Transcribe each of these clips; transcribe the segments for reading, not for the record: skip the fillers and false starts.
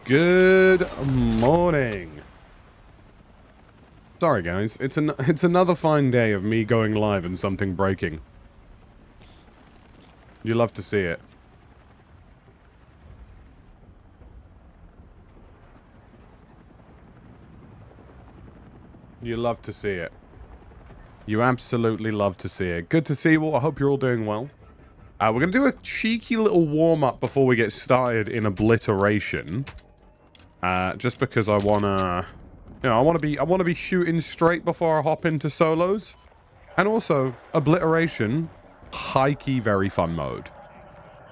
Good morning. Sorry guys, it's another fine day of me going live and something breaking. You love to see it. You love to see it. You absolutely love to see it. Good to see you all. I hope you're all doing well. We're going to do a cheeky little warm-up before we get started in Obliteration. Just because I want to... You know, I want to be shooting straight before I hop into solos. And also, Obliteration, high-key, very fun mode.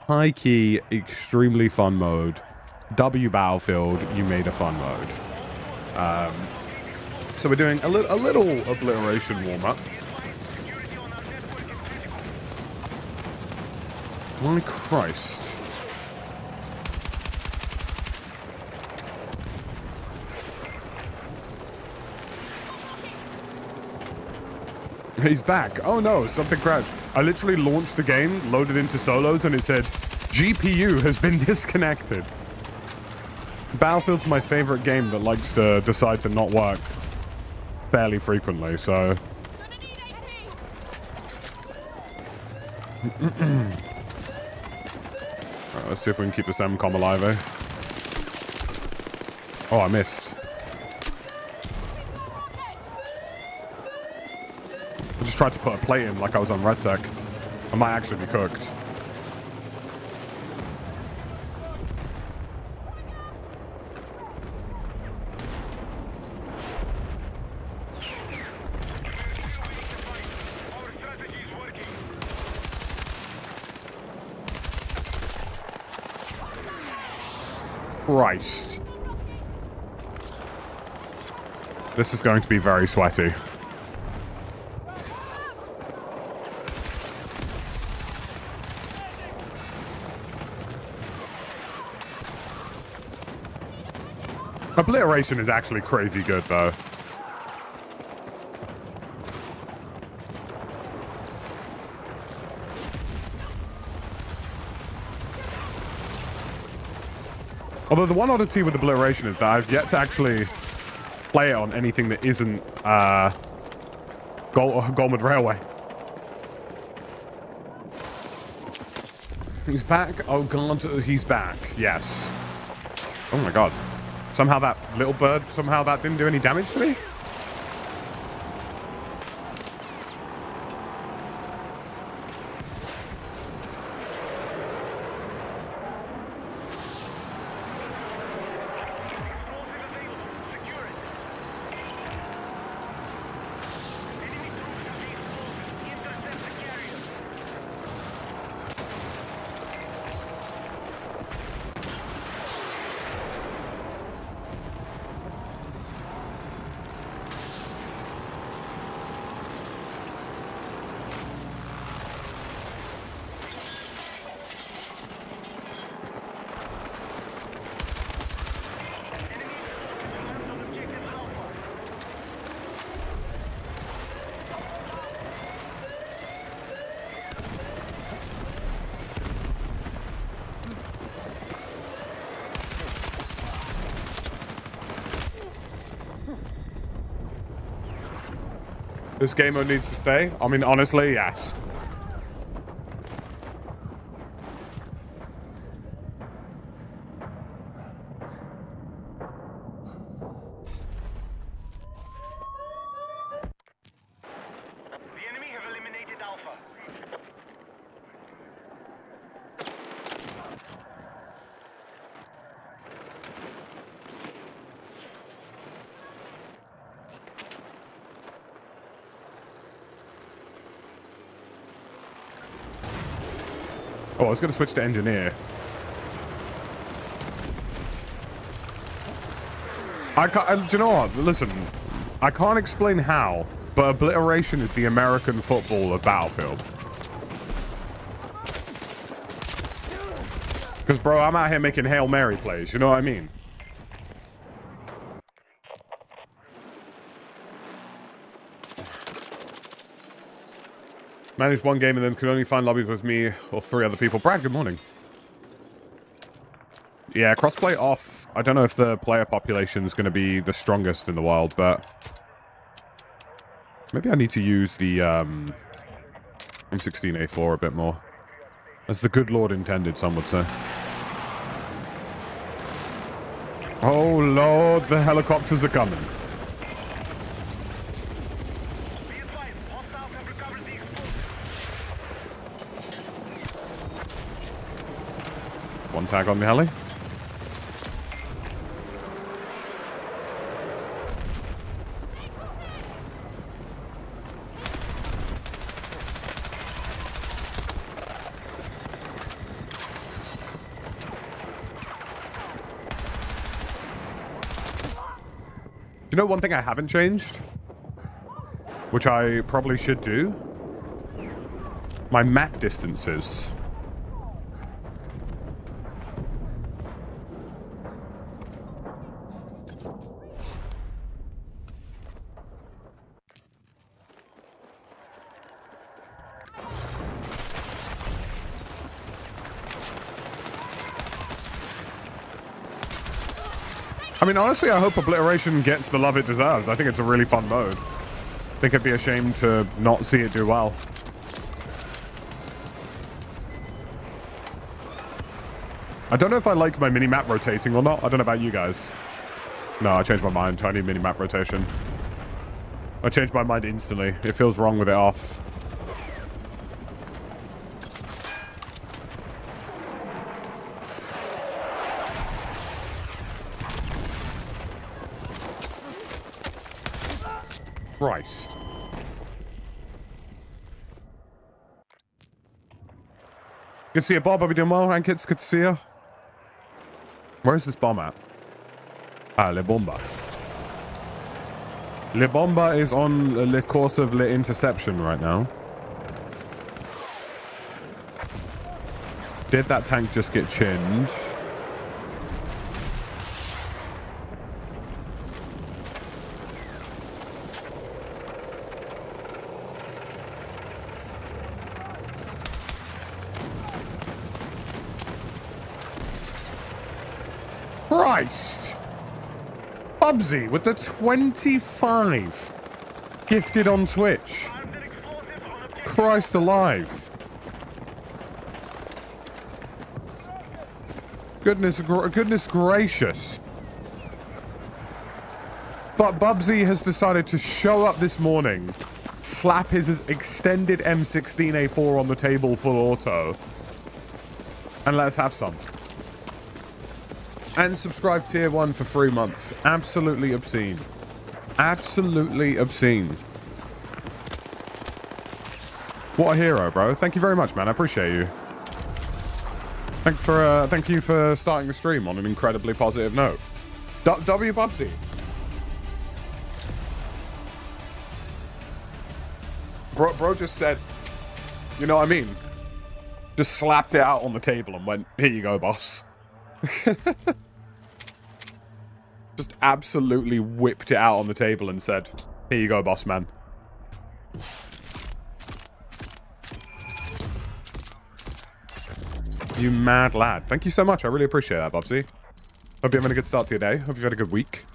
High-key, extremely fun mode. W Battlefield, you made a fun mode. So we're doing a little Obliteration warm-up. My Christ. He's back. Oh no, something crashed. I literally launched the game, loaded into solos, and it said, GPU has been disconnected. Battlefield's my favorite game that likes to decide to not work fairly frequently, so... Alright, let's see if we can keep this MCOM alive, eh? Oh, I missed. I just tried to put a plate in like I was on REDSEC. I might actually be cooked. Christ. This is going to be very sweaty. Obliteration is actually crazy good, though. Although the one oddity with Obliteration is that I've yet to actually play it on anything that isn't Goldmud Railway. He's back. Oh god, he's back. Yes. Oh my god. Somehow that little bird, somehow that didn't do any damage to me? This game mode needs to stay? I mean, honestly, yes. The enemy have eliminated Alpha. Oh, I was going to switch to engineer. I can't, do you know what? Listen, I can't explain how, but Obliteration is the American football of Battlefield. Because, bro, I'm out here making Hail Mary plays, you know what I mean? Managed one game and then could only find lobbies with me or 3 other people. Brad, good morning. Yeah, crossplay off. I don't know if the player population is going to be the strongest in the world, but maybe I need to use the M16A4 a bit more. As the good Lord intended, some would say. Oh, Lord, the helicopters are coming. Be advised, hostiles have recovered the explosive. One tag on the heli. You know one thing I haven't changed? Which I probably should do? My map distances. I mean, honestly, I hope Obliteration gets the love it deserves. I think it's a really fun mode. I think it'd be a shame to not see it do well. I don't know if I like my mini-map rotating or not. I don't know about you guys. No, I changed my mind. I need mini-map rotation. I changed my mind instantly. It feels wrong with it off. Christ. Good to see you, Bob. Hope you're doing well, Rankits. Good to see you. Where's this bomb at? Ah, Le Bomba. Le Bomba is on the course of Le Interception right now. Did that tank just get chinned? Christ! Bubsy with the 25 gifted on Twitch. Christ alive. Goodness gracious. But Bubsy has decided to show up this morning, slap his extended M16A4 on the table full auto, and let us have some. And subscribe tier 1 for 3 months. Absolutely obscene. Absolutely obscene. What a hero, bro. Thank you very much, man. I appreciate you. Thank you for starting the stream on an incredibly positive note. W Bubsy. Bro just said, you know what I mean? Just slapped it out on the table and went, here you go, boss. Just absolutely whipped it out on the table and said, here you go, boss man. You mad lad. Thank you so much. I really appreciate that, Bubsy. Hope you're having a good start to your day. Hope you've had a good week.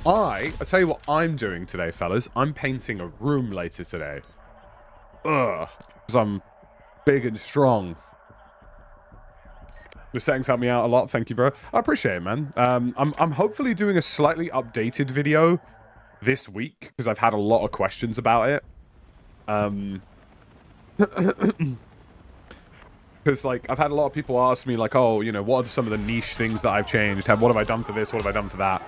I'll tell you what I'm doing today, fellas. I'm painting a room later today. Ugh. Because I'm big and strong. The settings help me out a lot. Thank you, bro. I appreciate it, man. I'm hopefully doing a slightly updated video this week because I've had a lot of questions about it. Because, like, I've had a lot of people ask me, like, oh, you know, what are some of the niche things that I've changed? What have I done for this? What have I done for that?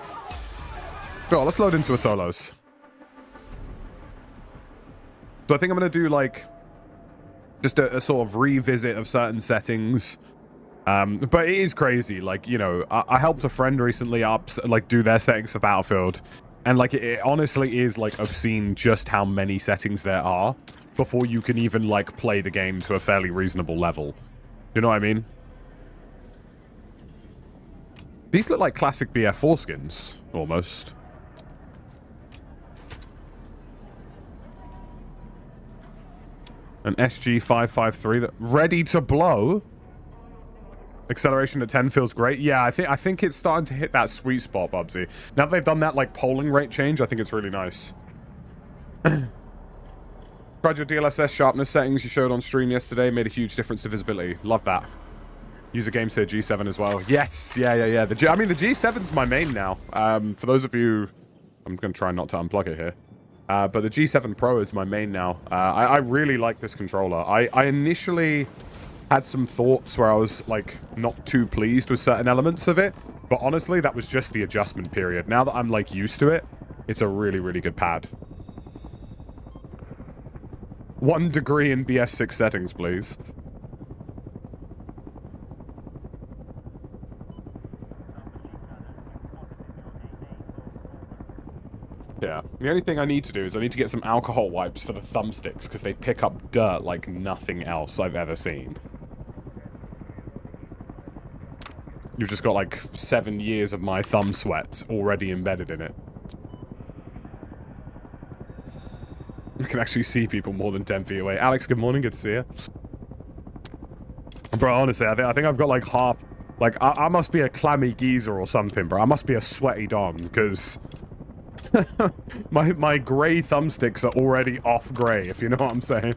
So, let's load into a solos. So I think I'm going to do, like, just a sort of revisit of certain settings. But it is crazy. Like, you know, I helped a friend recently do their settings for Battlefield. And, like, it honestly is, like, obscene just how many settings there are before you can even, like, play the game to a fairly reasonable level. You know what I mean? These look like classic BF4 skins, almost. An SG-553 that ready to blow. Acceleration at 10 feels great. Yeah, I think it's starting to hit that sweet spot, Bubsy. Now that they've done that, like, polling rate change, I think it's really nice. Tried your DLSS sharpness settings you showed on stream yesterday. Made a huge difference to visibility. Love that. Use a game say G7 as well. Yes, yeah. I mean, the G7's my main now. For those of you... I'm going to try not to unplug it here. But the G7 Pro is my main now. I really like this controller. I initially had some thoughts where I was, like, not too pleased with certain elements of it. But honestly, that was just the adjustment period. Now that I'm, like, used to it, it's a really, really good pad. 1 degree in BF6 settings, please. Yeah, the only thing I need to do is I need to get some alcohol wipes for the thumbsticks, because they pick up dirt like nothing else I've ever seen. You've just got like 7 years of my thumb sweat already embedded in it. You can actually see people more than 10 feet away. Alex, good morning, good to see you. Bro, honestly, I think I've got like half... Like, I must be a clammy geezer or something, bro. I must be a sweaty dom, because... my grey thumbsticks are already off grey, if you know what I'm saying.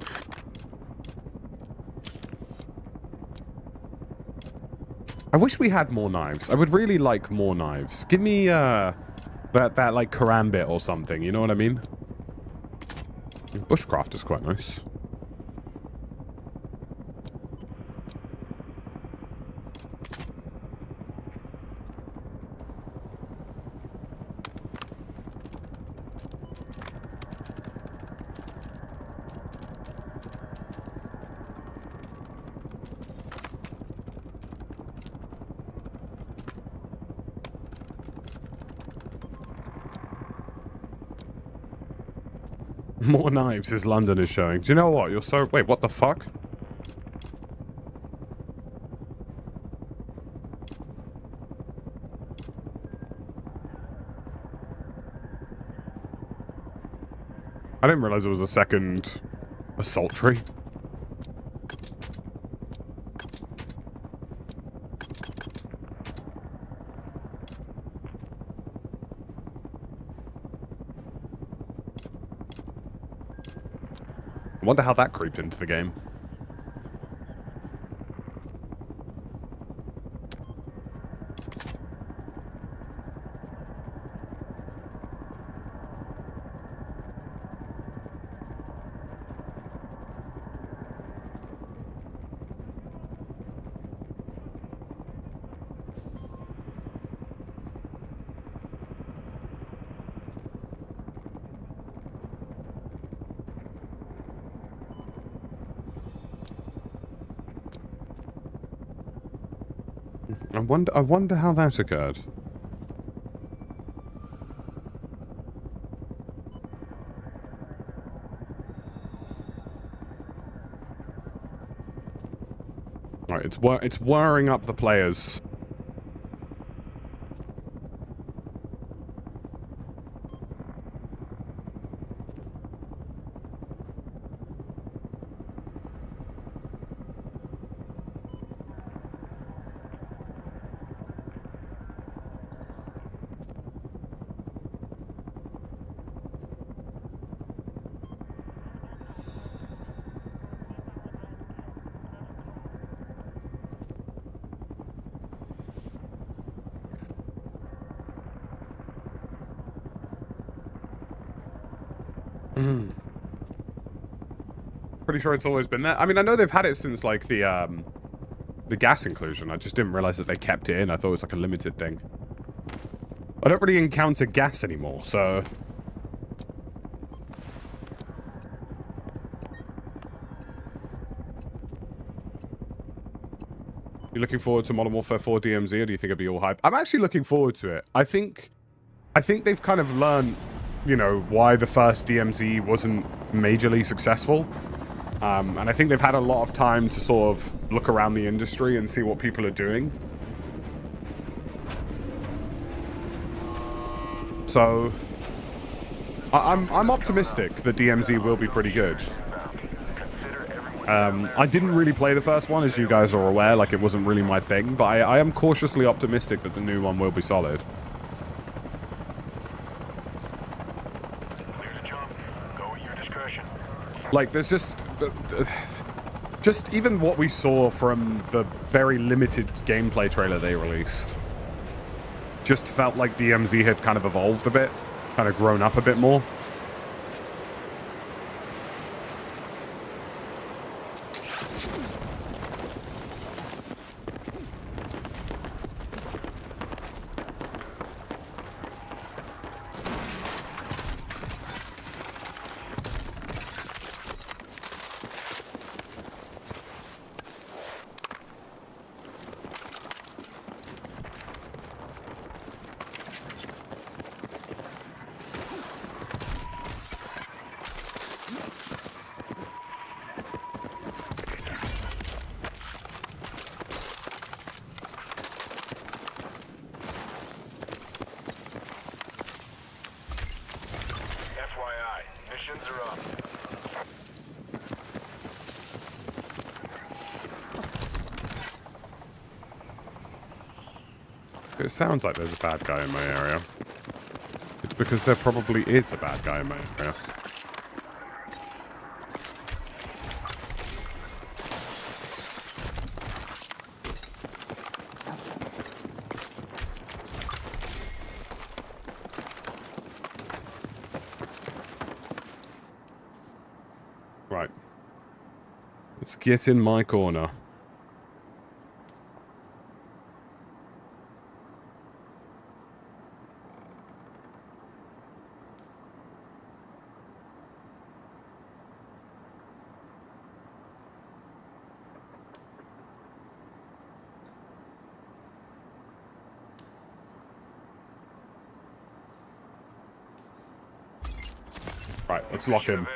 I wish we had more knives. I would really like more knives. Give me, that like, karambit or something, you know what I mean? Bushcraft is quite nice. More knives as London is showing. Do you know what? You're so... Wait, what the fuck? I didn't realize there was a second assault tree. I wonder how that creeped into the game. I wonder how that occurred. Right, it's wiring up the players. Pretty sure it's always been there. I mean, I know they've had it since, like, the gas inclusion. I just didn't realize that they kept it in. I thought it was, like, a limited thing. I don't really encounter gas anymore, so... You looking forward to Modern Warfare 4 DMZ, or do you think it'll be all hype? I'm actually looking forward to it. I think they've kind of learned, you know, why the first DMZ wasn't majorly successful. And I think they've had a lot of time to sort of look around the industry and see what people are doing. So, I'm optimistic that DMZ will be pretty good. I didn't really play the first one, as you guys are aware. Like, it wasn't really my thing. But I am cautiously optimistic that the new one will be solid. Clear to jump. Go at your discretion. Like, there's just even what we saw from the very limited gameplay trailer they released just felt like DMZ had kind of evolved a bit, kind of grown up a bit more. It sounds like there's a bad guy in my area. It's because there probably is a bad guy in my area. Right. Let's get in my corner. Right, let's lock in.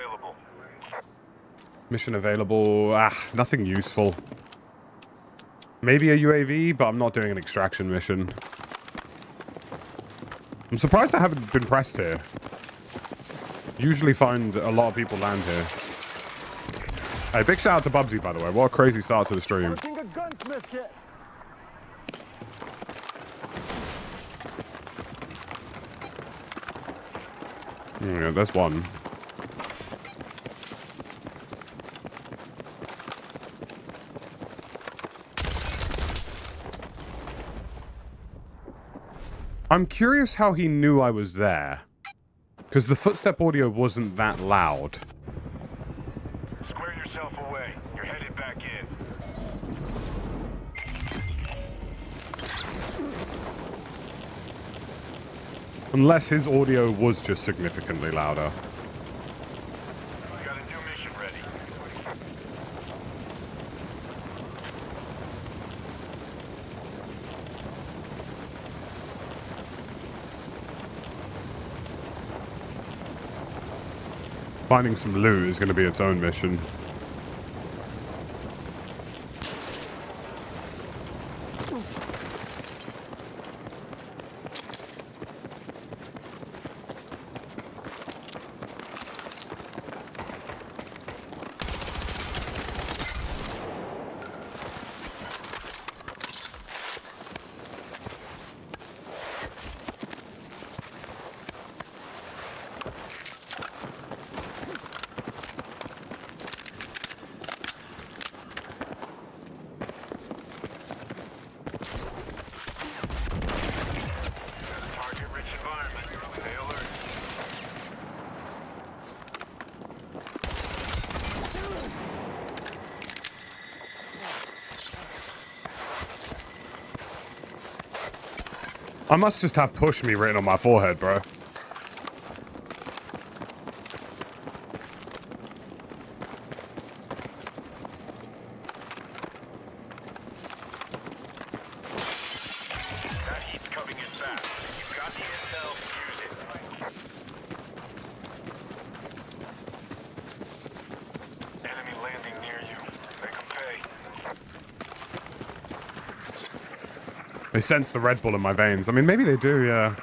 Mission available. Nothing useful. Maybe a UAV, but I'm not doing an extraction mission. I'm surprised I haven't been pressed here. Usually find a lot of people land here. Hey, big shout out to Bubsy, by the way. What a crazy start to the stream. Yeah, there's one. I'm curious how he knew I was there. Because the footstep audio wasn't that loud. Square yourself away. You're headed back in. Unless his audio was just significantly louder. Got a new mission ready. Finding some loot is going to be its own mission. I must just have "push me" written on my forehead, bro. That heat's coming in fast. You've got the intel. Use it. Enemy landing near you. Make them pay. They sense the Red Bull in my veins. I mean, maybe they do, yeah.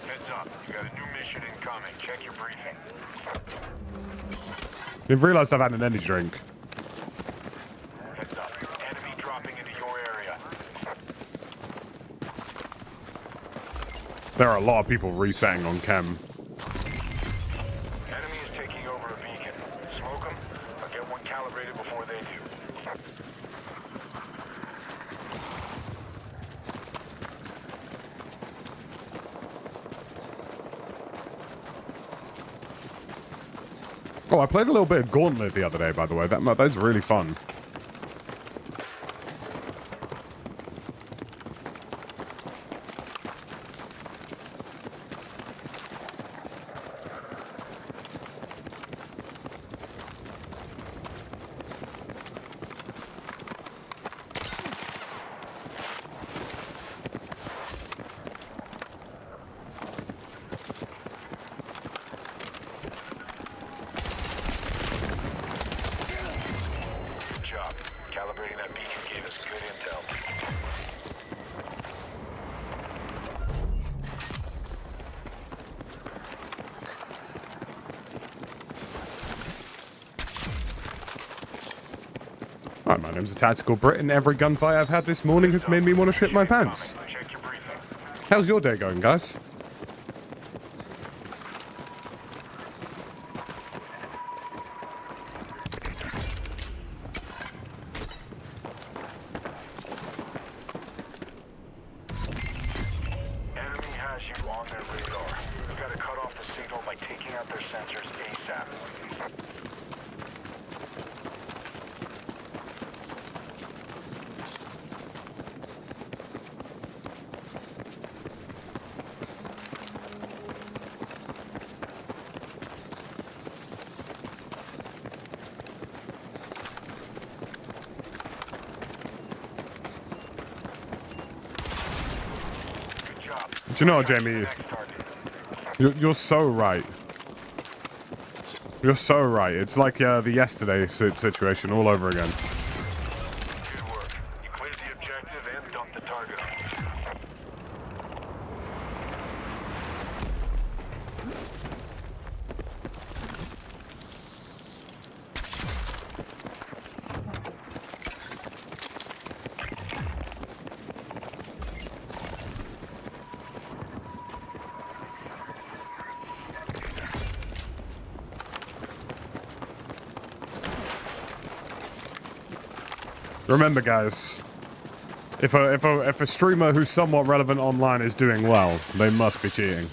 Heads up. You got a new mission incoming. Check your briefing. Didn't realize I've had an energy drink. Heads up. Enemy dropping into your area. There are a lot of people resetting on chem. Enemy is taking over a beacon. Smoke them, or get one calibrated before they do. Oh, I played a little bit of Gauntlet the other day, by the way. That's really fun. Calibrating that beacon gave us good intel. Hi, my name's a Tactical Brit, and every gunfight I've had this morning has made me want to shit my pants. Check your briefing. How's your day going, guys? Enemy has you on their radar. You gotta cut off the signal by taking out their sensors ASAP. Good job. Do you know what, Jamie? Next target. You're so right. You're so right. It's like the yesterday situation all over again. Good work. You cleared the objective and dumped the target. Remember, guys, if a streamer who's somewhat relevant online is doing well, they must be cheating.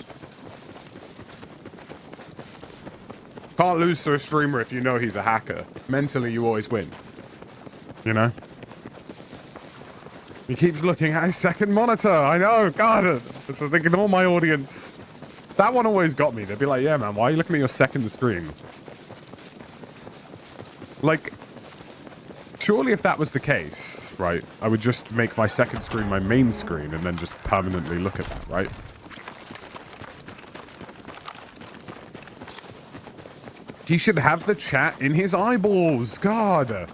Can't lose to a streamer if you know he's a hacker. Mentally, you always win. You know? He keeps looking at his second monitor. I know, God. So thinking all my audience. That one always got me. They'd be like, yeah, man, why are you looking at your second screen? Like, surely if that was the case, right, I would just make my second screen my main screen and then just permanently look at that, right? He should have the chat in his eyeballs. God.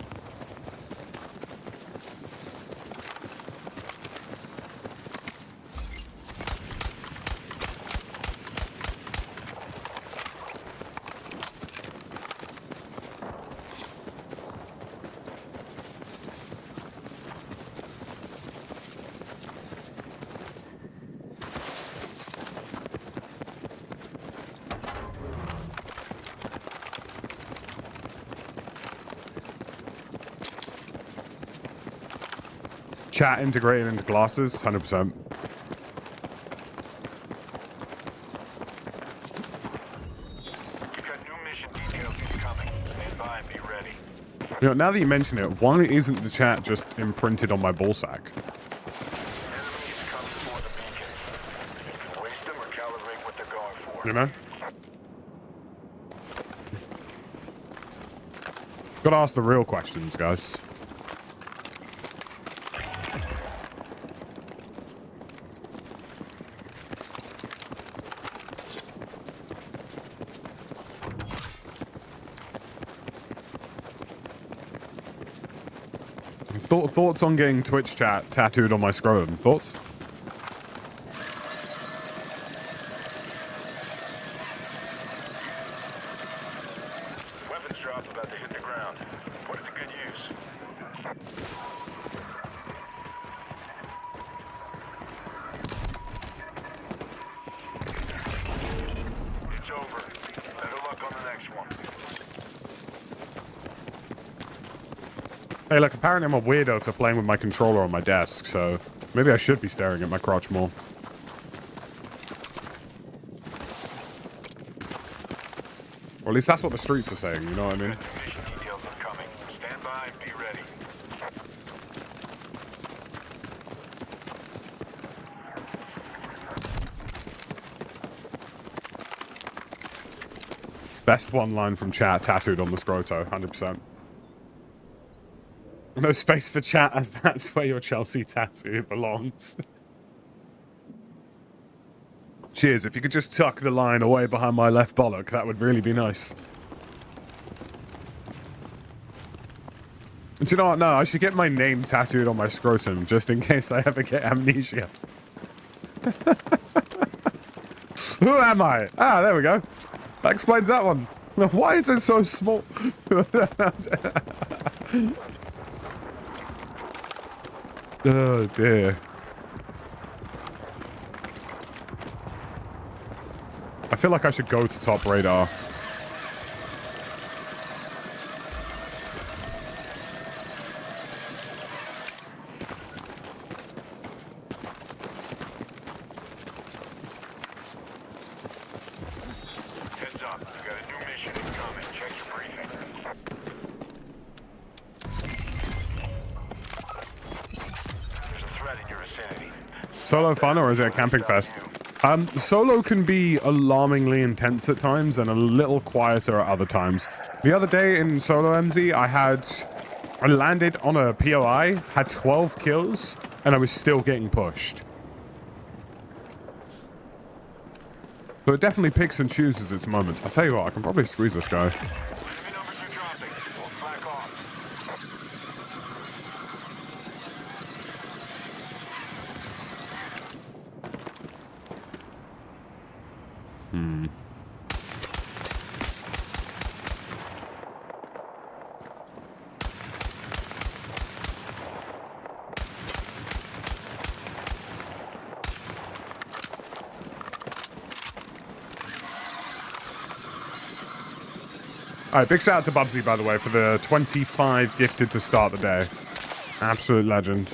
Chat integrated into glasses, 100%. We've got new mission details incoming. Stand by and be ready. You know, now that you mention it, why isn't the chat just imprinted on my ballsack? Enemies come for the beacon. You can waste them or calibrate what they're going for. You know? Gotta ask the real questions, guys. Thoughts on getting Twitch chat tattooed on my scrotum? Thoughts? Weapons drop about Hey, look, apparently I'm a weirdo for playing with my controller on my desk, so maybe I should be staring at my crotch more. Or at least that's what the streets are saying, you know what I mean? Mission details are coming. Stand by and be ready. Best one line from chat tattooed on the scroto, 100%. No space for chat, as that's where your Chelsea tattoo belongs. Cheers, if you could just tuck the line away behind my left bollock, that would really be nice. Do you know what? No, I should get my name tattooed on my scrotum, just in case I ever get amnesia. Who am I? Ah, there we go. That explains that one. Why is it so small? Oh, dear. I feel like I should go to top radar. Heads up. We got a new mission incoming. Check your briefing. There's a threat in your vicinity. Solo fun, or is it a camping fest? Solo can be alarmingly intense at times and a little quieter at other times. The other day in Solo MZ, I landed on a POI, had 12 kills, and I was still getting pushed. So it definitely picks and chooses its moments. I'll tell you what, I can probably squeeze this guy. Enemy numbers are dropping. We'll slack off. Alright, big shout out to Bubsy, by the way, for the 25 gifted to start the day. Absolute legend.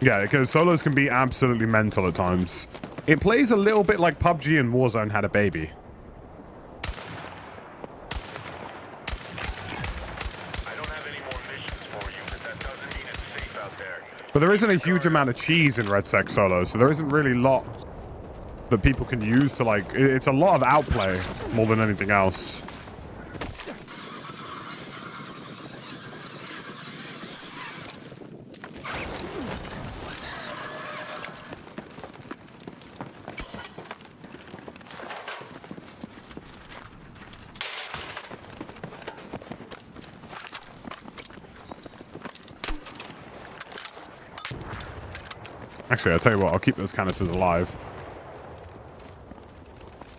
Yeah, because solos can be absolutely mental at times. It plays a little bit like PUBG and Warzone had a baby. I don't have any more missions for you, but that doesn't mean it's safe out there. But there isn't a huge amount of cheese in REDSEC Solo, so there isn't really a lot that people can use to, like... It's a lot of outplay more than anything else. Actually, I'll tell you what, I'll keep those canisters alive.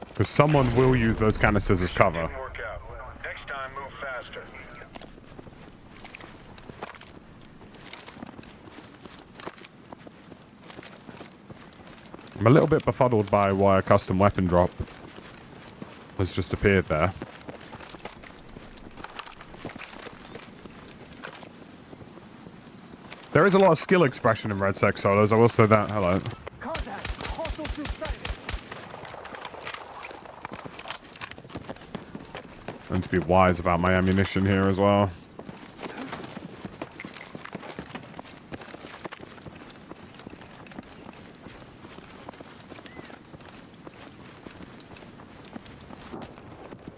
Because someone will use those canisters as cover. Didn't work out. Next time, move faster. I'm a little bit befuddled by why a custom weapon drop has just appeared there. There is a lot of skill expression in REDSEC Solos, I will say that. Hello. And to be wise about my ammunition here as well.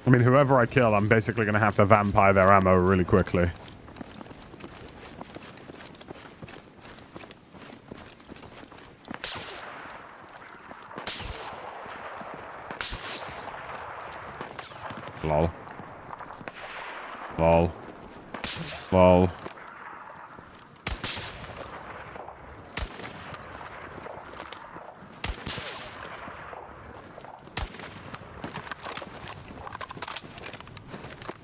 I mean, whoever I kill, I'm basically going to have to vampire their ammo really quickly. Lol. Lol. Lol.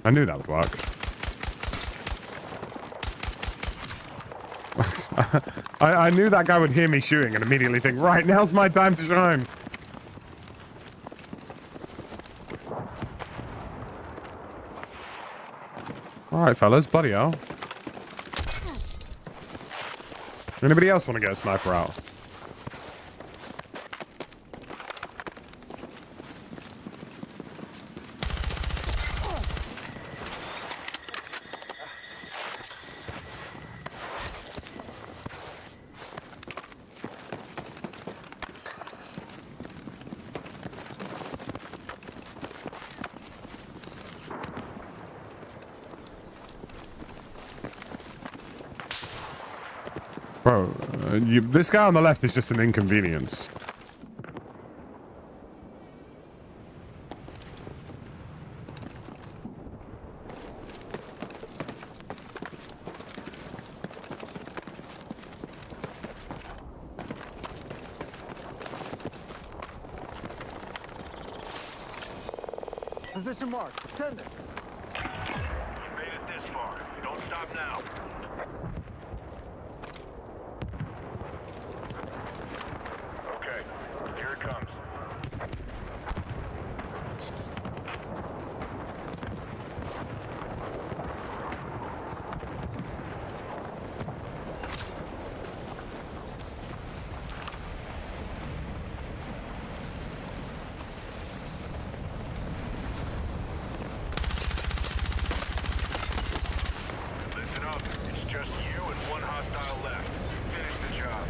I knew that would work. I knew that guy would hear me shooting and immediately think, right, now's my time to shine. Alright, fellas. Bloody hell. Anybody else want to get a sniper out? Bro, this guy on the left is just an inconvenience. Position mark. Send it. You made it this far. Don't stop now. Okay, here it comes. Listen up. It's just you and one hostile left. Finish the job.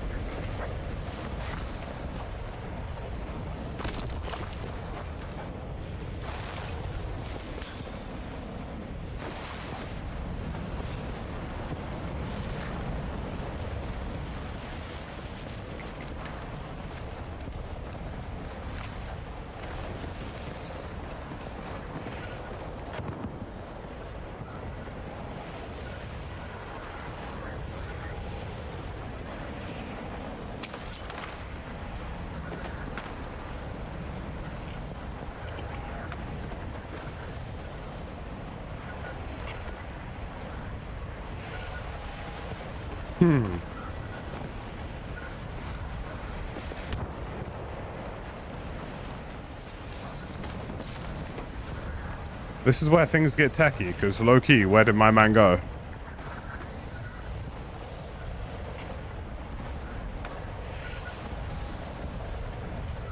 This is where things get techie, because low-key, where did my man go?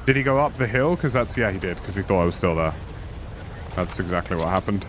Did he go up the hill? Because that's... yeah, he did, because he thought I was still there. That's exactly what happened.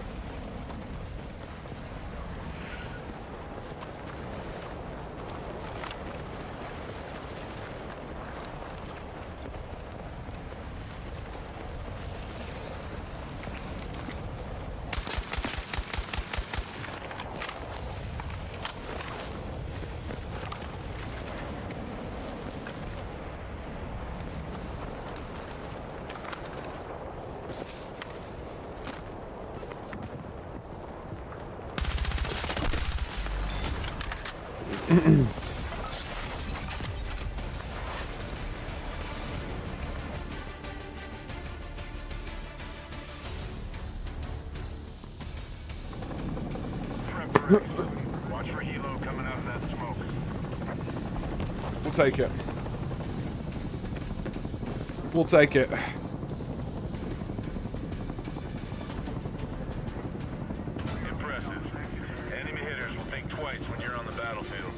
Watch for helo coming out of that smoke. We'll take it. We'll take it. Impressive. Enemy hitters will think twice when you're on the battlefield.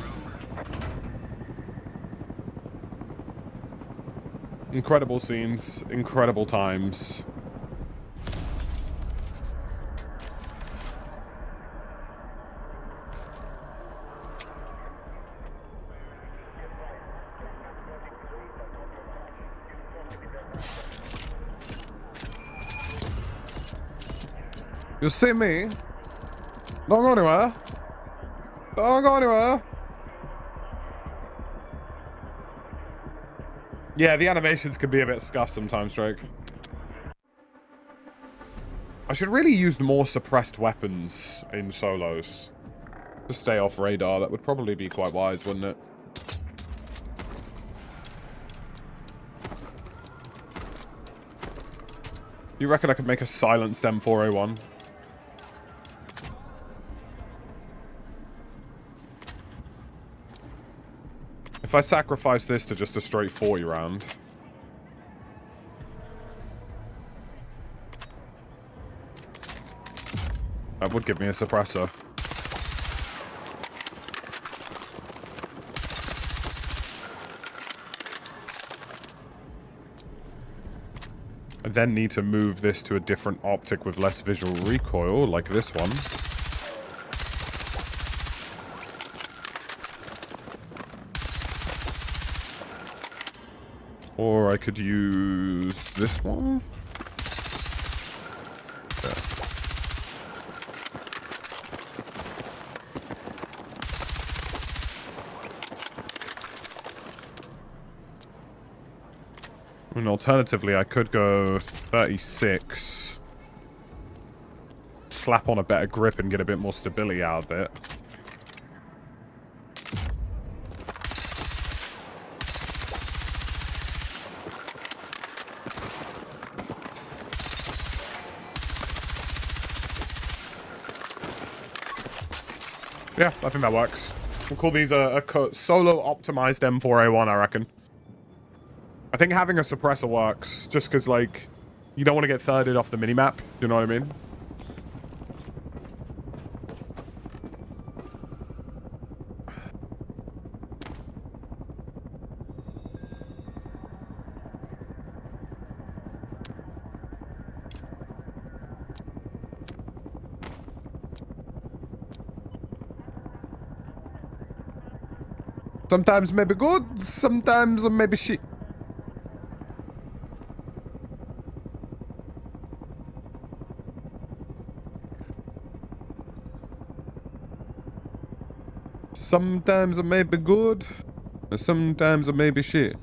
Incredible scenes, incredible times. You see me? Don't go anywhere. Don't go anywhere. Yeah, the animations can be a bit scuffed sometimes, Drake. I should really use more suppressed weapons in solos to stay off radar. That would probably be quite wise, wouldn't it? You reckon I could make a silenced M4A1? If I sacrifice this to just a straight 40 round. That would give me a suppressor. I then need to move this to a different optic with less visual recoil, like this one. Or I could use this one. Yeah. And alternatively, I could go 36. Slap on a better grip and get a bit more stability out of it. Yeah, I think that works. We'll call these a solo optimized M4A1, I reckon. I think having a suppressor works, just because, like, you don't want to get thirded off the minimap. You know what I mean? Sometimes maybe good, sometimes maybe shit. Sometimes it may be good, and sometimes it may be shit.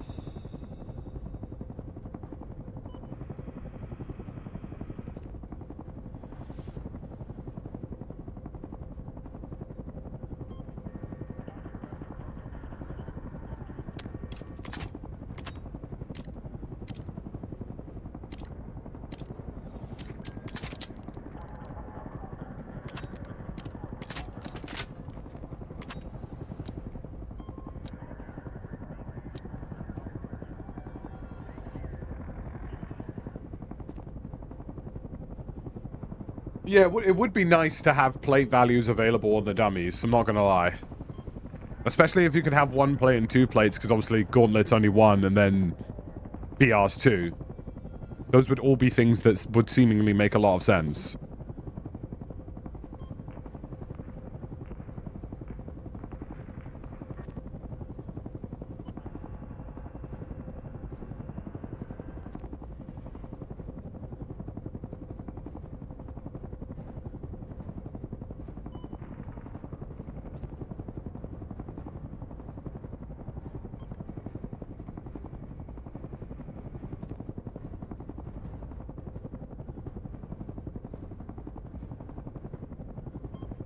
Yeah, it would be nice to have plate values available on the dummies, I'm not gonna lie. Especially if you could have one plate and two plates, because obviously Gauntlet's only one, and then BR's two. Those would all be things that would seemingly make a lot of sense.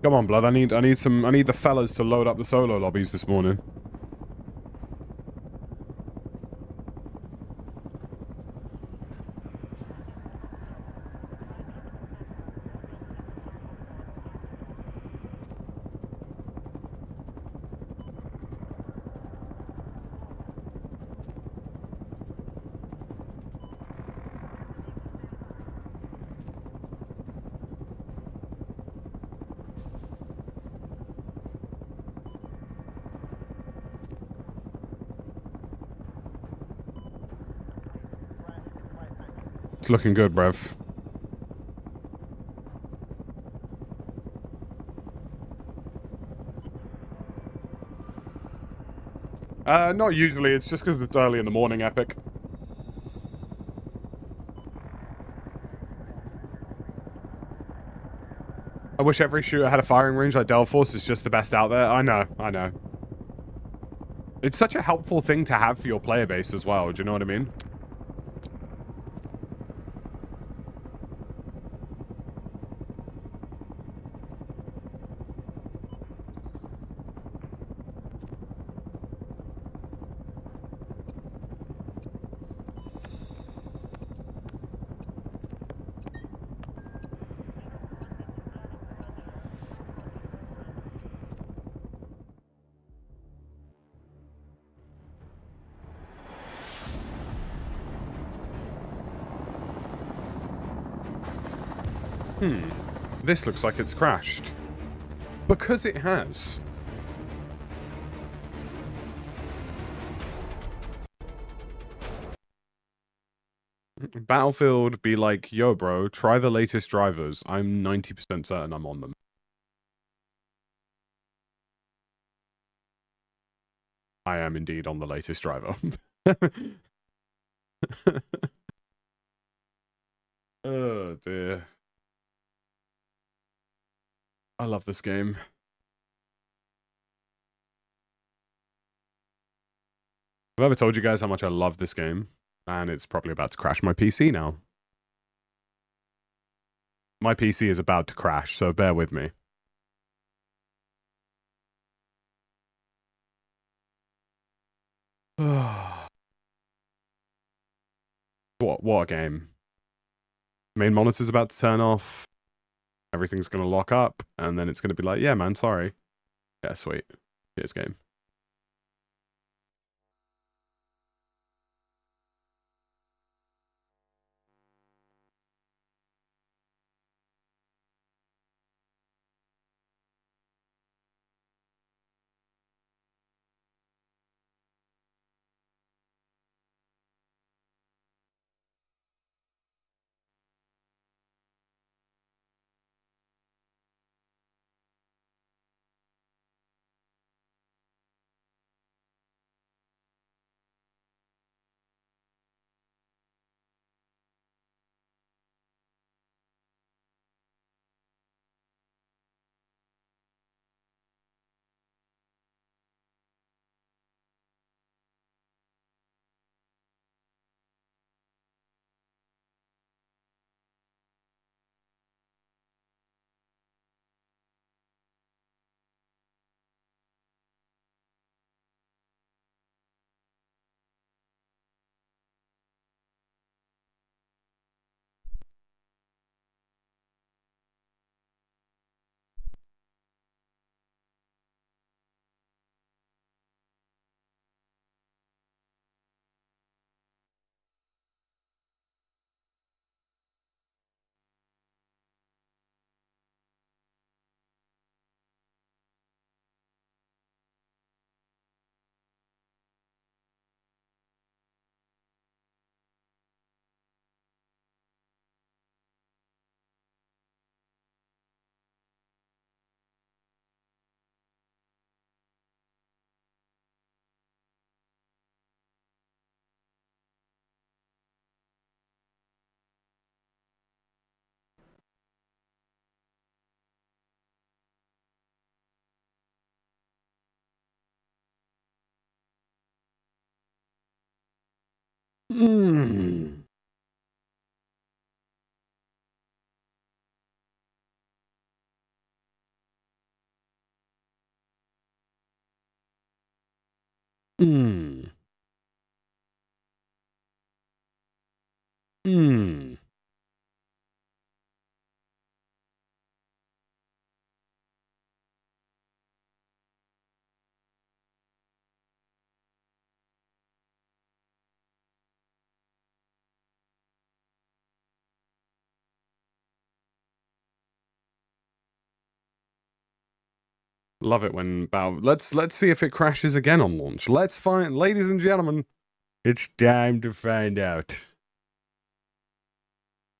Come on, blood. I need the fellas to load up the solo lobbies this morning. It's looking good, bruv. Not usually. It's just because it's early in the morning, Epic. I wish every shooter had a firing range like Delphos. It's just the best out there. I know, I know. It's such a helpful thing to have for your player base as well. Do you know what I mean? This looks like it's crashed. Because it has. Battlefield be like, yo bro, try the latest drivers. I'm 90% certain I'm on them. I am indeed on the latest driver. Oh dear. I love this game. I've ever told you guys how much I love this game, and it's probably about to crash my PC now. My PC is about to crash, so bear with me. What a game. Main monitor's about to turn off. Everything's going to lock up, and then it's going to be like, yeah, man, sorry. Yeah, sweet. Here's game. Mm. Mm. Mm. Love it when let's see if it crashes again on launch. Let's find, ladies and gentlemen, it's time to find out.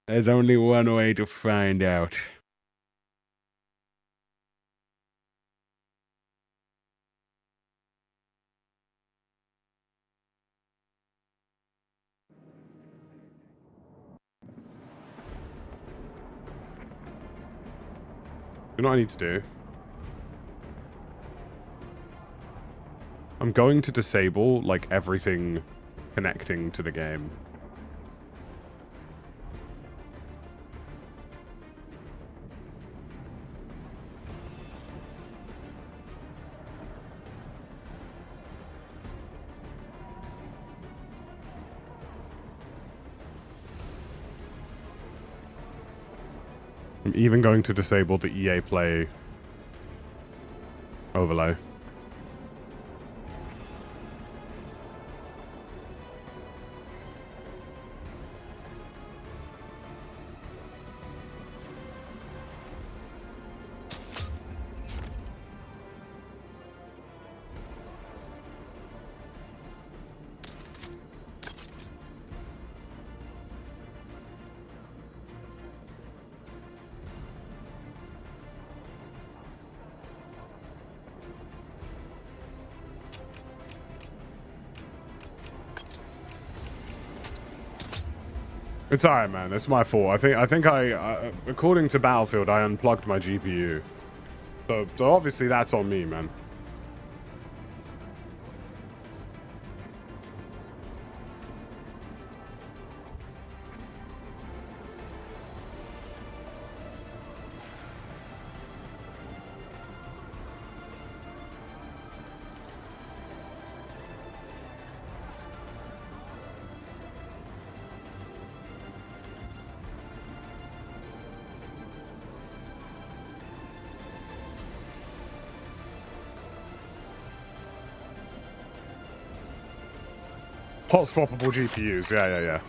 There's only one way to find out. You know what I need to do? I'm going to disable, like, everything connecting to the game. I'm even going to disable the EA Play overlay. It's alright, man. It's my fault. I think according to Battlefield, I unplugged my GPU. So obviously that's on me, man. Hot swappable GPUs, yeah.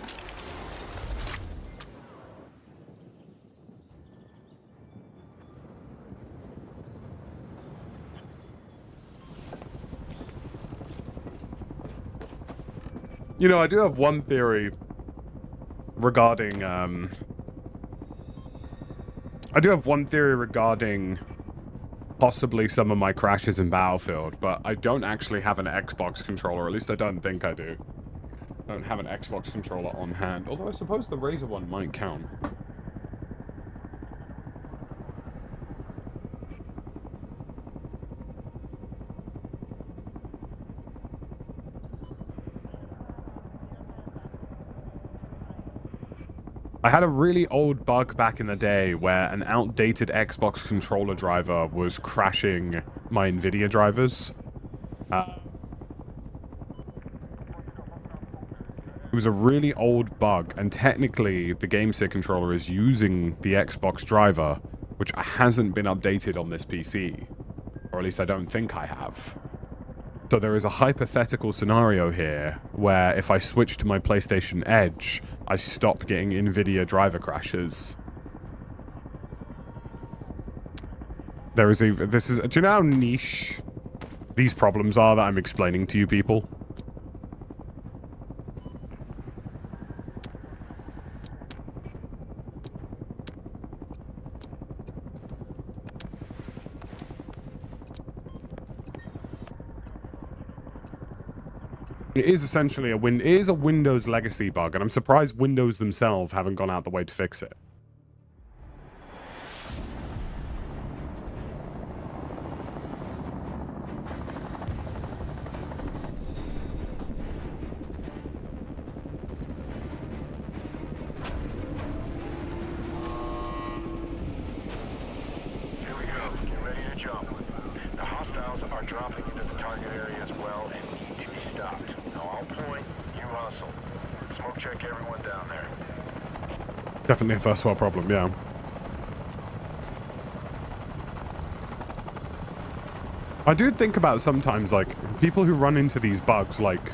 You know, I do have one theory regarding, possibly some of my crashes in Battlefield, but I don't actually have an Xbox controller, at least I don't think I do. I don't have an Xbox controller on hand, although I suppose the Razer one might count. I had a really old bug back in the day where an outdated Xbox controller driver was crashing my NVIDIA drivers. It was a really old bug, and technically the GameStick controller is using the Xbox driver, which hasn't been updated on this PC. Or at least I don't think I have. So there is a hypothetical scenario here where if I switch to my PlayStation Edge, I stop getting NVIDIA driver crashes. Do you know how niche these problems are that I'm explaining to you people? It is essentially a Windows legacy bug, and I'm surprised Windows themselves haven't gone out the way to fix it. Here we go. Get ready to jump. The hostiles are dropping into the target area as well and need to be stopped. Now I'll point, you hustle. Smoke check everyone down there. Definitely a first world problem, yeah. I do think about sometimes, like, people who run into these bugs, like,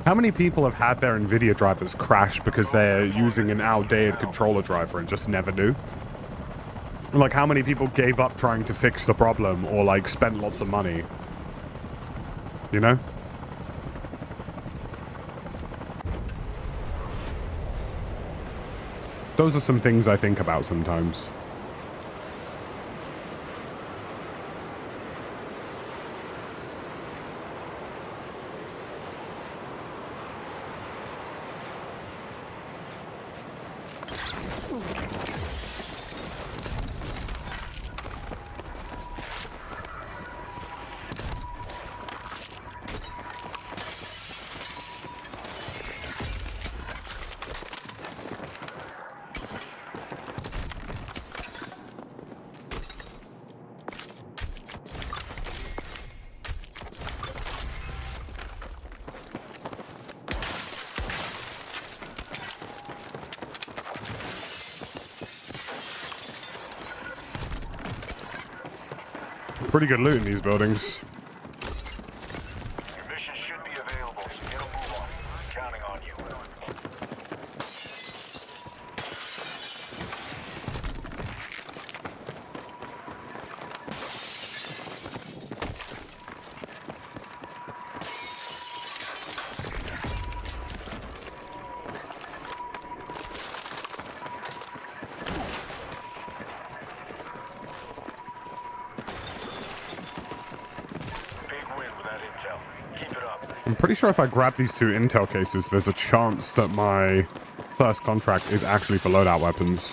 how many people have had their NVIDIA drivers crash because they're using an outdated controller driver and just never knew? Like, how many people gave up trying to fix the problem or, like, spent lots of money? You know? Those are some things I think about sometimes. Pretty good loot in these buildings. Your mission should be available, so get a move on. I'm counting on you. I'm pretty sure if I grab these two intel cases, there's a chance that my first contract is actually for loadout weapons.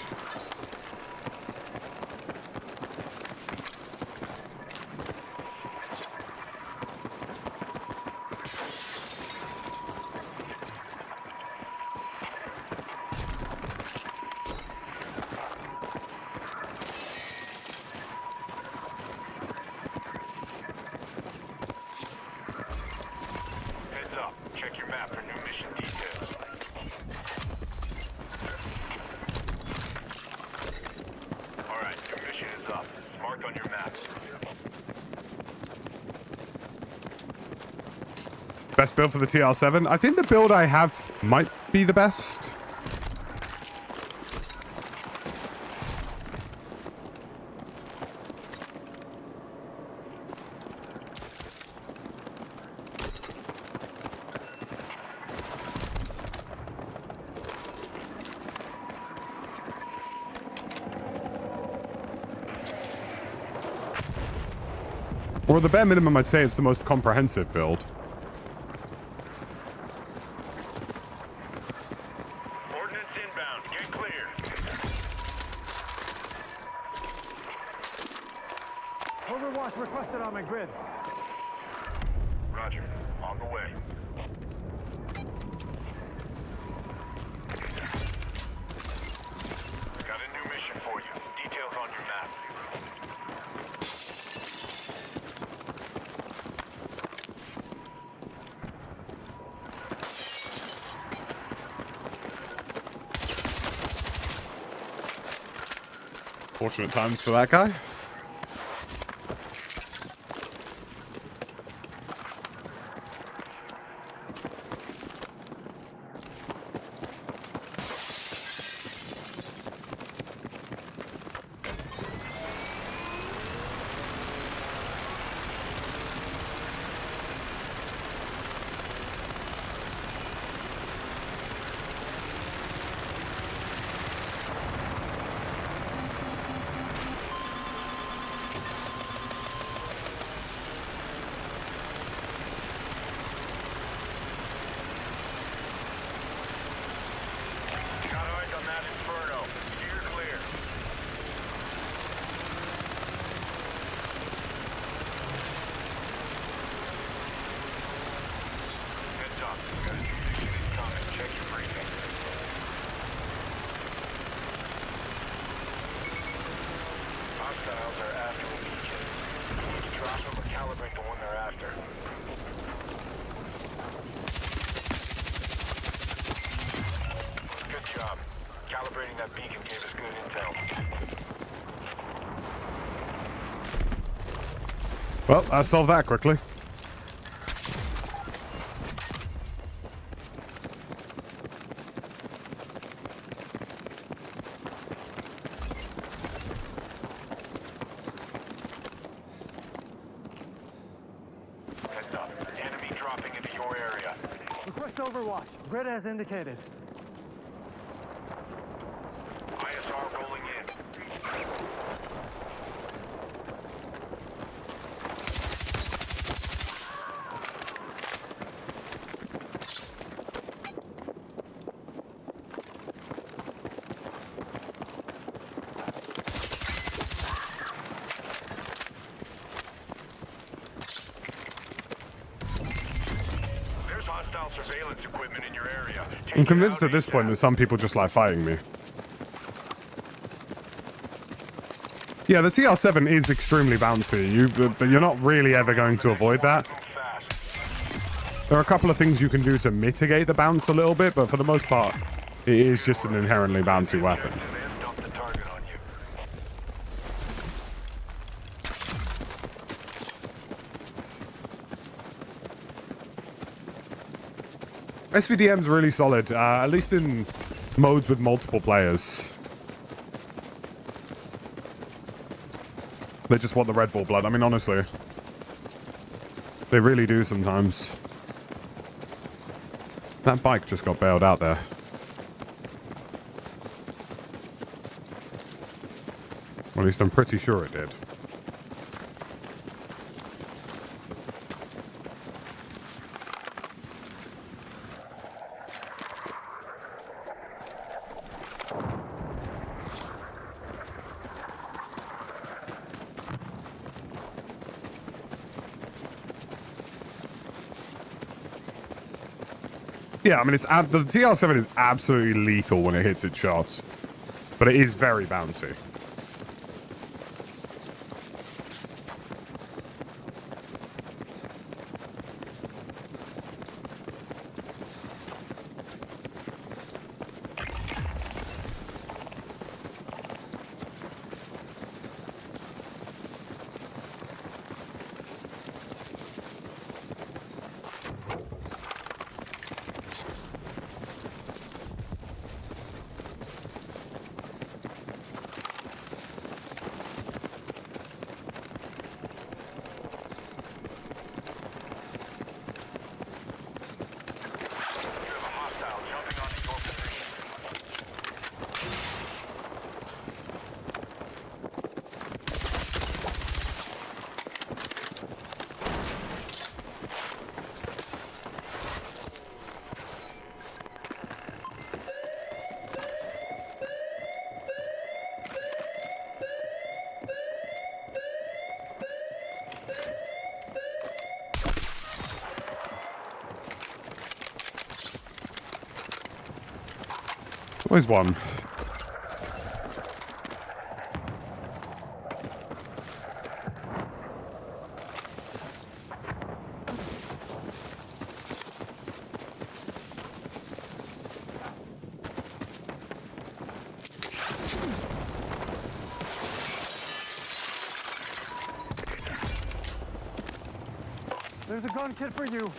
Heads up. Check your map for new mission details. Alright, your mission is up. It's marked on your map. Best build for the TR7? I think the build I have might be the best. Or at the bare minimum, I'd say it's the most comprehensive build. Ordnance inbound. Get clear. Overwatch requested on my grid. Roger. On the way. Got a new mission for you. Details on your map. Fortunate times for that guy. Got eyes on that inferno. Steer clear. Heads up. Got a new mission incoming. Check your briefing. Hostiles are after a beacon. You need to drop them or calibrate the one they're after. Good job. Calibrating that beacon gave us good intel. Well, I solved that quickly. Heads up. Enemy dropping into your area. Request overwatch. Grid as indicated. ISR rolling in. There's hostile surveillance equipment in your area. Take I'm it convinced out at this point ASAP. that some people just like fighting me. Yeah, the TR7 is extremely bouncy. You're not really ever going to avoid that. Move fast. There are a couple of things you can do to mitigate the bounce a little bit, but for the most part, it is just an inherently bouncy weapon. Objective and dump the target on you. SVDM's really solid, at least in modes with multiple players. They just want the Red Bull blood. I mean, honestly. They really do sometimes. That bike just got bailed out there. Or at least I'm pretty sure it did. Yeah, I mean, the TR7 is absolutely lethal when it hits its shots. But it is very bouncy. Always one. There's a gun kit for you.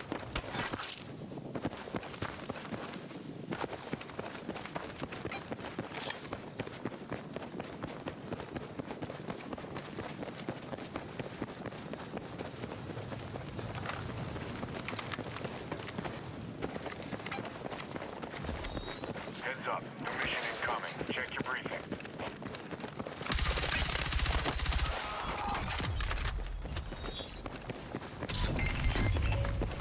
Heads up. New mission incoming. Check your briefing.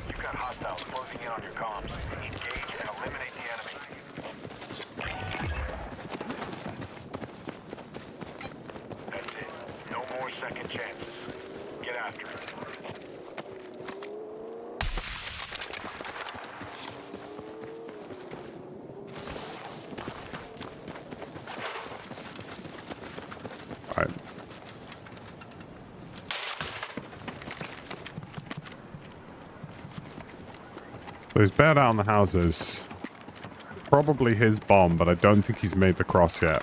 You've got hostiles closing in on your comms. Engage and eliminate the enemy. That's it. No more second chances. Get after it. Alright. So he's bared out on the houses. Probably his bomb, but I don't think he's made the cross yet.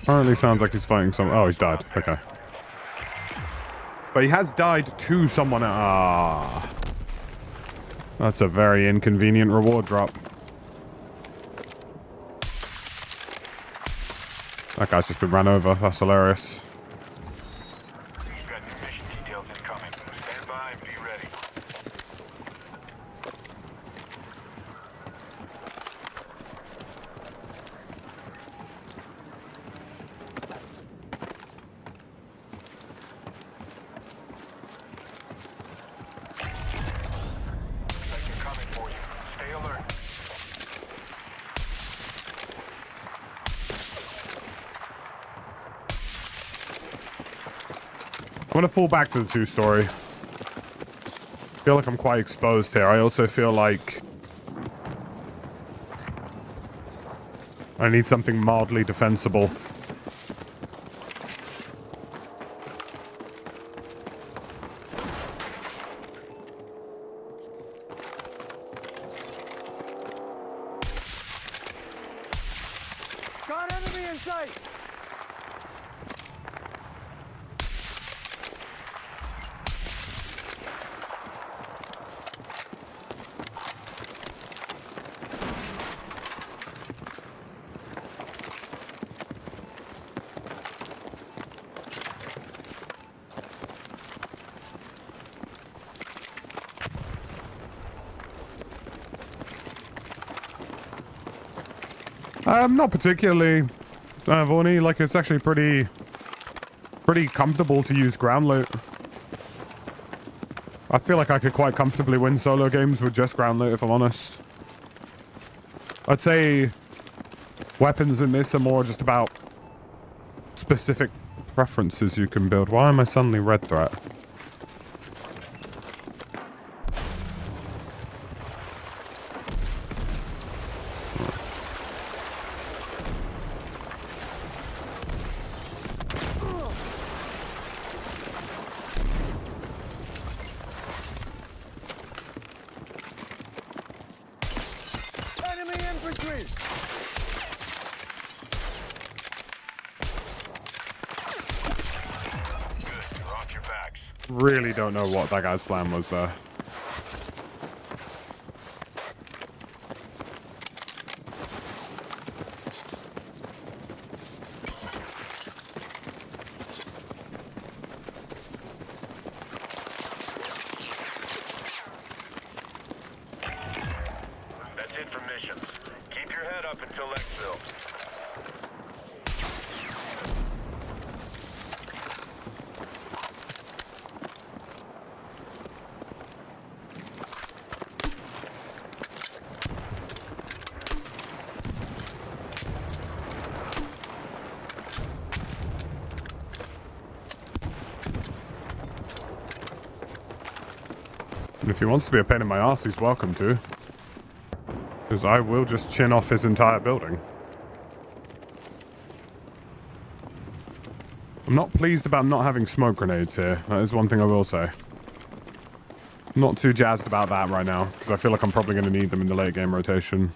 Apparently sounds like he's fighting some... Oh, he's died. Okay. But he has died to someone... Ah. That's a very inconvenient reward drop. That guy's just been run over. That's hilarious. You've got new mission details incoming. Stand by and be ready. Sector coming for you. Stay alert. I'm going to fall back to the two-story. Feel like I'm quite exposed here. I also feel like I need something mildly defensible. Got enemy in sight! Not particularly, Vorney. Like, it's actually pretty comfortable to use ground loot. I feel like I could quite comfortably win solo games with just ground loot, if I'm honest. I'd say weapons in this are more just about specific preferences you can build. Why am I suddenly red threat? Enemy infantry! Good, you're off your backs. Really don't know what that guy's plan was there. That's it for missions. Keep your head up until exfil. And if he wants to be a pain in my ass, he's welcome to. Because I will just chin off his entire building. I'm not pleased about not having smoke grenades here. That is one thing I will say. I'm not too jazzed about that right now, because I feel like I'm probably going to need them in the late game rotation.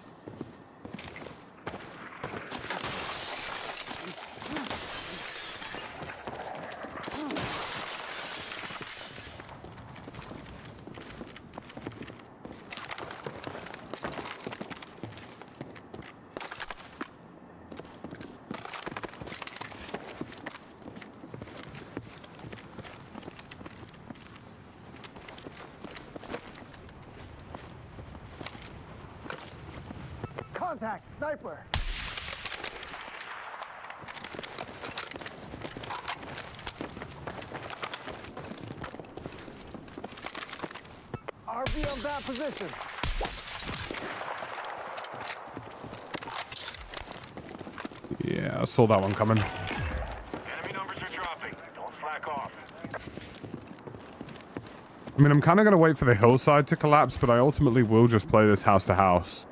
Contact! Sniper! RV on that position! Yeah, I saw that one coming. Enemy numbers are dropping. Don't slack off. I mean, I'm kind of going to wait for the hillside to collapse, but I ultimately will just play this house to house.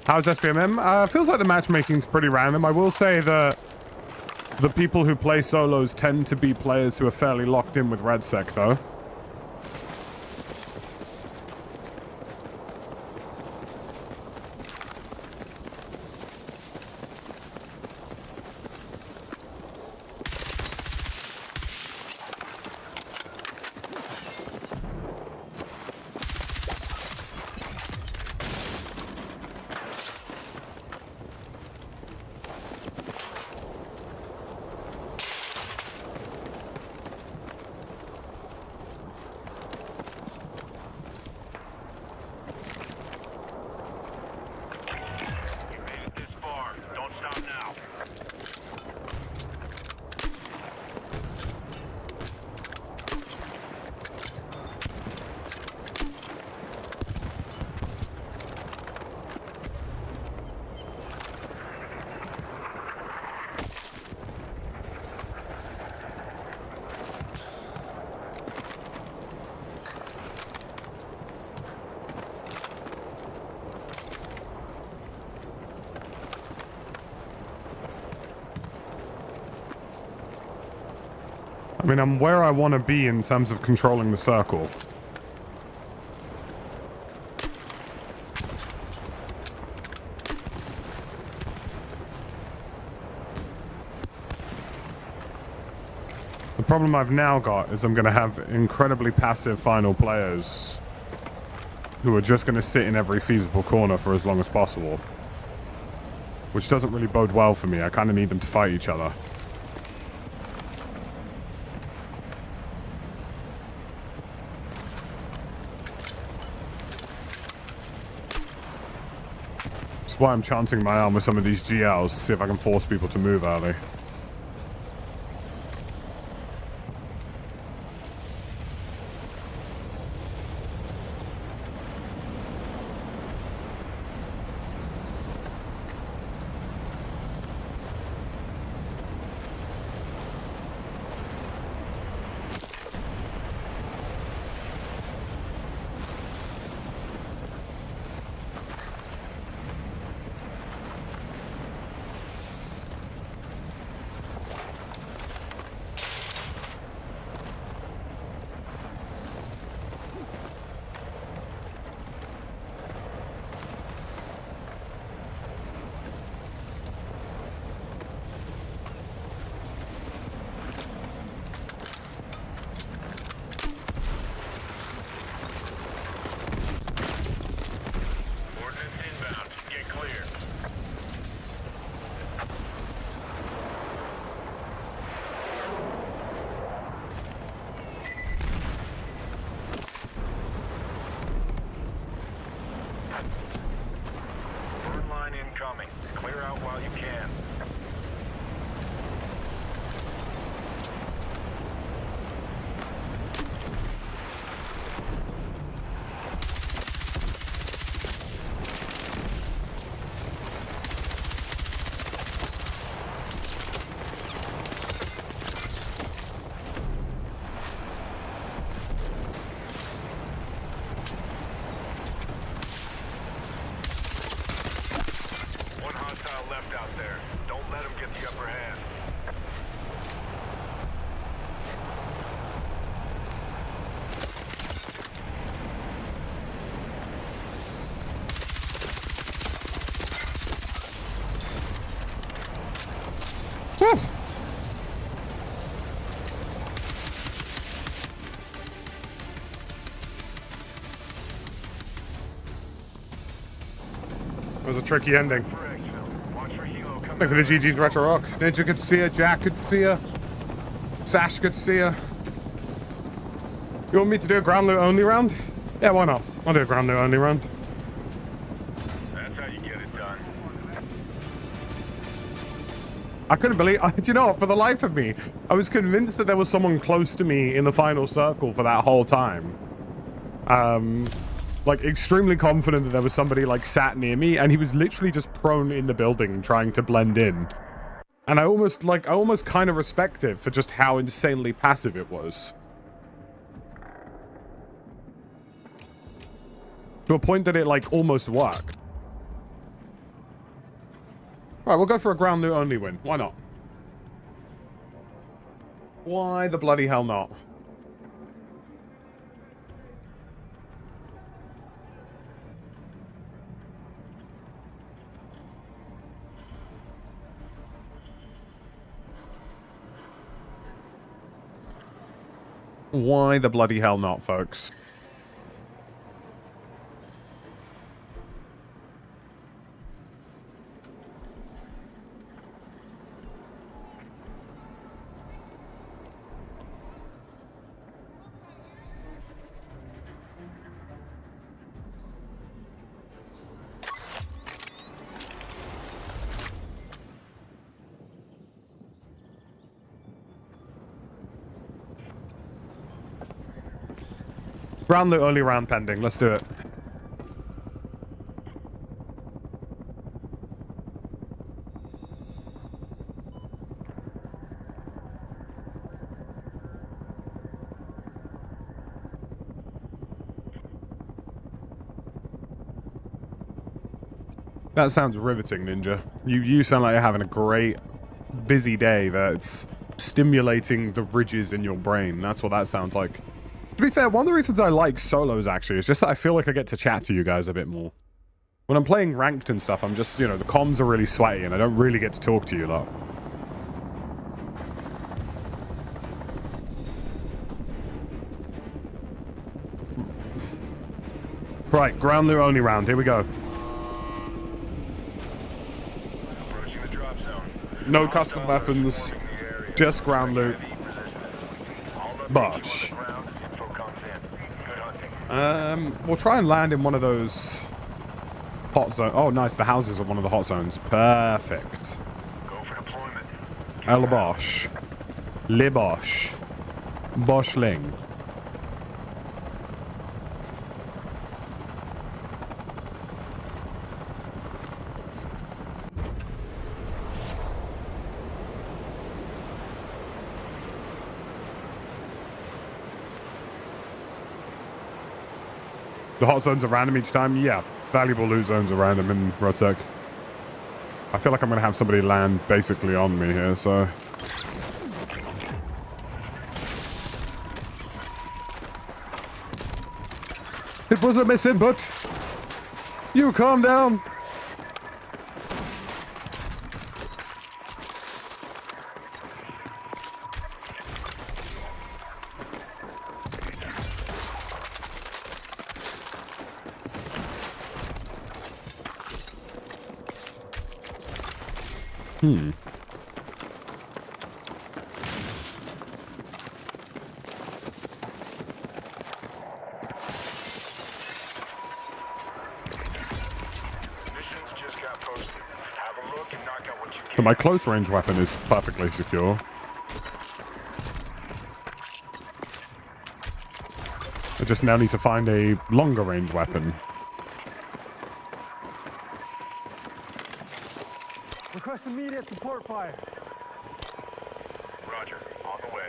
How's SBMM? Feels like the matchmaking's pretty random. I will say that the people who play solos tend to be players who are fairly locked in with REDSEC, though. I mean, I'm where I want to be in terms of controlling the circle. The problem I've now got is I'm going to have incredibly passive final players who are just going to sit in every feasible corner for as long as possible. Which doesn't really bode well for me. I kind of need them to fight each other. That's why I'm chancing my arm with some of these GLs to see if I can force people to move early. was a tricky ending. Watch for helo coming. Look for the GG's Retro Rock. Ninja could see her, Jack could see her, Sash could see her. You want me to do a ground loot only round? Yeah, why not? I'll do a ground loot only round. That's how you get it done. I couldn't believe... Do you know what? For the life of me, I was convinced that there was someone close to me in the final circle for that whole time. Like, extremely confident that there was somebody, like, sat near me, and he was literally just prone in the building trying to blend in. And I almost kind of respect it for just how insanely passive it was. To a point that it, like, almost worked. Alright, we'll go for a ground loot only win. Why not? Why the bloody hell not? Why the bloody hell not, folks? Ground loot only round pending. Let's do it. That sounds riveting, Ninja. You sound like you're having a great, busy day that's stimulating the ridges in your brain. That's what that sounds like. To be fair, one of the reasons I like solos, actually, is just that I feel like I get to chat to you guys a bit more. When I'm playing ranked and stuff, I'm just, you know, the comms are really sweaty, and I don't really get to talk to you a lot. Right, ground loot only round. Here we go. Approaching the drop zone. No custom weapons, just ground loot. Bosh. We'll try and land in one of those hot zones. Oh, nice. The houses are one of the hot zones. Perfect. Go for deployment. El Bosh. Le Bosh. Boshling. The hot zones are random each time? Yeah. Valuable loot zones are random in REDSEC. I feel like I'm going to have somebody land basically on me here, so... It was a misinput! You calm down! So my close range weapon is perfectly secure. I just now need to find a longer range weapon. Request immediate support fire. Roger. On the way.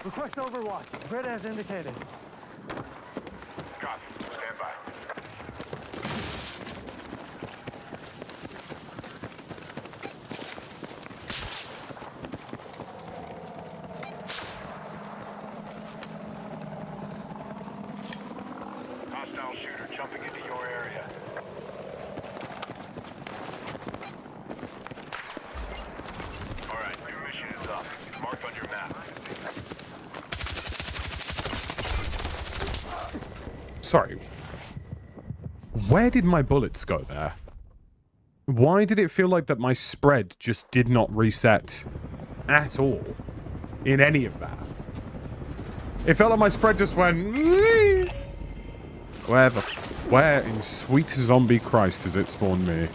Request overwatch. Grid as indicated. Copy. Stand by. Hostile shooter jumping into your area. Sorry. Where did my bullets go there? Why did it feel like that my spread just did not reset at all in any of that? It felt like my spread just went... Where in sweet zombie Christ has it spawned me?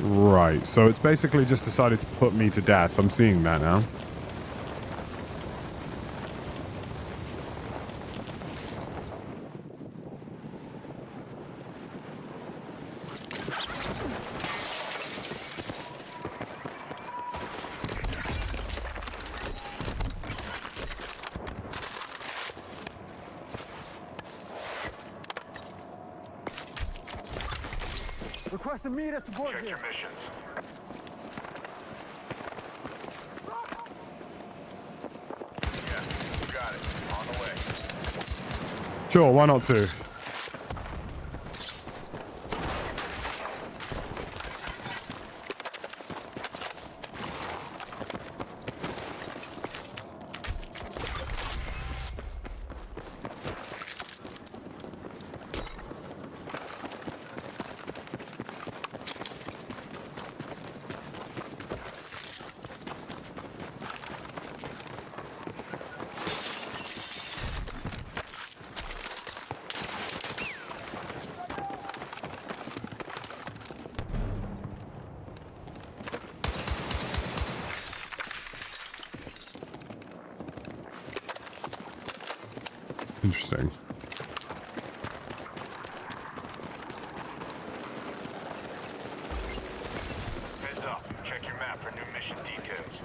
Right, so it's basically just decided to put me to death. I'm seeing that now. Request immediate support Check here. your missions. Yeah, you got it. On the way. Sure, why not too? Interesting. Heads up. Check your map for new mission details.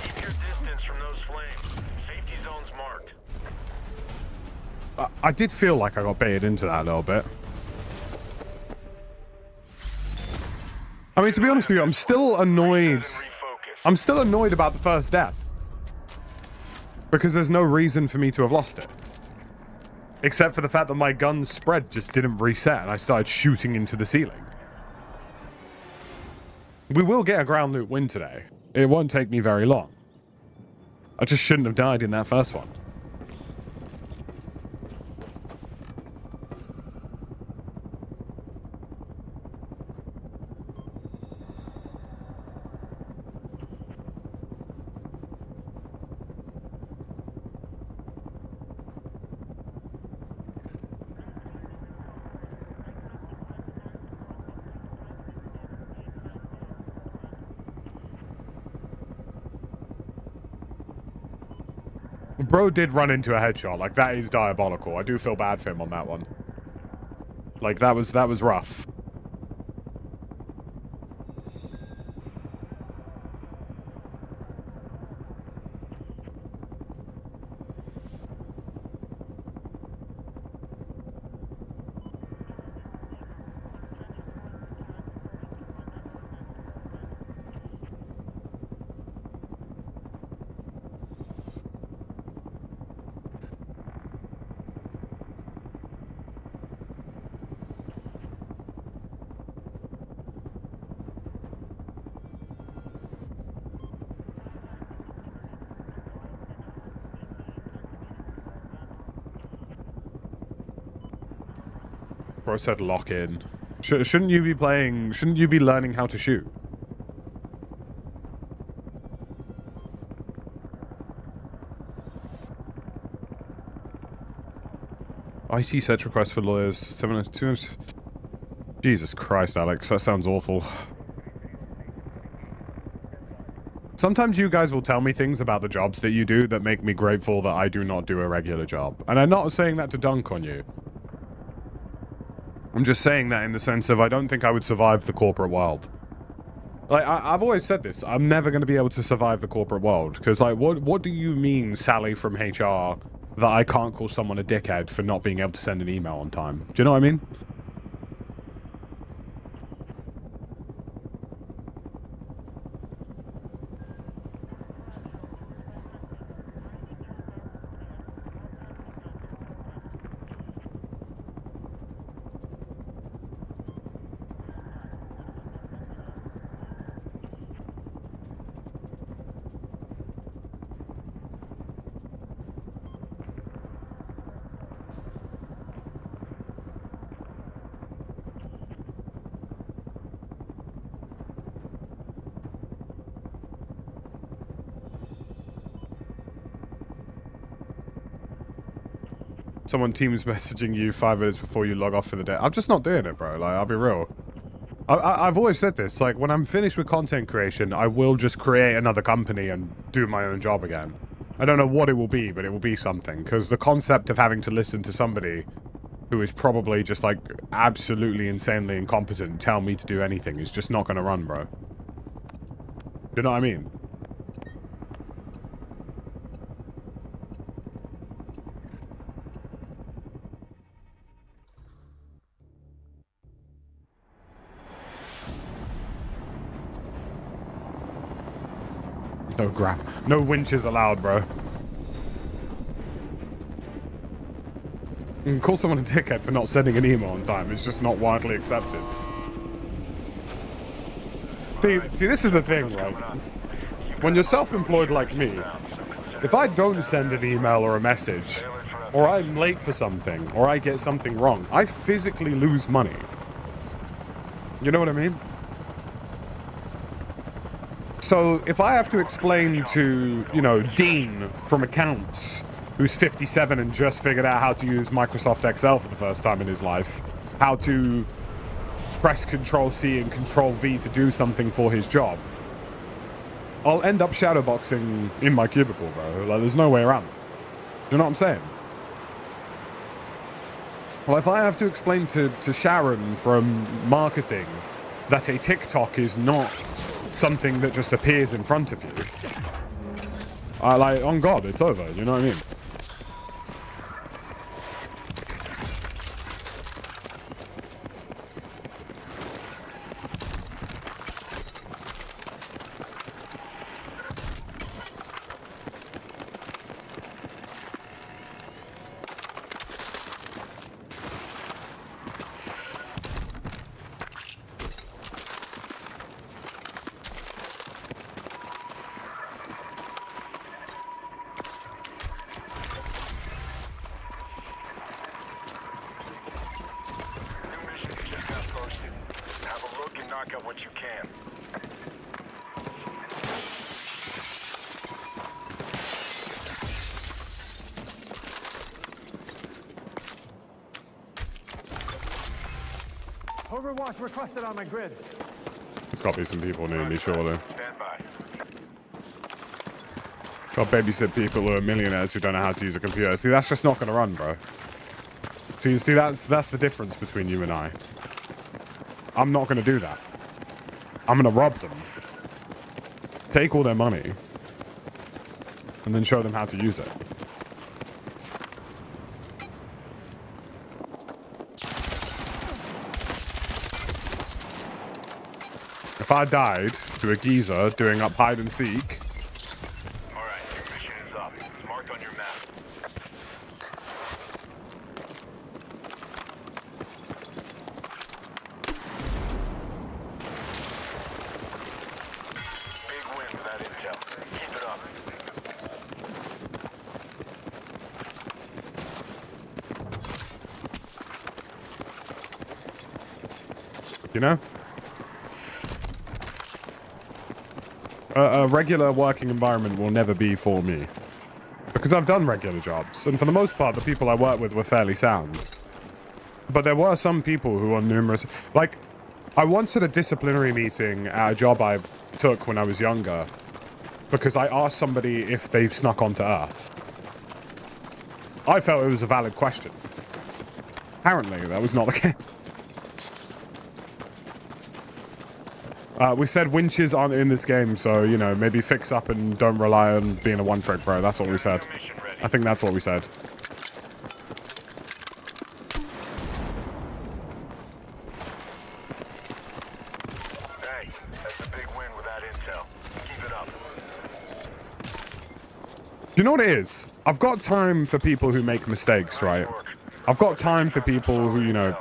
Keep your distance from those flames. Safety zone's marked. I did feel like I got baited into that a little bit. I mean, to be honest with you, I'm still annoyed. I'm still annoyed about the first death. Because there's no reason for me to have lost it. Except for the fact that my gun's spread just didn't reset and I started shooting into the ceiling. We will get a ground loot win today. It won't take me very long. I just shouldn't have died in that first one. Bro did run into a headshot. Like, that is diabolical. I do feel bad for him on that one. Like, that was rough. Bro said lock in. Shouldn't you be playing... Shouldn't you be learning how to shoot? IT search request for lawyers. 702. Jesus Christ, Alex. That sounds awful. Sometimes you guys will tell me things about the jobs that you do that make me grateful that I do not do a regular job. And I'm not saying that to dunk on you. I'm just saying that in the sense of I don't think I would survive the corporate world. Like, I've always said this. I'm never going to be able to survive the corporate world. Because, like, what do you mean, Sally from HR, that I can't call someone a dickhead for not being able to send an email on time? Do you know what I mean? someone Teams messaging you 5 minutes before you log off for the day. I'm just not doing it, bro. Like, I'll be real. I've always said this. Like, when I'm finished with content creation, I will just create another company and do my own job again. I don't know what it will be, but it will be something. Because the concept of having to listen to somebody who is probably just, like, absolutely insanely incompetent tell me to do anything is just not going to run, bro. You know what I mean? No grab. No winches allowed, bro. You can call someone a dickhead for not sending an email on time. It's just not widely accepted. See, this is the thing, right? When you're self-employed like me, if I don't send an email or a message, or I'm late for something, or I get something wrong, I physically lose money. You know what I mean? So, if I have to explain to, you know, Dean from accounts, who's 57 and just figured out how to use Microsoft Excel for the first time in his life, how to press Control-C and Control-V to do something for his job, I'll end up shadowboxing in my cubicle, bro. Like, there's no way around it. Do you know what I'm saying? Well, if I have to explain to Sharon from marketing that a TikTok is not something that just appears in front of you, like, on God, it's over. You know what I mean? Overwatch requested on my grid. There's got to be some people near me, surely. Stand by. Got babysit people who are millionaires who don't know how to use a computer. See, that's just not going to run, bro. See, that's the difference between you and I. I'm not going to do that. I'm going to rob them, take all their money, and then show them how to use it. If I died to a geezer doing up hide and seek... Alright, your mission is up. It's marked on your map. Big win for that intel. Keep it up. You know? A regular working environment will never be for me. Because I've done regular jobs, and for the most part, the people I work with were fairly sound. But there were some people who were numerous... Like, I once had a disciplinary meeting at a job I took when I was younger, because I asked somebody if they snuck onto Earth. I felt it was a valid question. Apparently, that was not the case. We said winches aren't in this game, so, you know, maybe fix up and don't rely on being a one-trick bro. That's what we said. I think that's what we said. Hey, that's a big win with that intel. Keep it up. Do you know what it is? I've got time for people who make mistakes, right? I've got time for people who, you know...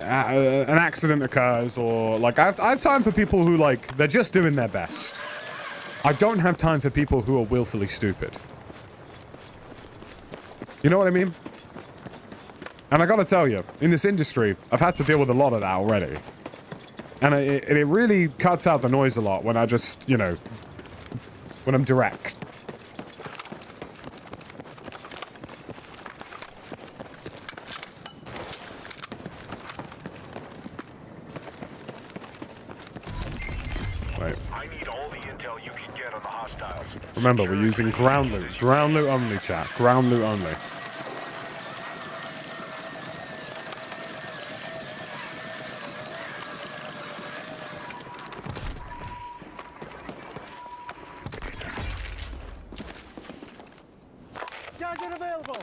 an accident occurs, or like I have time for people who, like, they're just doing their best. I don't have time for people who are willfully stupid. You know what I mean? And I gotta tell you, in this industry, I've had to deal with a lot of that already. And it really cuts out the noise a lot when I just, you know, when I'm direct. you can get on the hostiles. Remember, we're using ground loot. Ground loot only, chat. Ground loot only. Target available.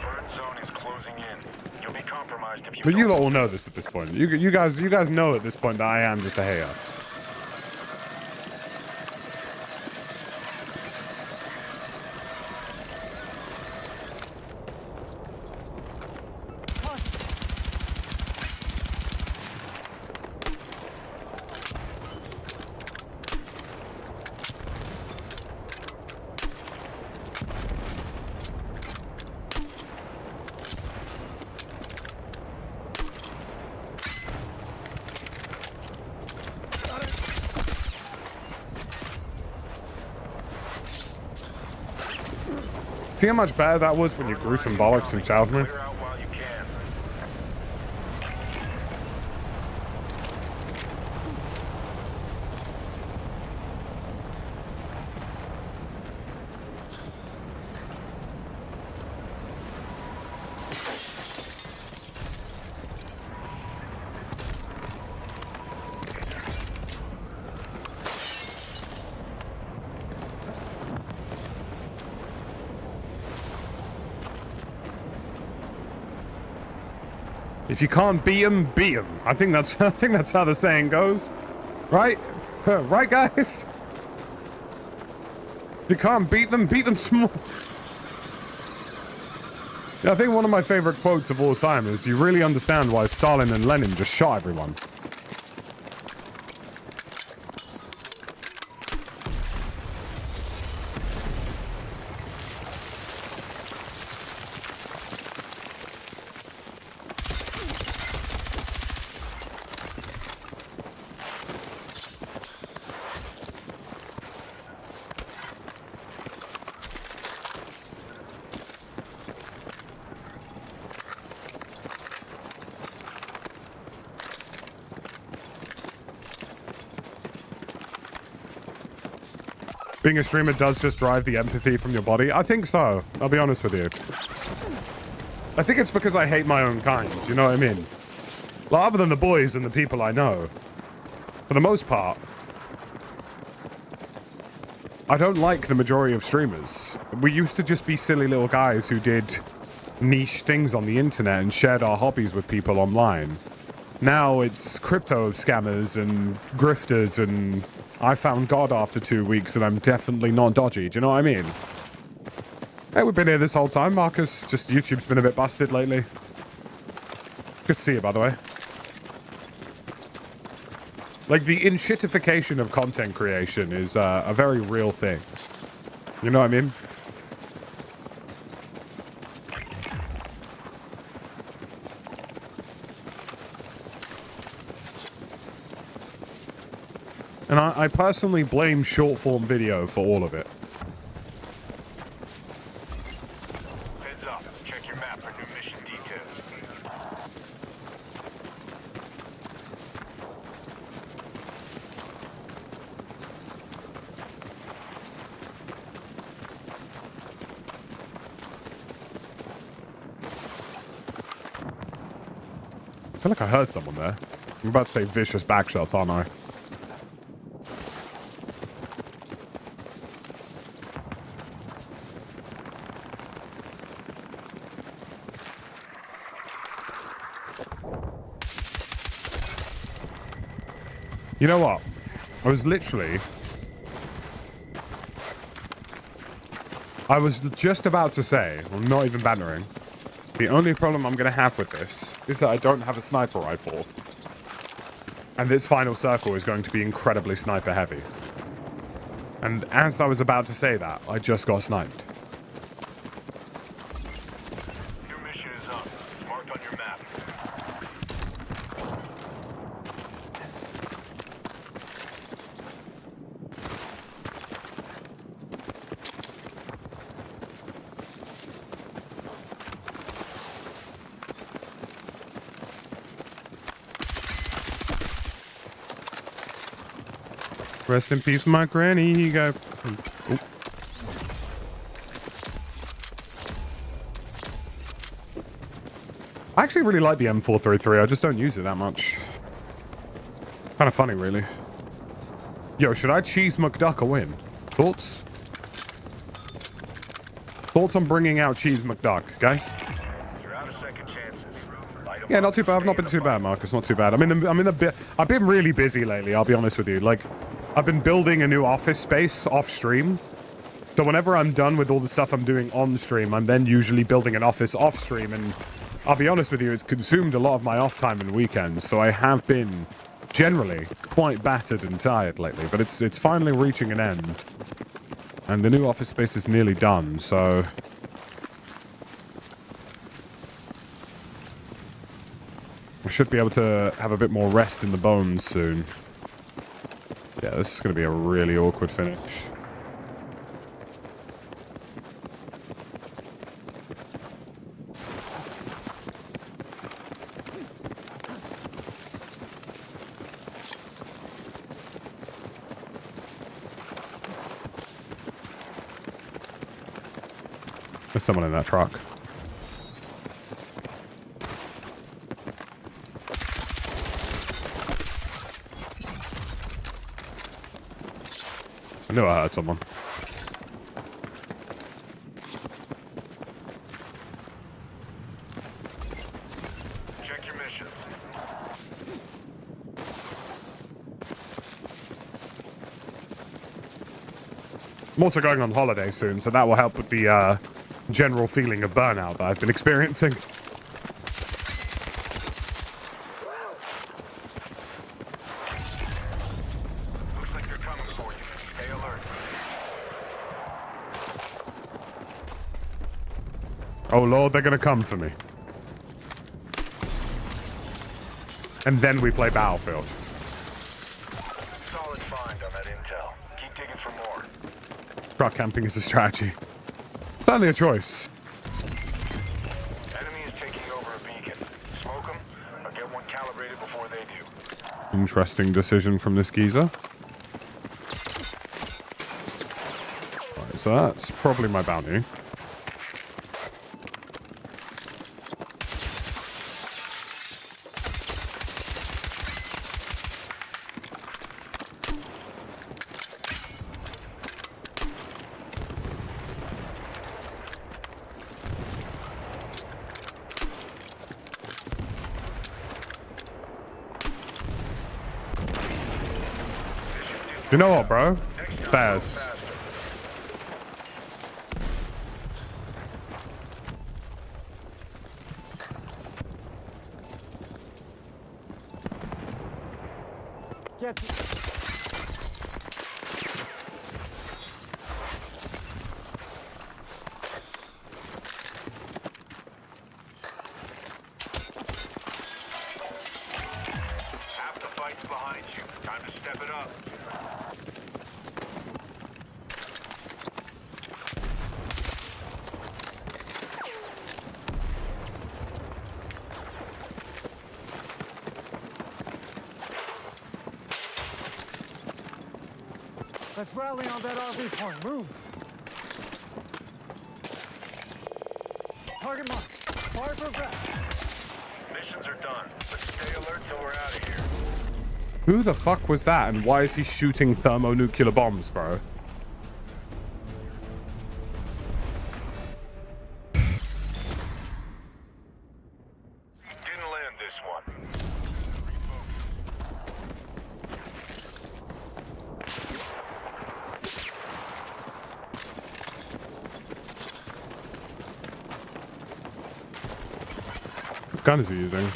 Burn zone is closing in. You'll be compromised if you But you don't- all know this at this point. You guys know at this point that I am just a hater. See how much better that was when you grew some bollocks and shouted me? Clear out while you can. If you can't beat 'em, beat 'em. I think that's how the saying goes, right? Right, guys? If you can't beat them small. Yeah, I think one of my favorite quotes of all time is, "You really understand why Stalin and Lenin just shot everyone." Being a streamer does just drive the empathy from your body. I think so. I'll be honest with you. I think it's because I hate my own kind. Do you know what I mean? Well, other than the boys and the people I know, for the most part, I don't like the majority of streamers. We used to just be silly little guys who did niche things on the internet and shared our hobbies with people online. Now it's crypto scammers and grifters, and I found God after 2 weeks and I'm definitely not dodgy. Do you know what I mean? Hey, we've been here this whole time, Marcus. Just YouTube's been a bit busted lately. Good to see you, by the way. Like, the inshittification of content creation is a very real thing. You know what I mean? And I personally blame short-form video for all of it. Heads up. Check your map for new mission details. I feel like I heard someone there. I'm about to say vicious backshots, aren't I? You know what? I was just about to say, I'm not even bantering, the only problem I'm going to have with this is that I don't have a sniper rifle. And this final circle is going to be incredibly sniper heavy. And as I was about to say that, I just got sniped. New mission is up. It's marked on your map. Rest in peace, my granny. He got... Oh. I actually really like the M433. I just don't use it that much. Kind of funny, really. Yo, should I cheese McDuck a win? Thoughts? Thoughts on bringing out cheese McDuck, guys? You're out of second chances. Yeah, not too bad. I've not been too bad, Marcus. Not too bad. I'm in a bit. I've been really busy lately. I'll be honest with you. Like, I've been building a new office space off stream. So whenever I'm done with all the stuff I'm doing on stream, I'm then usually building an office off stream. And I'll be honest with you, it's consumed a lot of my off time and weekends. So I have been generally quite battered and tired lately. But it's finally reaching an end. And the new office space is nearly done, so... I should be able to have a bit more rest in the bones soon. Yeah, this is going to be a really awkward finish. There's someone in that truck. I knew I heard someone. Check your missions. I'm also going on holiday soon, so that will help with the general feeling of burnout that I've been experiencing. Looks like they're coming for you. Stay alert. Oh lord, they're gonna come for me. And then we play Battlefield. Solid find on that intel. Keep digging for more. Truck camping is a strategy. Certainly a choice. Enemy is taking over a beacon. Smoke them or get one calibrated before they do. Interesting decision from this geezer. Right, so that's probably my bounty. You know what, bro? Faz. Get... Half the fight's behind you. Time to step it up. Let's rally on that RV point. Move. Target mark. Fire for effect. Missions are done, but stay alert till we're out of here. Who the fuck was that, and why is he shooting thermonuclear bombs, bro? Didn't land this one. What gun is he using?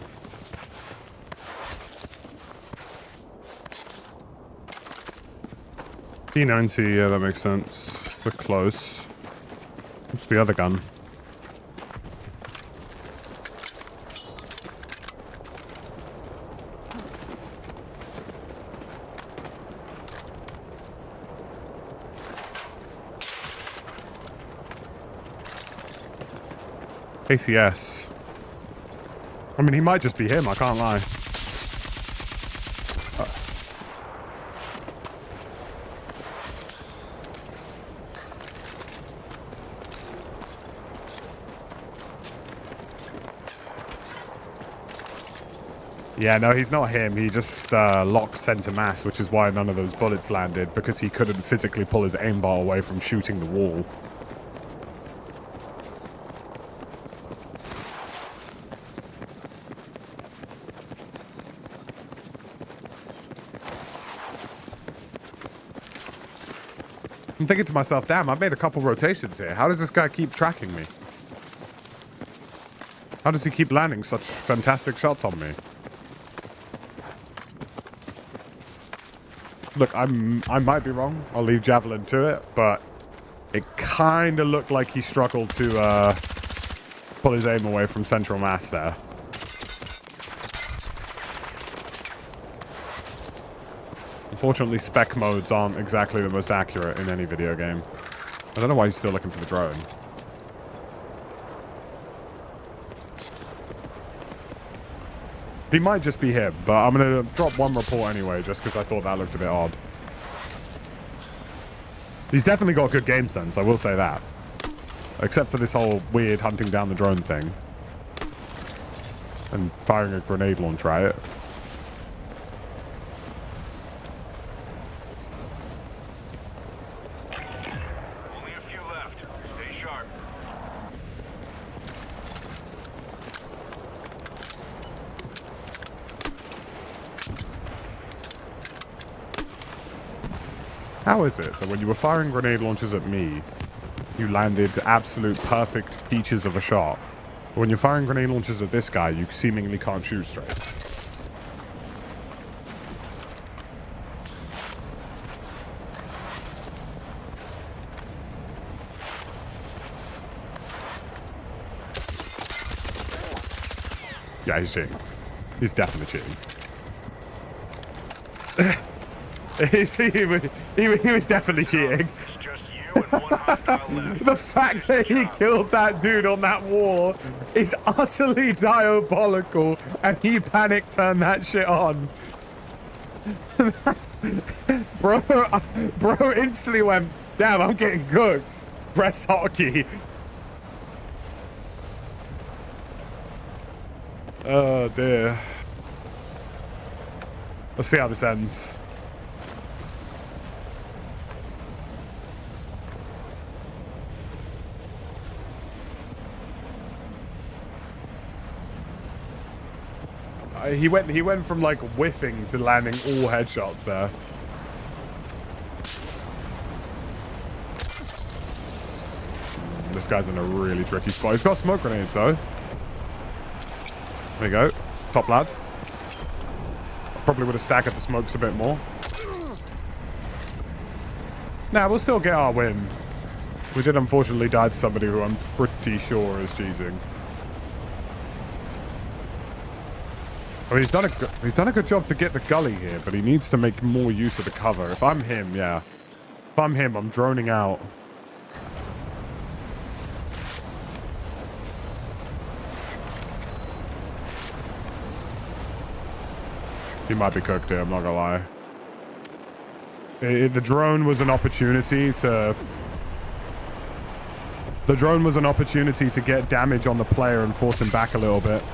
P-90, yeah, that makes sense. We're close. What's the other gun? ACS. I mean, he might just be him, I can't lie. Yeah, no, he's not him. He just locked center mass, which is why none of those bullets landed, because he couldn't physically pull his aimbot away from shooting the wall. I'm thinking to myself, damn, I've made a couple rotations here. How does this guy keep tracking me? How does he keep landing such fantastic shots on me? Look, I might be wrong. I'll leave Javelin to it, but it kind of looked like he struggled to pull his aim away from central mass there. Unfortunately, spec modes aren't exactly the most accurate in any video game. I don't know why he's still looking for the drone. He might just be him, but I'm going to drop one report anyway, just because I thought that looked a bit odd. He's definitely got good game sense, I will say that. Except for this whole weird hunting down the drone thing. And firing a grenade launcher at it. Only a few left. Stay sharp. How is it that when you were firing grenade launchers at me, you landed absolute perfect peaches of a shot? But when you're firing grenade launchers at this guy, you seemingly can't shoot straight. Yeah, he's cheating. He's definitely cheating. he was definitely cheating. It's just you and one hostile left. The fact that he killed that dude on that wall is utterly diabolical, and he panic turned that shit on. Bro instantly went, damn, I'm getting cooked. Press hotkey. Oh dear. Let's see how this ends. He went from like whiffing to landing all headshots there. This guy's in a really tricky spot. He's got smoke grenades though. There you go. Top lad. Probably would have staggered the smokes a bit more. Nah, we'll still get our win. We did unfortunately die to somebody who I'm pretty sure is cheesing. I mean, he's done a good job to get the gully here, but he needs to make more use of the cover. If I'm him, yeah. If I'm him, I'm droning out. He might be cooked here, I'm not gonna lie. The drone was an opportunity to... The drone was an opportunity to get damage on the player and force him back a little bit.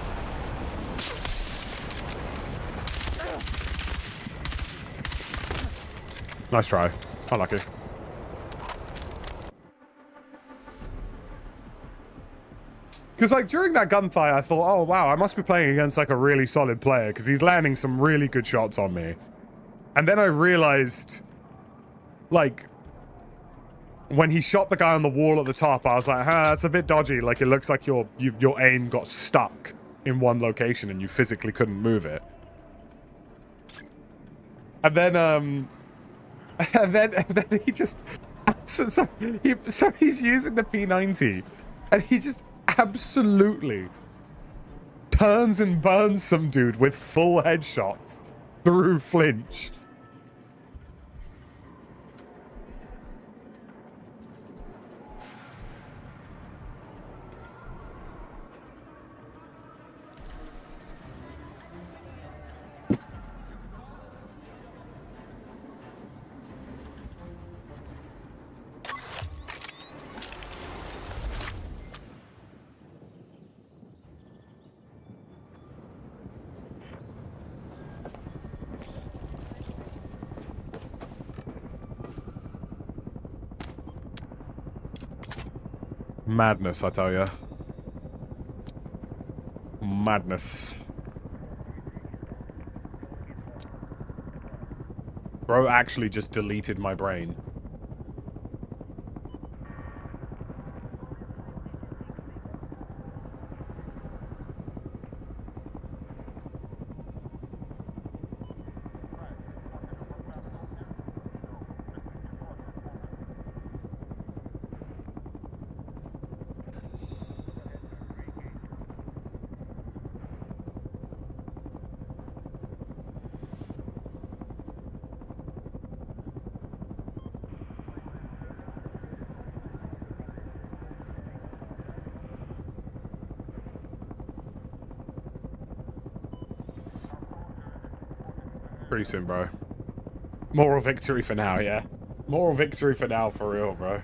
Nice try. Unlucky. Because, like, during that gunfight, I thought, oh, wow, I must be playing against, like, a really solid player, because he's landing some really good shots on me. And then I realized, like, when he shot the guy on the wall at the top, I was like, that's a bit dodgy. Like, it looks like your aim got stuck in one location and you physically couldn't move it. And then, and then he just... So he's using the P-90, and he just absolutely turns and burns some dude with full headshots through flinch. Madness, I tell ya. Madness. Bro actually just deleted my brain. Pretty soon, bro. Moral victory for now, yeah. Moral victory for now, for real, bro.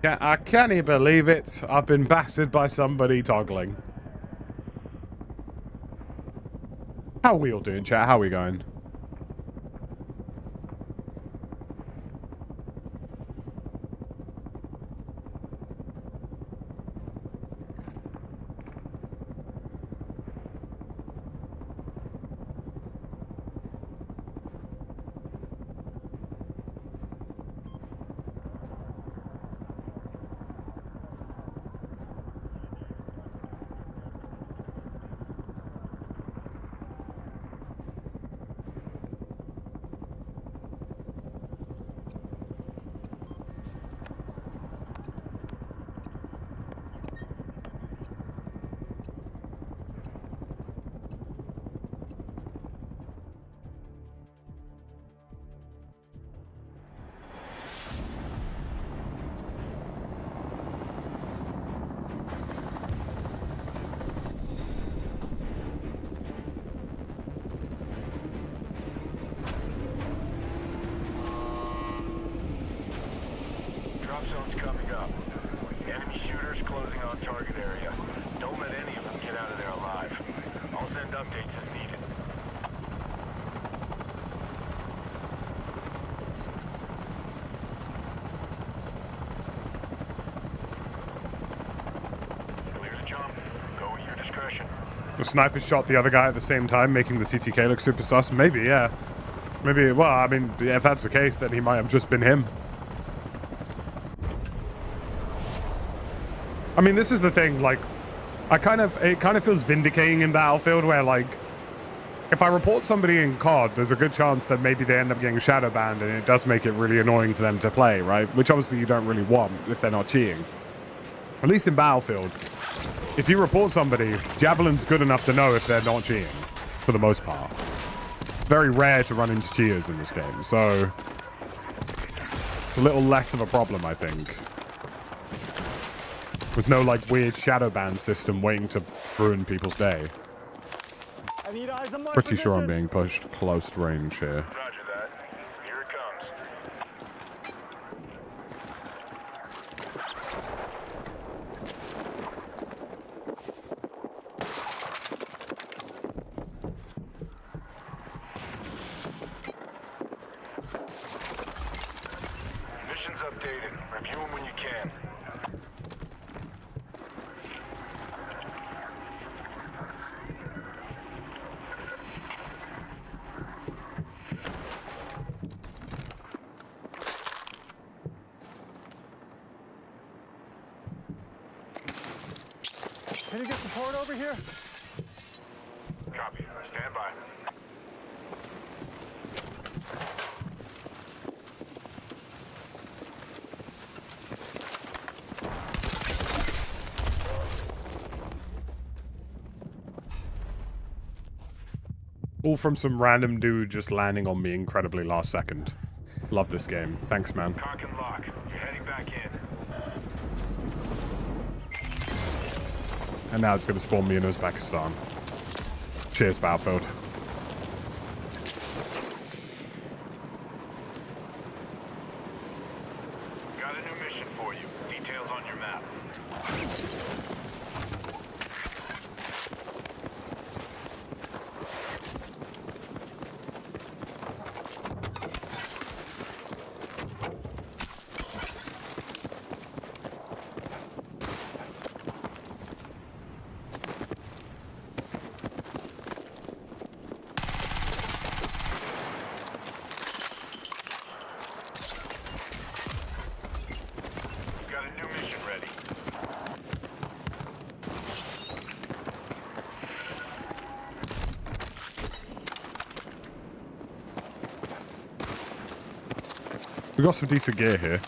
I can't believe it. I've been battered by somebody toggling. How are we all doing, chat? How are we going? The sniper shot the other guy at the same time, making the CTK look super sus. Maybe, yeah. Maybe, well, I mean, yeah, if that's the case, then he might have just been him. I mean, this is the thing, like, it kind of feels vindicating in Battlefield where, like, if I report somebody in COD, there's a good chance that maybe they end up getting shadow banned, and it does make it really annoying for them to play, right? Which obviously you don't really want if they're not cheating. At least in Battlefield, if you report somebody, Javelin's good enough to know if they're not cheating, for the most part. Very rare to run into cheaters in this game, so it's a little less of a problem, I think. There's no, like, weird shadow ban system waiting to ruin people's day. I need eyes on my Pretty sure I'm position. being pushed close range here. Roger that. Here it comes. Mission's updated. Review them when you can. Can you get support over here? Copy. Stand by. All from some random dude just landing on me incredibly last second. Love this game. Thanks, man. Cock and lock. You're heading back in. And now it's going to spawn me in Uzbekistan. Cheers, Battlefield. We got some decent gear here.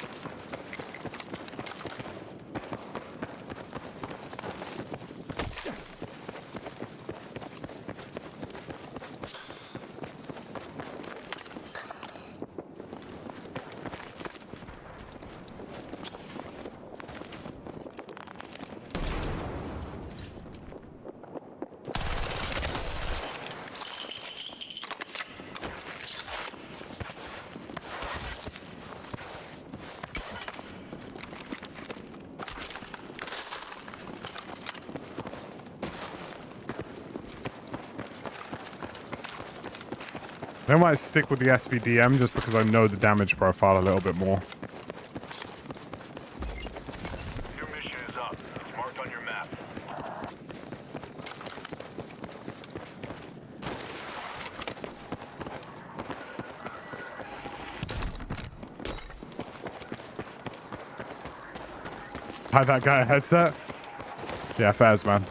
I might stick with the SVDM just because I know the damage profile a little bit more. Your mission is up. It's marked on your map. Buy that guy a headset? Yeah, fairs, man.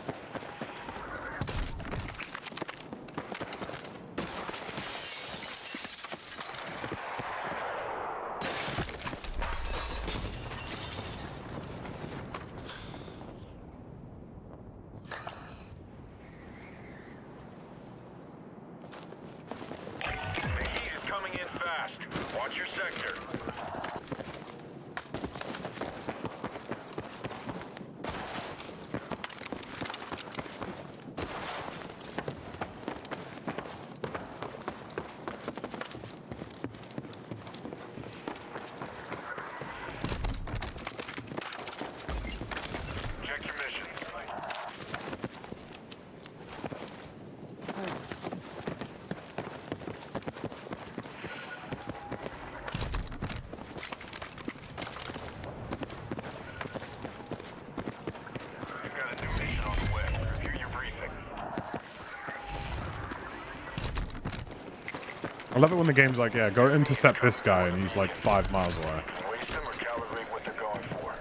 I love it when the game's like, yeah, go intercept this guy, and he's like 5 miles away. Waste them or calibrate what they're going for.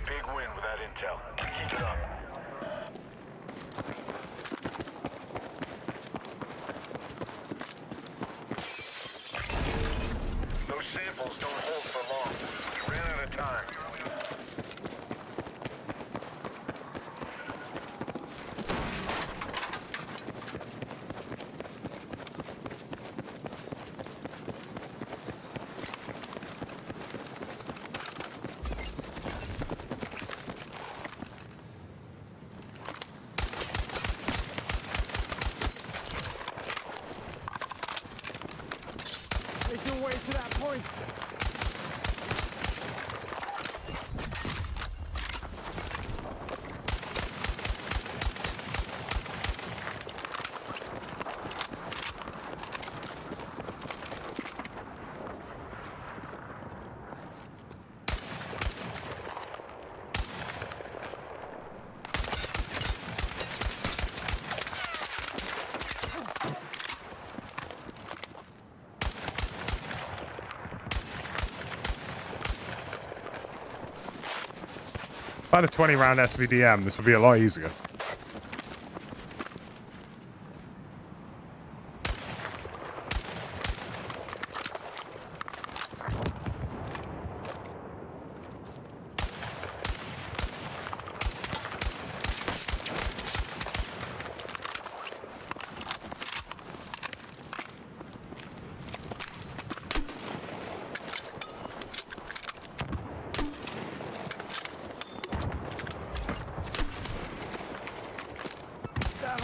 Big win with that intel. Keep it up. Those samples don't hold for long. We ran out of time. Make your way to that point. If I had a 20-round SVDM, this would be a lot easier.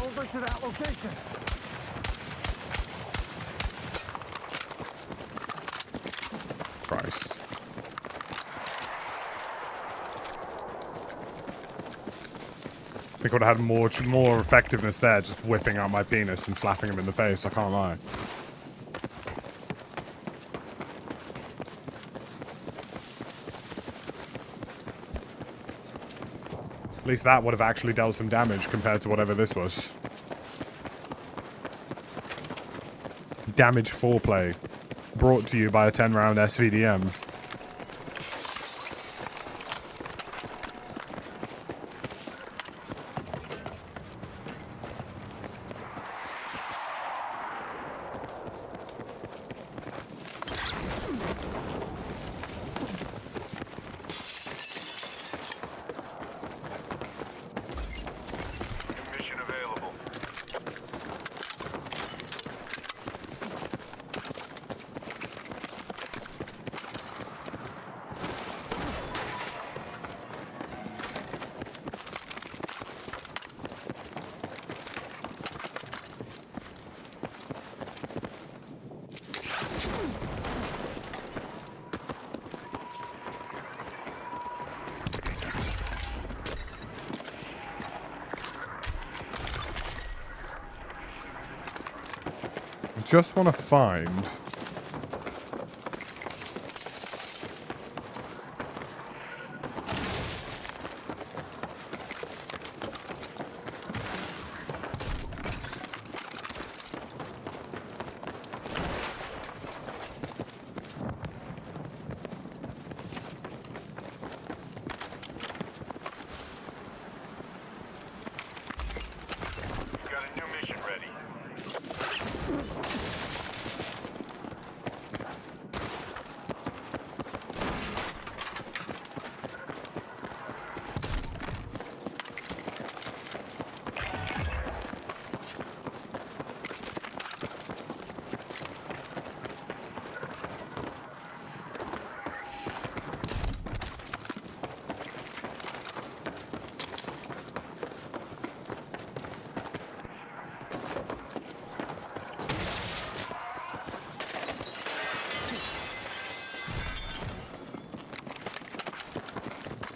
Over to that location. Christ. I think I would have had more effectiveness there, just whipping out my penis and slapping him in the face, I can't lie. At least that would have actually dealt some damage compared to whatever this was. Damage foreplay. Brought to you by a 10-round SVDM. just want to find... Got a new mission ready.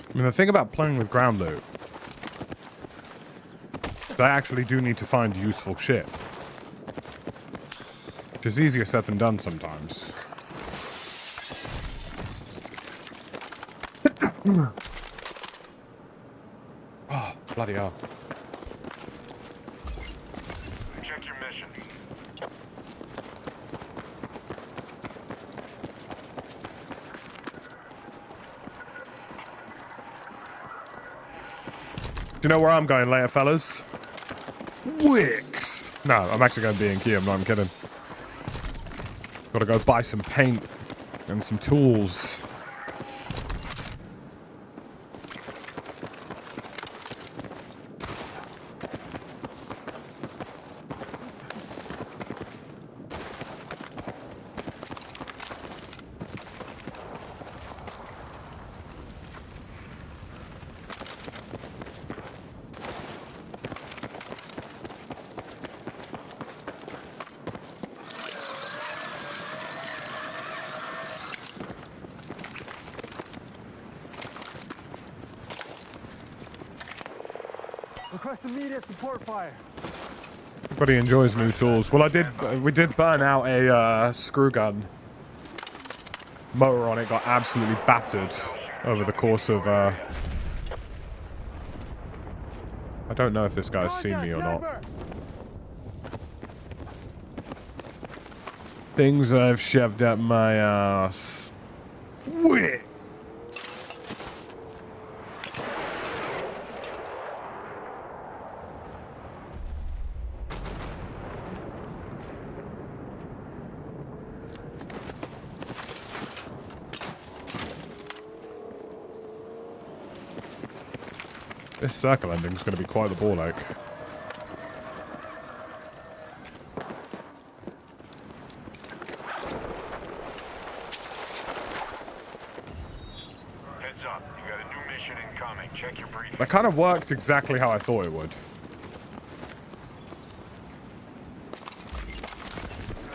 I mean, the thing about playing with ground loot, I actually do need to find useful shit. Which is easier said than done sometimes. Oh, bloody hell. Check your mission. Do you know where I'm going later, fellas? Wicks! No, I'm actually going to be in Kiev, no, I'm kidding. Gotta go buy some paint and some tools. Request immediate support fire. Everybody enjoys new tools. Well, we did burn out a screw gun. Motor on it got absolutely battered over the course of, I don't know if this guy's seen me or not. Things I've shoved up my ass. Wick! This circle ending is going to be quite the ball ache. Heads up, you got a new mission incoming. Check your briefing. That kind of worked exactly how I thought it would.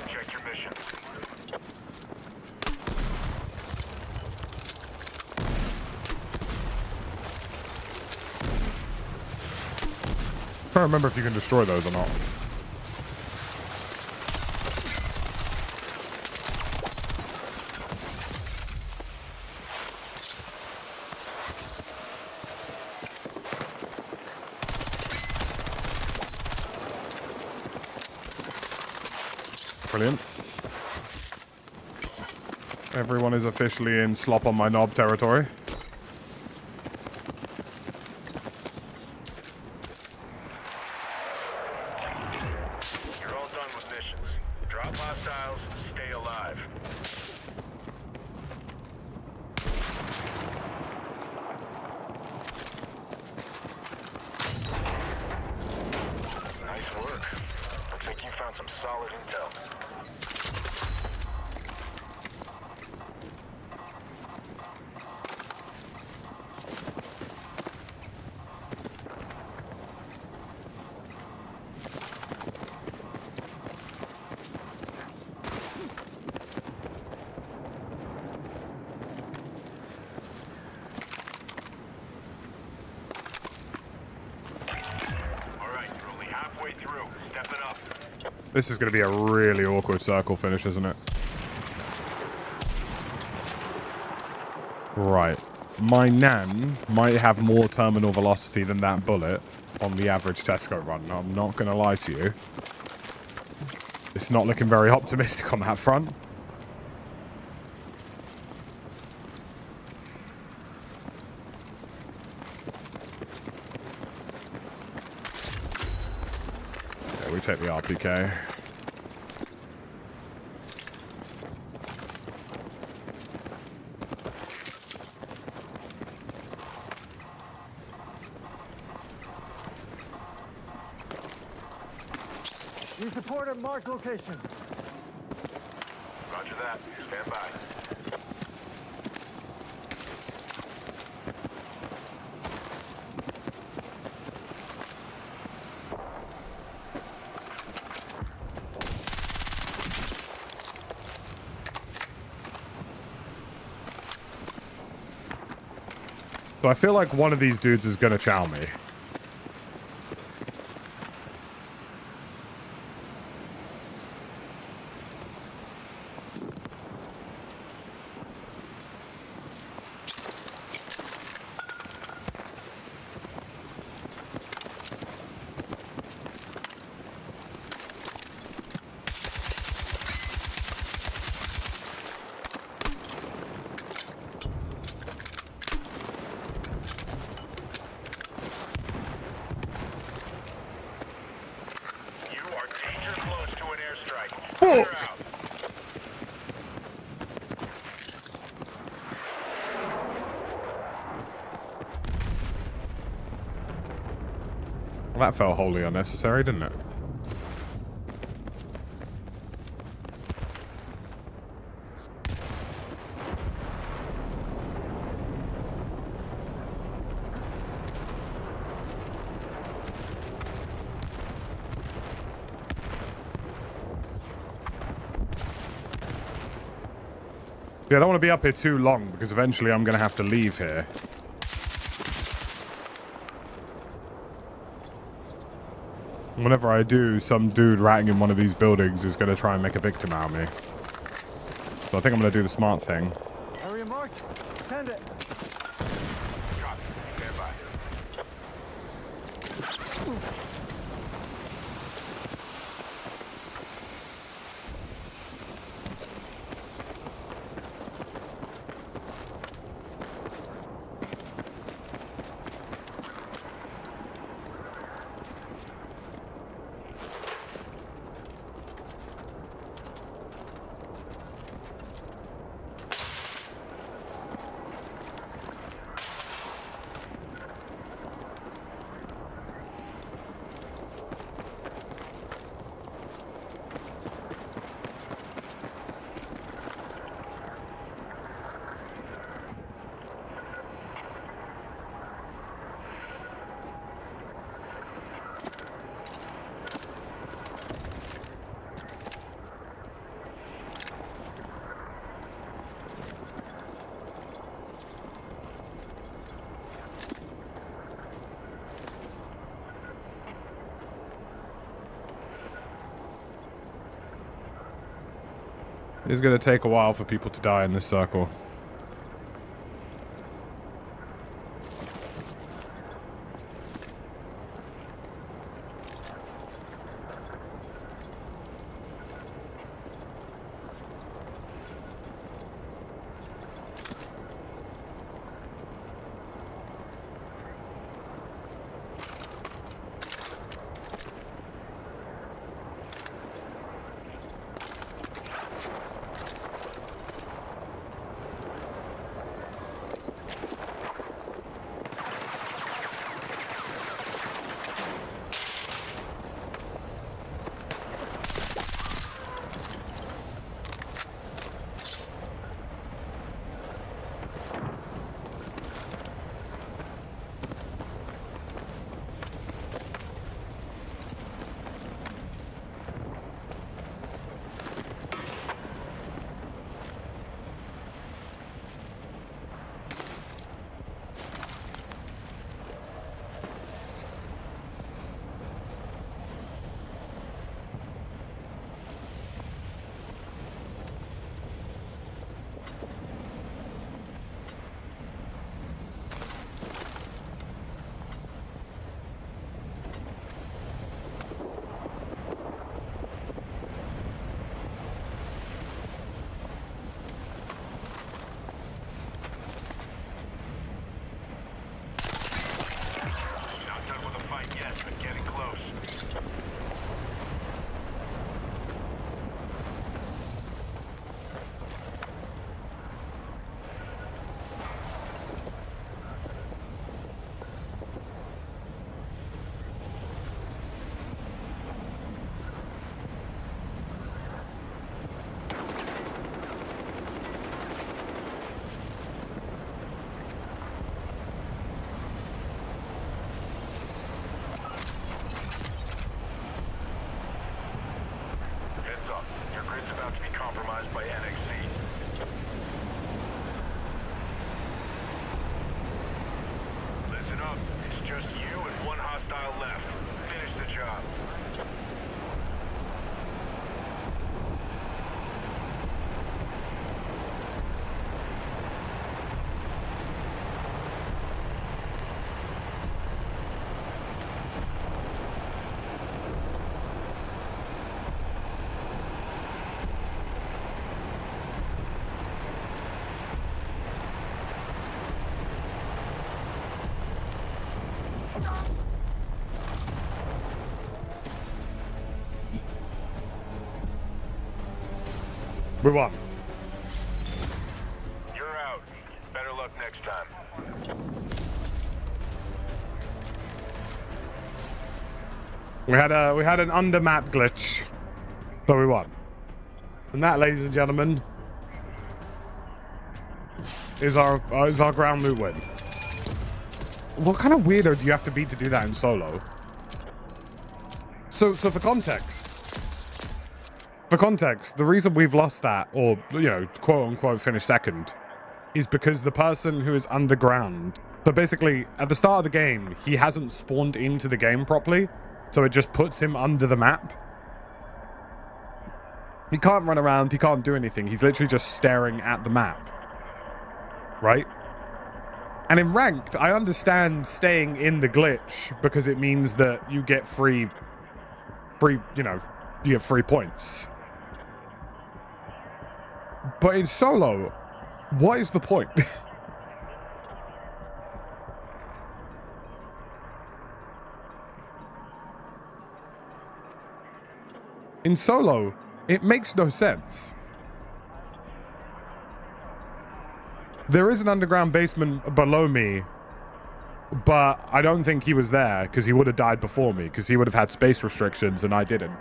Check your mission. I don't remember if you can destroy those or not. Brilliant. Everyone is officially in slop on my knob territory. You're all done with missions. Drop hostiles, stay alive. Nice work. Looks like you found some solid intel. This is going to be a really awkward circle finish, isn't it? Right. My Nan might have more terminal velocity than that bullet on the average Tesco run. I'm not going to lie to you. It's not looking very optimistic on that front. Yeah, we take the RPK. Need support at marked location. Roger that. Stand by. So I feel like one of these dudes is going to chow me. Well, that felt wholly unnecessary, didn't it? Yeah, I don't want to be up here too long because eventually I'm going to have to leave here. Whenever I do, some dude ratting in one of these buildings is going to try and make a victim out of me. So I think I'm going to do the smart thing. Area marked. Send it. Copy. Stand by. It's going to take a while for people to die in this circle. We won. You're out. Better luck next time. We had an under map glitch, but we won. And that, ladies and gentlemen, is our ground loot win. What kind of weirdo do you have to be to do that in solo? So for context, the reason we've lost that, or, you know, quote unquote finished second, is because the person who is underground, so basically at the start of the game, he hasn't spawned into the game properly, so it just puts him under the map. He can't run around, he can't do anything, he's literally just staring at the map. Right? And in ranked, I understand staying in the glitch because it means that you get free, you know, you get free points. But in solo, what is the point? In solo, it makes no sense. There is an underground basement below me, but I don't think he was there because he would have died before me because he would have had space restrictions and I didn't.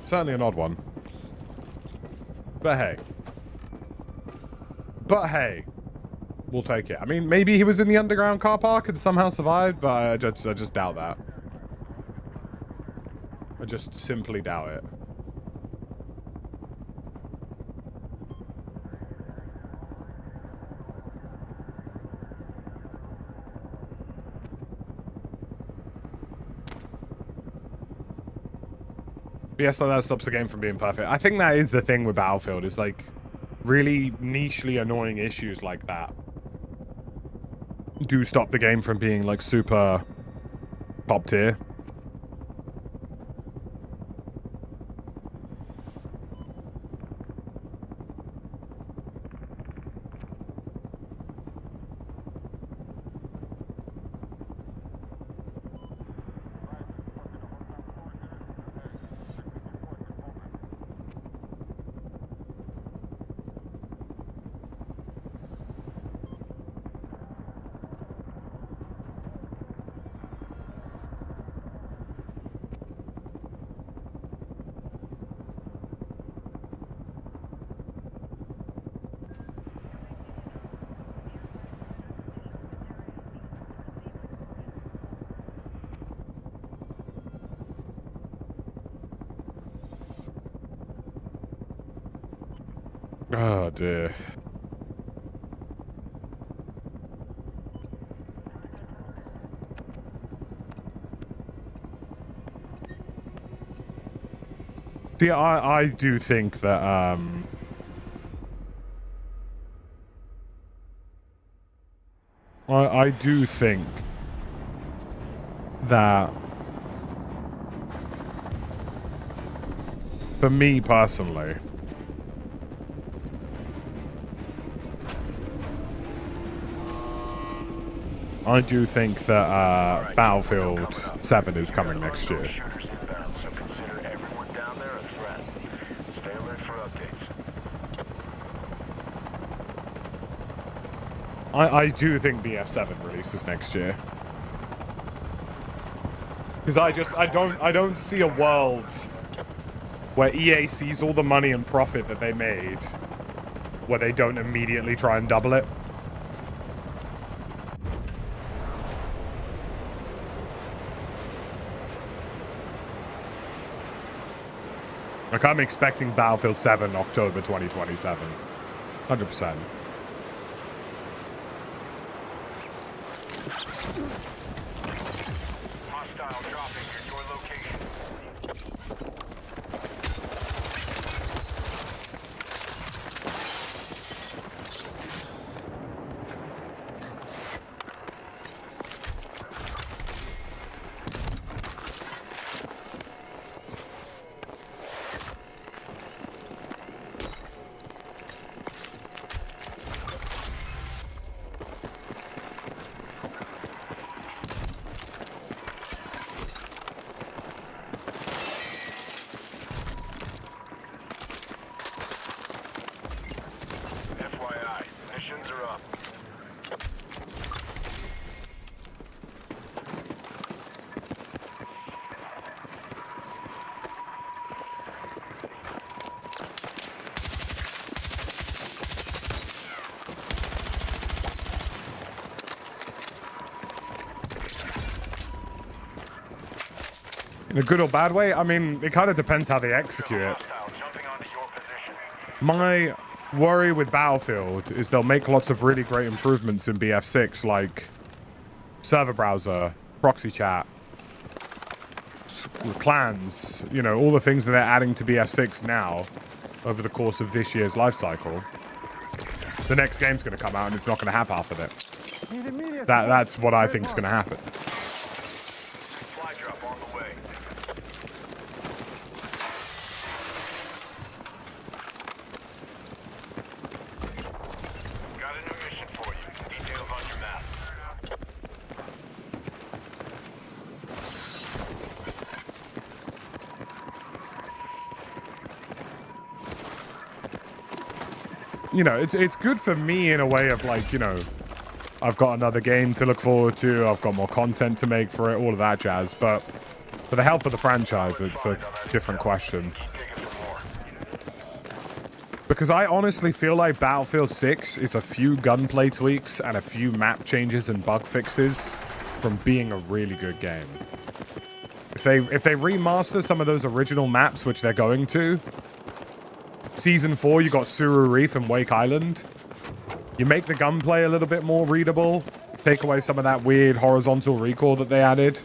Certainly an odd one. But hey. We'll take it. I mean, maybe he was in the underground car park and somehow survived, but I just doubt that. I just simply doubt it. Yes, that stops the game from being perfect. I think that is the thing with Battlefield, is like really nichely annoying issues like that do stop the game from being like super top tier. Oh dear. See, I do think that I do think that for me personally, I do think that Battlefield 7 is coming next year. I do think BF7 releases next year. Because I don't see a world where EA sees all the money and profit that they made where they don't immediately try and double it. Like, I'm expecting Battlefield 7 October 2027. 100%. Hostile dropping at your location. In a good or bad way? I mean, it kind of depends how they execute it. Hostile jumping onto your position. My worry with Battlefield is they'll make lots of really great improvements in BF6, like server browser, proxy chat, clans, you know, all the things that they're adding to BF6 now over the course of this year's life cycle. The next game's going to come out and it's not going to have half of it. Need immediate That's what I support. think is going to happen. Supply drop on the way. Got a new mission for you. Details on your map. You know, it's good for me in a way of like, you know, I've got another game to look forward to, I've got more content to make for it, all of that jazz, but for the health of the franchise, it's a different question. Keep digging for more. Because I honestly feel like Battlefield 6 is a few gunplay tweaks and a few map changes and bug fixes from being a really good game. If they remaster some of those original maps, which they're going to, Season 4, you got Suru Reef and Wake Island. You make the gunplay a little bit more readable. Take away some of that weird horizontal recoil that they added.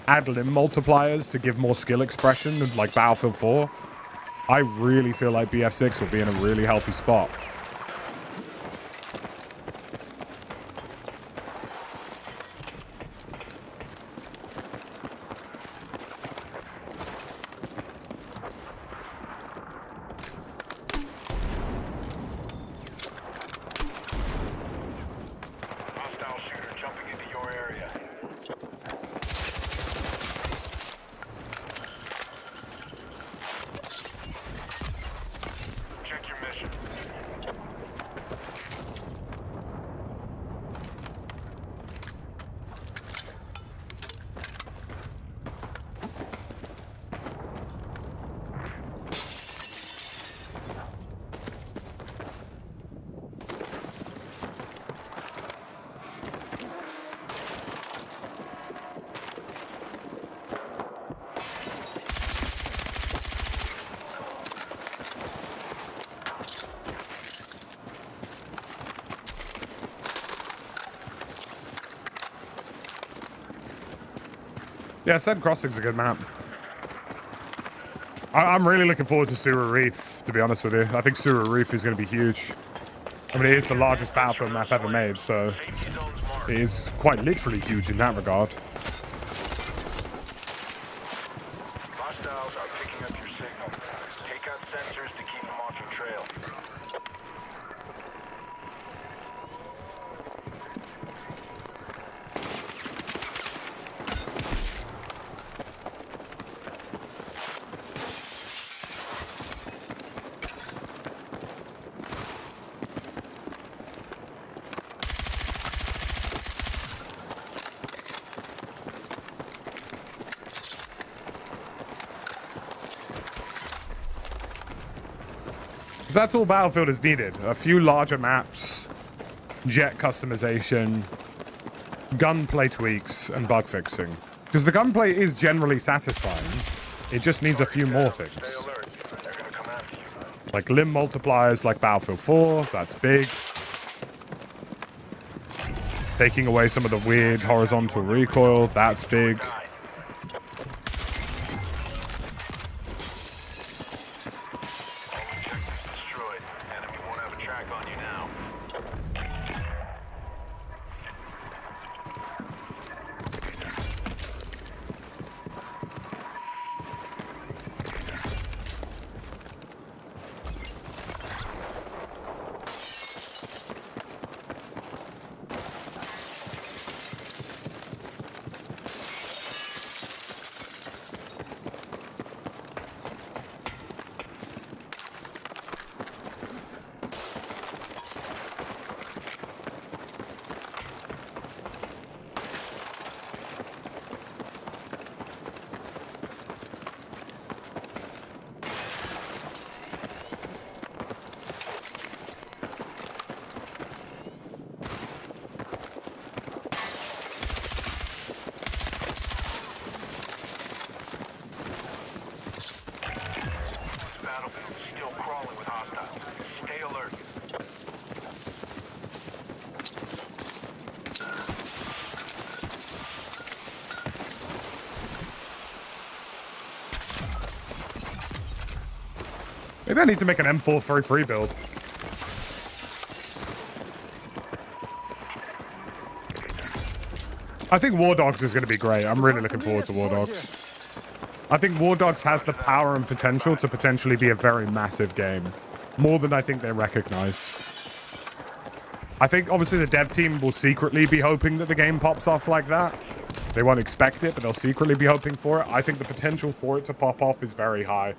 Add limb multipliers to give more skill expression, like Battlefield 4. I really feel like BF6 will be in a really healthy spot. Hostile shooter jumping into your area. Check your mission. Yeah, Sand Crossing's a good map. I'm really looking forward to Suru Reef, to be honest with you. I think Suru Reef is going to be huge. I mean, it is the largest Battlefield map ever made, so Safety zone's marked. it is quite literally huge in that regard. Hostiles are picking up your signal. Take out sensors to keep them off your trail. That's all Battlefield has needed. A few larger maps, jet customization, gunplay tweaks, and bug fixing. Because the gunplay is generally satisfying. It just needs a few more Stay things. alert. They're gonna come after you. Like limb multipliers like Battlefield 4, that's big. Taking away some of the weird horizontal recoil, that's big. Guy. Enemy checkpoint's destroyed. Enemy won't have a track on you now. Maybe I need to make an M433 build. I think War Dogs is going to be great. I'm really looking forward to War Dogs. I think War Dogs has the power and potential to potentially be a very massive game. More than I think they recognize. I think, obviously, the dev team will secretly be hoping that the game pops off like that. They won't expect it, but they'll secretly be hoping for it. I think the potential for it to pop off is very high.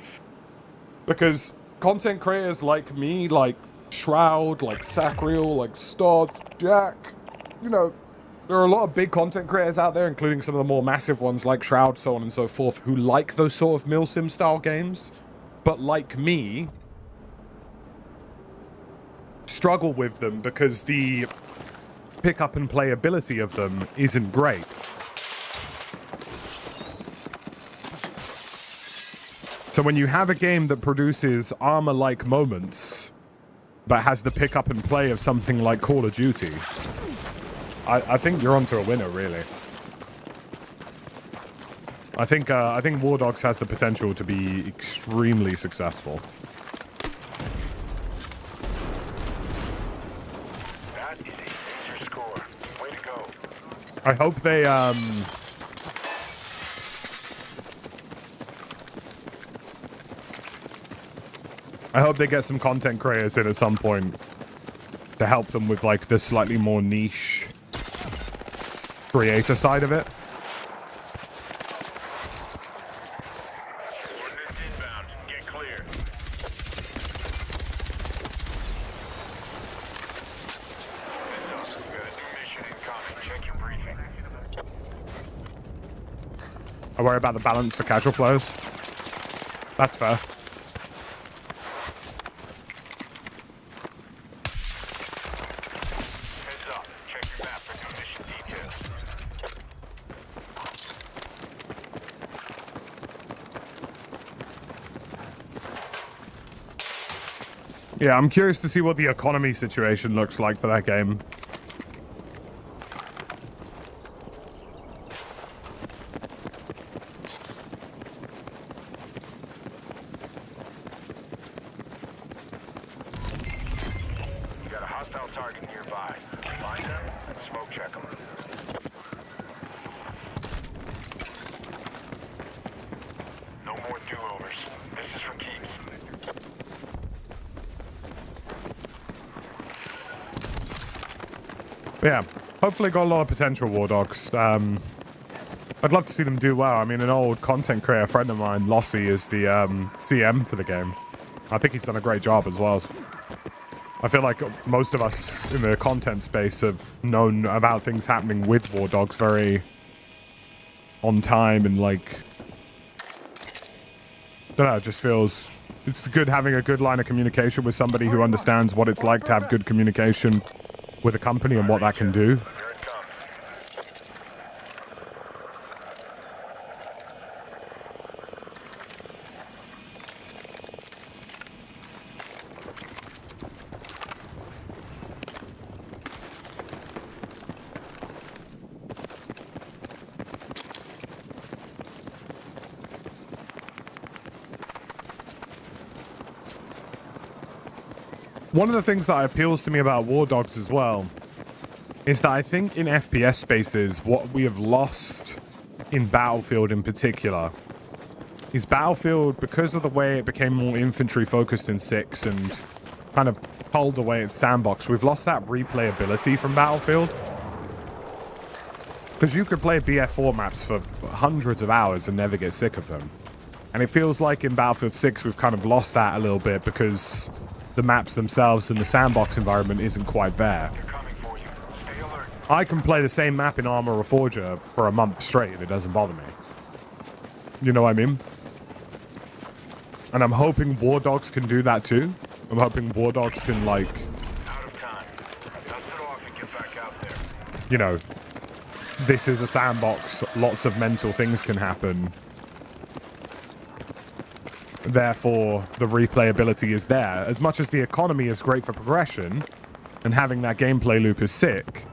Because content creators like me, like Shroud, like Sacriel, like Stod, Jack, you know, there are a lot of big content creators out there, including some of the more massive ones like Shroud, so on and so forth, who like those sort of milsim style games, but like me, struggle with them because the pick-up and playability of them isn't great. So when you have a game that produces armor-like moments, but has the pick-up and play of something like Call of Duty, I think you're onto a winner, really. I think War Dogs has the potential to be extremely successful. That is a major score. Way to go. I hope they get some content creators in at some point to help them with like the slightly more niche creator side of it. Ordnance inbound. Get clear. Heads up. We got a new mission incoming. Check your briefing. I worry about the balance for casual players. That's fair. Yeah, I'm curious to see what the economy situation looks like for that game. You got a hostile target nearby. Find them and smoke check them. No more do-overs. This is for keeps. Yeah, hopefully got a lot of potential, War Dogs. I'd love to see them do well. I mean, an old content creator friend of mine, Lossy, is the CM for the game. I think he's done a great job as well. I feel like most of us in the content space have known about things happening with War Dogs very on time and like, I don't know, it just feels, it's good having a good line of communication with somebody who understands what it's like to have good communication with a company and what that can do. Here it comes. One of the things that appeals to me about War Dogs as well is that I think in FPS spaces, what we have lost in Battlefield in particular is Battlefield, because of the way it became more infantry focused in 6 and kind of pulled away its sandbox, we've lost that replayability from Battlefield. Because you could play BF4 maps for hundreds of hours and never get sick of them. And it feels like in Battlefield 6 we've kind of lost that a little bit because the maps themselves and the sandbox environment isn't quite there. I can play the same map in Arma Reforger for a month straight and it doesn't bother me. You know what I mean? And I'm hoping War Dogs can do that too. I'm hoping War Dogs can, like, Out of time. Dust it off and get back out there. you know, this is a sandbox, lots of mental things can happen. Therefore, the replayability is there. As much as the economy is great for progression, and having that gameplay loop is sick,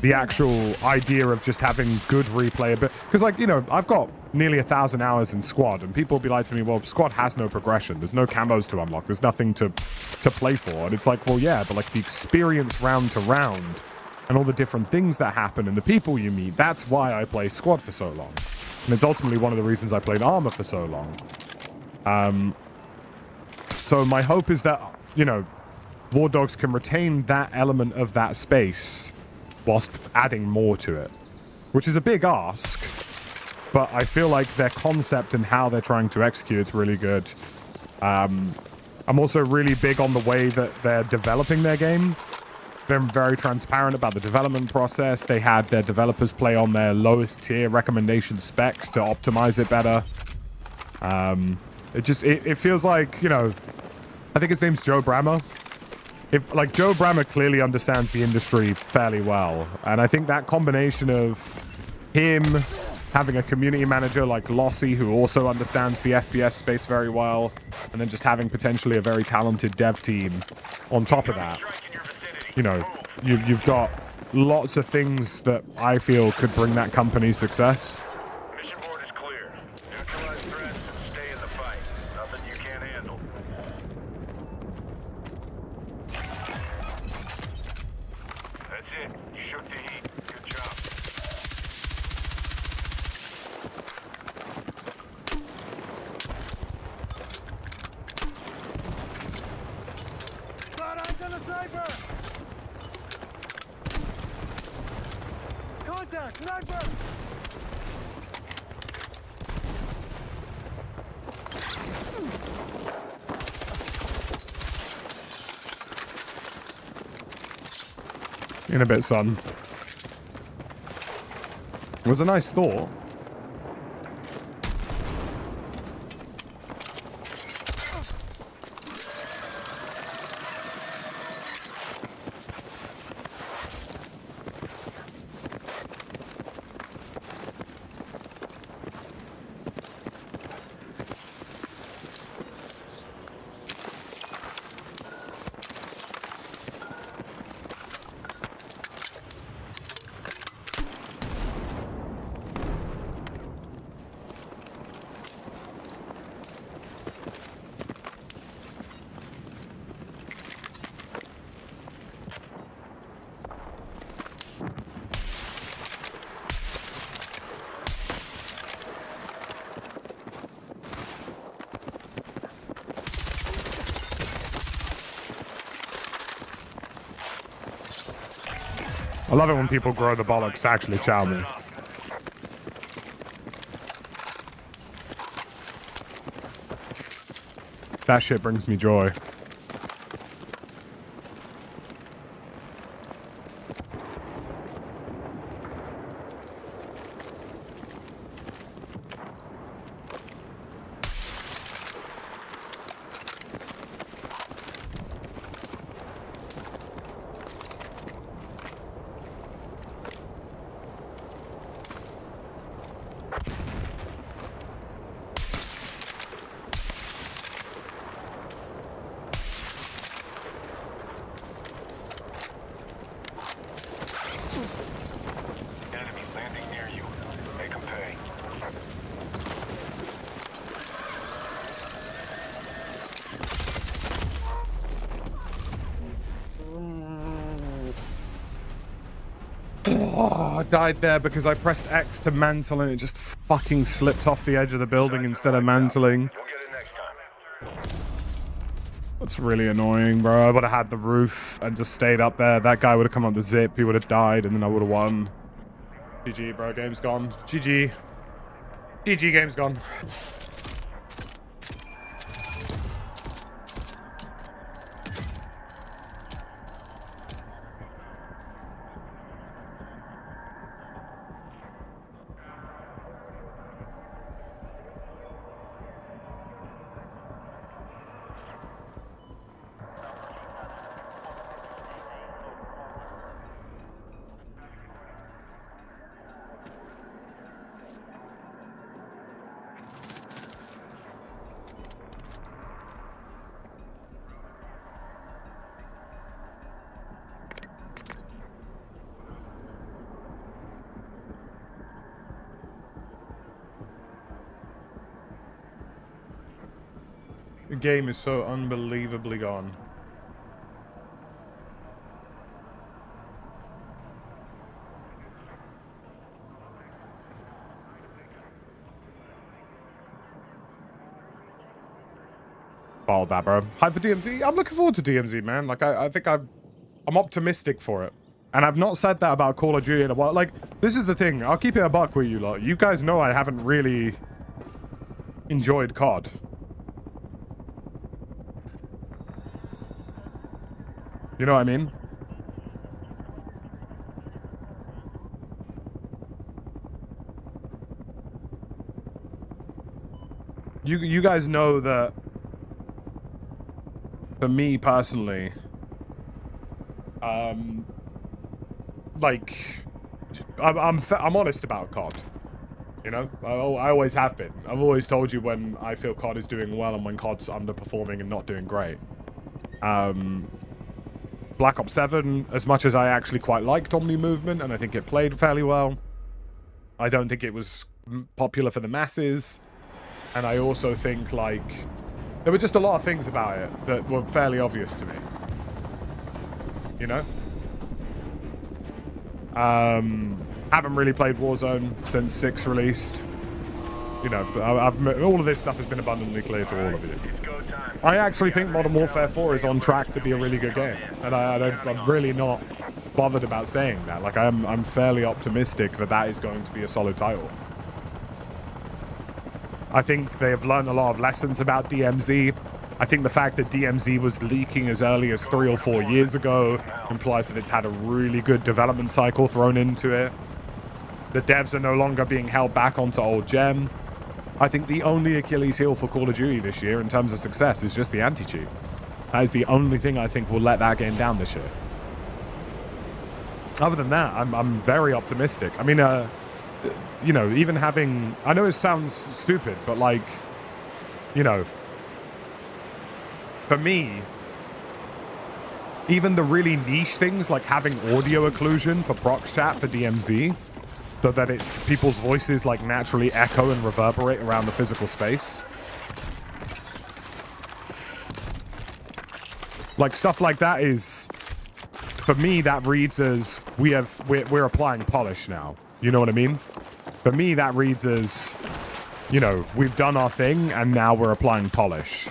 the actual idea of just having good replay. Because, like, you know, I've got nearly 1,000 hours in squad, and people will be like to me, well, squad has no progression. There's no camos to unlock. There's nothing to play for. And it's like, well, yeah, but like the experience round to round and all the different things that happen and the people you meet, that's why I play squad for so long. And it's ultimately one of the reasons I played armor for so long. So my hope is that, you know, War Dogs can retain that element of that space whilst adding more to it, which is a big ask, but I feel like their concept and how they're trying to execute it's really good. I'm also really big on the way that they're developing their game. They're very transparent about the development process. They had their developers play on their lowest tier recommendation specs to optimize it better. It feels like, you know, I think his name's Joe Brammer. Like, Joe Brammer clearly understands the industry fairly well. And I think that combination of him having a community manager like Lossy, who also understands the FPS space very well, and then just having potentially a very talented dev team on top of that, you know, you've got lots of things that I feel could bring that company success. Mission board is clear. Neutralize threats and stay in the fight. Nothing you can't handle. That's it. You shook the heat. Good job. Got eyes on the sniper! Contact! Sniper! In a bit, son. It was a nice thought. I love it when people grow the bollocks to actually chow me. That shit brings me joy. Enemy landing near you. Make them pay. Oh, I died there because I pressed X to mantle and it just fucking slipped off the edge of the building instead of mantling. You'll get it next time. That's really annoying, bro. I would have had the roof and just stayed up there. That guy would have come up the zip. He would have died and then I would have won. GG, bro. Game's gone. GG. GG, game's gone. game is so unbelievably gone. Oh, that, bro. Hype for DMZ? I'm looking forward to DMZ, man. Like, I think I'm optimistic for it. And I've not said that about Call of Duty in a while. Like, this is the thing. I'll keep it a buck with you lot. You guys know I haven't really enjoyed COD. You know what I mean? You guys know that for me personally, like, I'm honest about COD. You know, I always have been. I've always told you when I feel COD is doing well and when COD's underperforming and not doing great. Black Ops 7, as much as I actually quite liked Omni Movement and I think it played fairly well, I don't think it was popular for the masses. And I also think, like, there were just a lot of things about it that were fairly obvious to me. You know? Haven't really played Warzone since 6 released. You know, all of this stuff has been abundantly clear to all of you. I actually think Modern Warfare 4 is on track to be a really good game. And I'm really not bothered about saying that. Like, I'm fairly optimistic that that is going to be a solid title. I think they have learned a lot of lessons about DMZ. I think the fact that DMZ was leaking as early as 3 or 4 years ago implies that it's had a really good development cycle thrown into it. The devs are no longer being held back onto old gen. I think the only Achilles heel for Call of Duty this year in terms of success is just the anti-cheat. That is the only thing I think will let that game down this year. Other than that, I'm very optimistic. I mean, you know, even having... I know it sounds stupid, but, like, you know, for me, even the really niche things, like having audio occlusion for prox chat for DMZ, so that it's people's voices, like, naturally echo and reverberate around the physical space. Like, stuff like that is... For me, that reads as we're applying polish now. You know what I mean? For me, that reads as, you know, we've done our thing and now we're applying polish.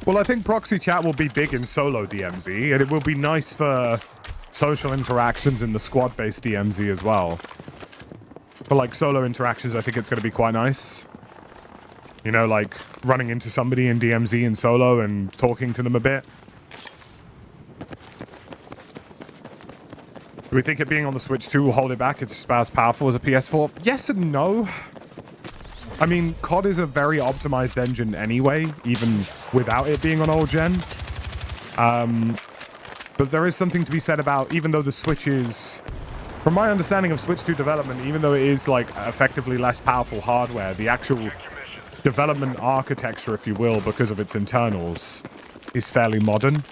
Well, I think proxy chat will be big in solo DMZ, and it will be nice for social interactions in the squad-based DMZ as well. For, like, solo interactions, I think it's going to be quite nice. You know, like, running into somebody in DMZ in solo and talking to them a bit. Do we think it being on the Switch 2 will hold it back? It's as powerful as a PS4? Yes and no. I mean, COD is a very optimized engine anyway, even without it being on old gen. But there is something to be said about, even though the Switch is, from my understanding of Switch 2 development, even though it is, like, effectively less powerful hardware, the actual development architecture, if you will, because of its internals, is fairly modern.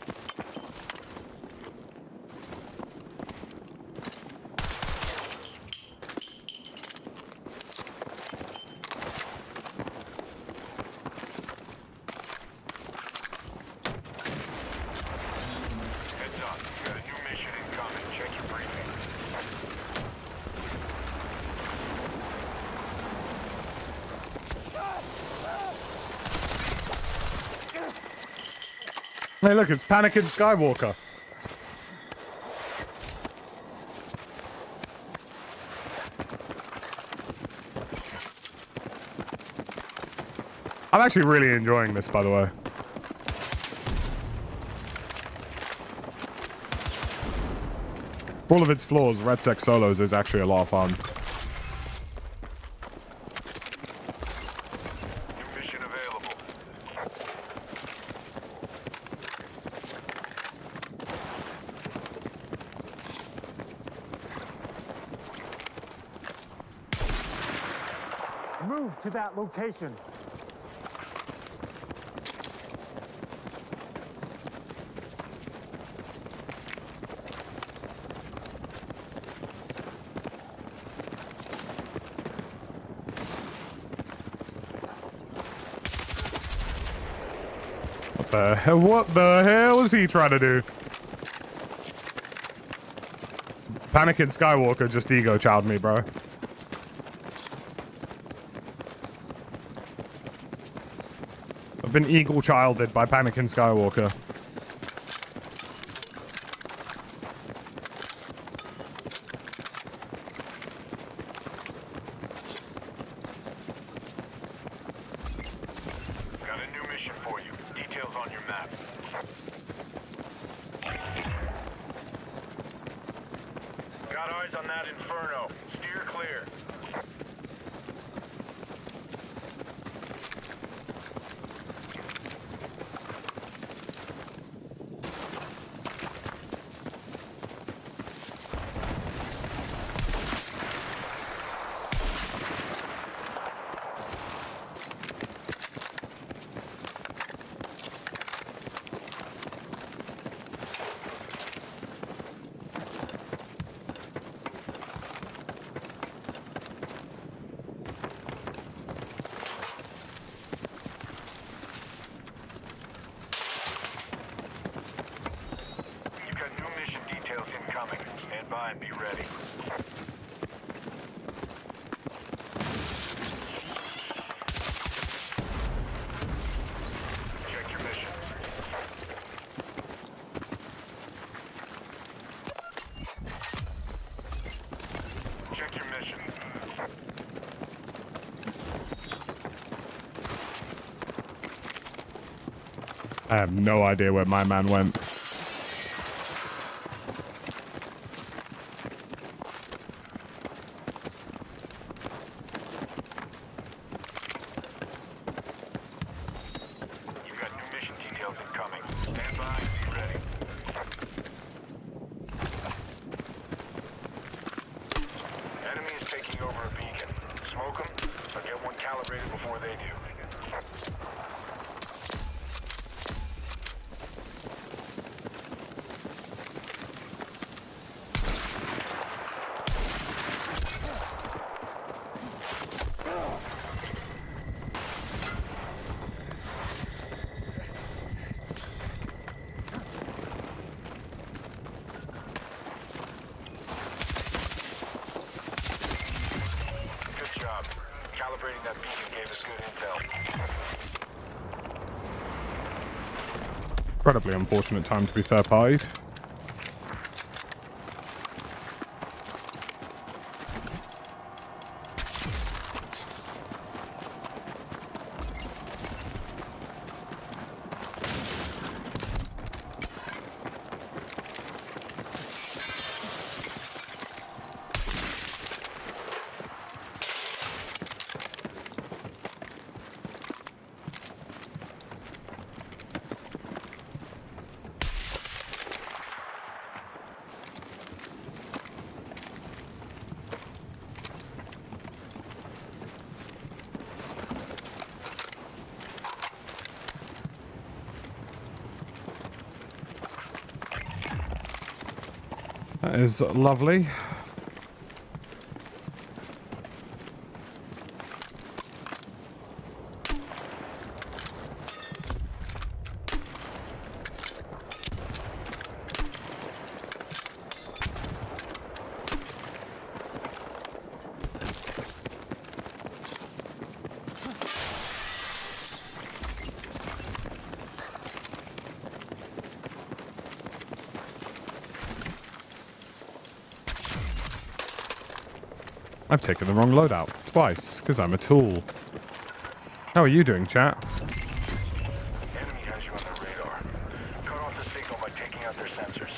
Hey, look, it's Panicking Skywalker. I'm actually really enjoying this, by the way. For all of its flaws, REDSEC Solos is actually a lot of fun. Move to that location. What the hell is he trying to do? Panicking Skywalker just ego chowed me, bro. I've been eagle childed by Panicking Skywalker. Got a new mission for you. Details on your map. Got eyes on that inferno. Steer clear. Stand by and be ready. Check your mission. Check your mission. I have no idea where my man went. Calibrating that beacon gave us good intel. Incredibly unfortunate time to be third-partied. That is lovely. I've taken the wrong loadout twice because I'm a tool. How are you doing, chat? Enemy has you on their radar. Cut off the signal by taking out their sensors.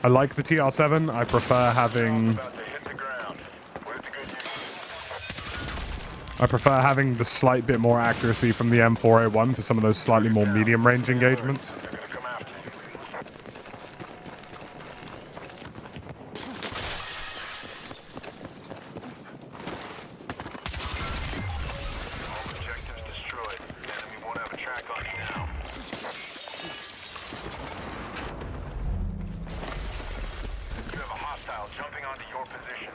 I like the TR7. I prefer having... About to hit the ground. Where's the good news? I prefer having the slight bit more accuracy from the M4A1 for some of those slightly more medium-range engagements. They're gonna come after you. attack on you now. You have a hostile jumping onto your position.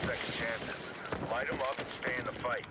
Second chances. Light them up and stay in the fight.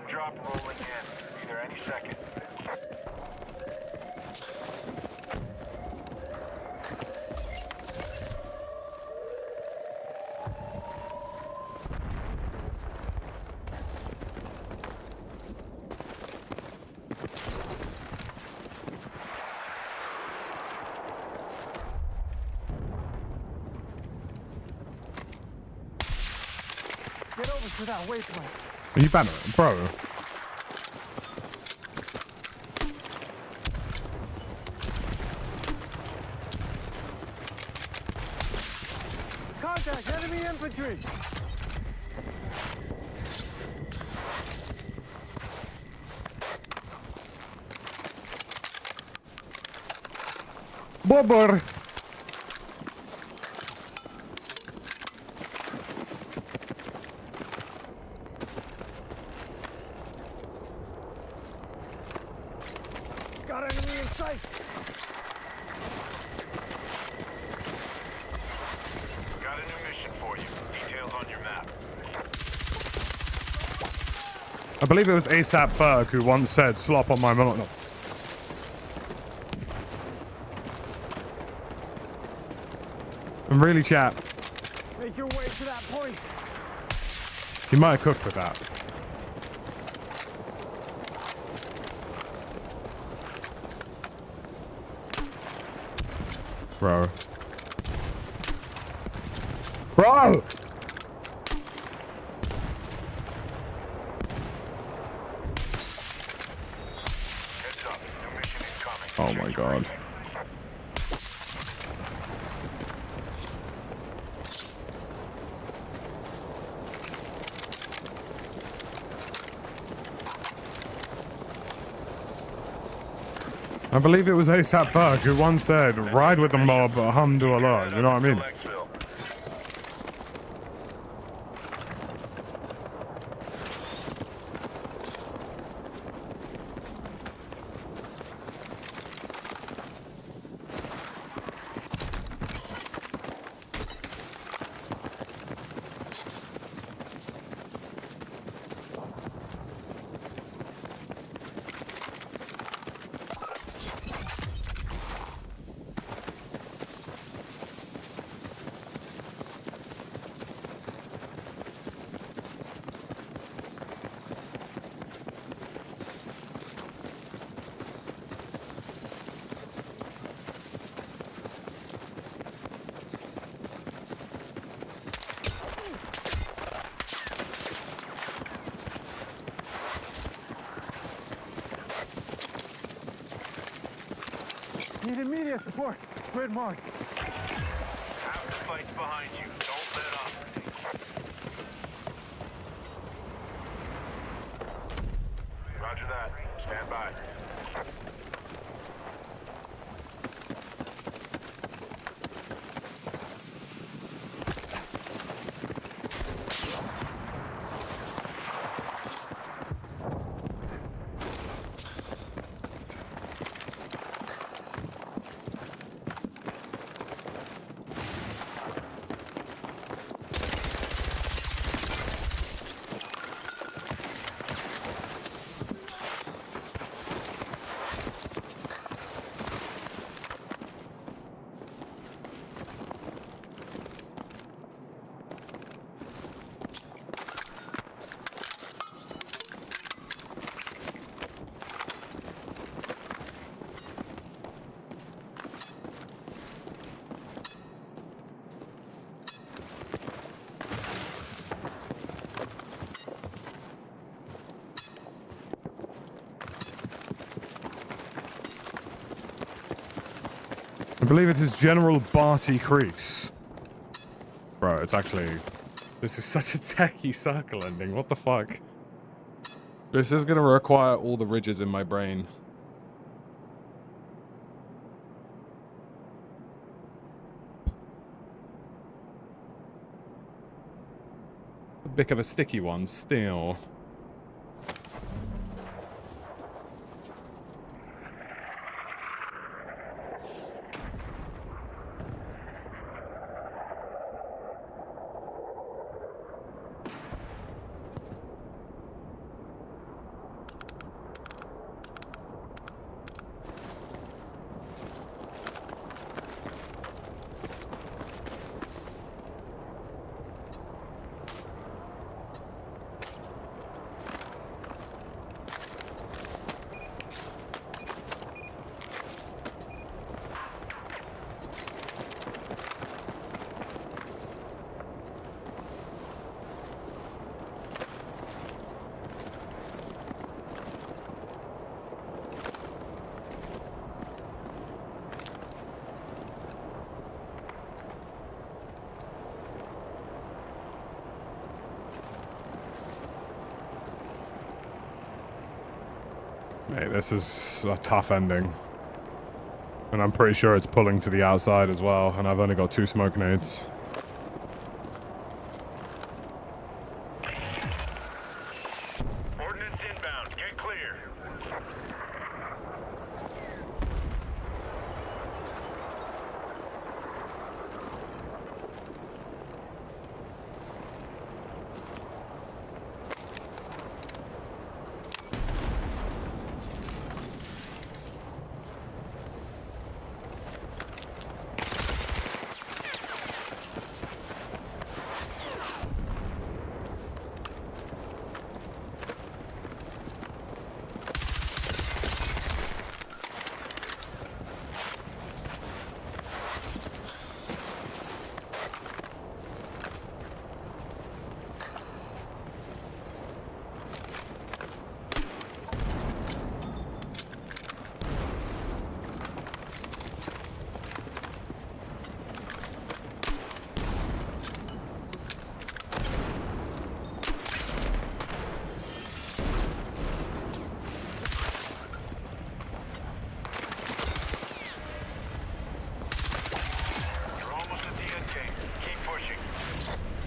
Drop rolling in, either any second. Get over to that waypoint. Are you banner, bro? Contact enemy infantry. Bobber. Got enemy in sight. Got a new mission for you. Details on your map. I believe it was ASAP Ferg who once said, slop on my mountain. And really, chat, Make your way to that point. he might have cooked with that. Bro. Bro! Heads up. New mission incoming. Oh my god. I believe it was ASAP Ferg who once said, ride with the mob, alhamdulillah, you know what I mean? Need immediate support. Grid marked. Fights behind you. Don't let up. Roger that. Stand by. I believe it is General Barty Crease. Bro, it's actually... This is such a techie circle ending. What the fuck? This is going to require all the ridges in my brain. A bit of a sticky one, still. Mate, this is a tough ending. And I'm pretty sure it's pulling to the outside as well, and I've only got 2 smoke nades. Ordnance inbound. Get clear.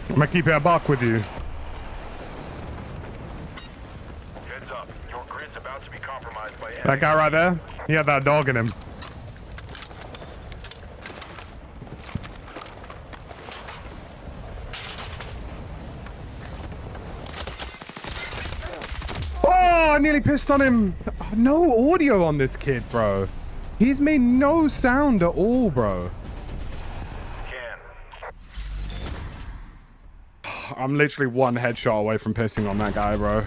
I'm gonna keep it a buck with you. Heads up. Your grid's about to be compromised by That guy right there, he had that dog in him. Oh, I nearly pissed on him. No audio on this kid, bro. He's made no sound at all, bro. I'm literally 1 headshot away from pissing on that guy, bro.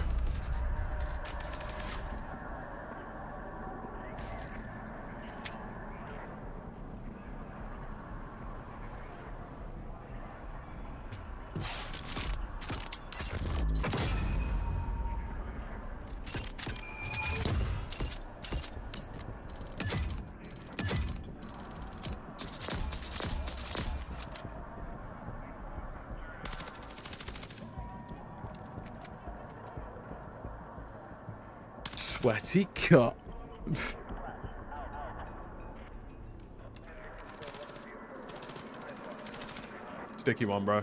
sweaty cut. Sticky one, bro.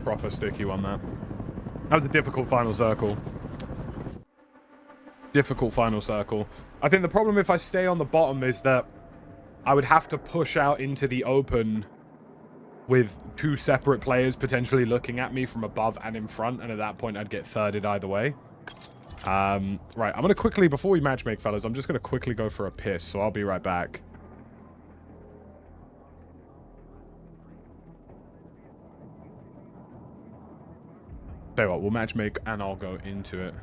Proper sticky one, that. That was a difficult final circle. Difficult final circle. I think the problem if I stay on the bottom is that I would have to push out into the open with two separate players potentially looking at me from above and in front, and at that point I'd get thirded either way. Right, I'm going to quickly, before we matchmake, fellas, I'm just going to quickly go for a piss, so I'll be right back. Tell you what, we'll matchmake and I'll go into it.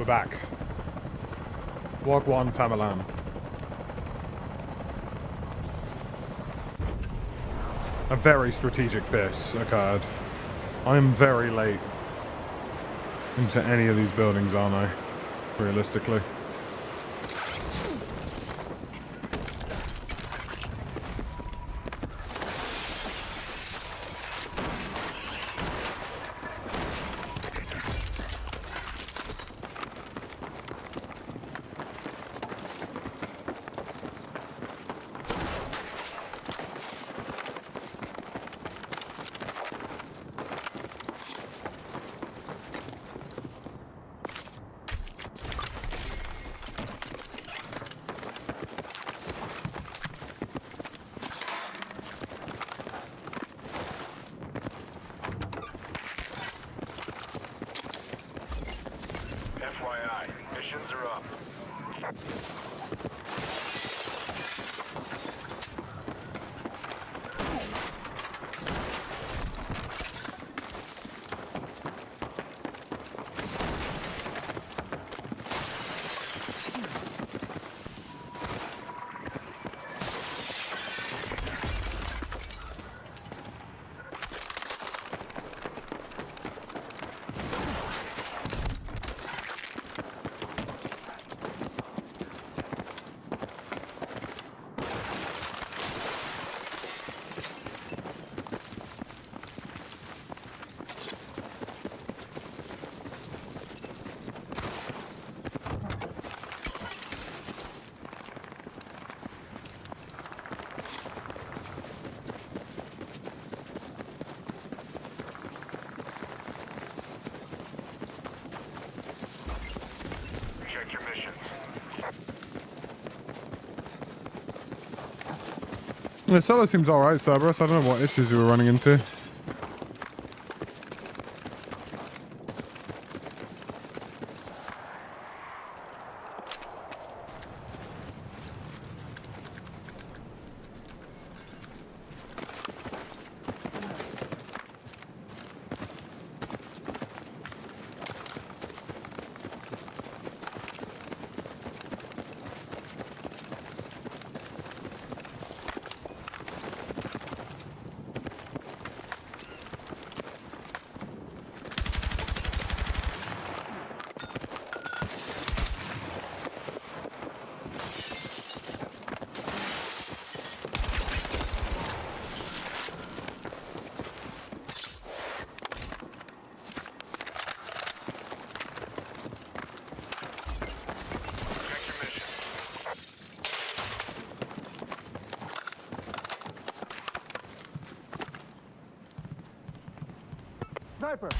We're back. Walk one, Tamalan. A very strategic piss occurred. I am very late into any of these buildings, aren't I? Realistically. The solo seems alright, Cerberus. I don't know what issues you were running into. Sniper!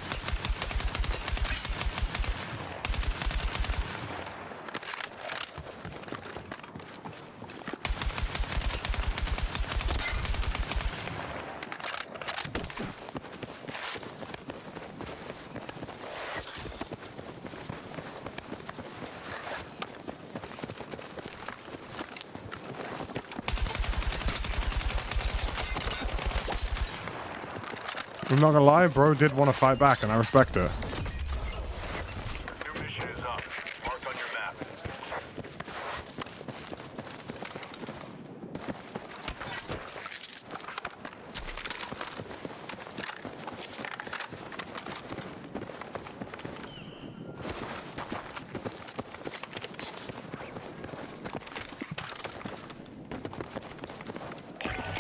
I'm not gonna lie, bro did want to fight back, and I respect her. New mission is up. Marked on your map.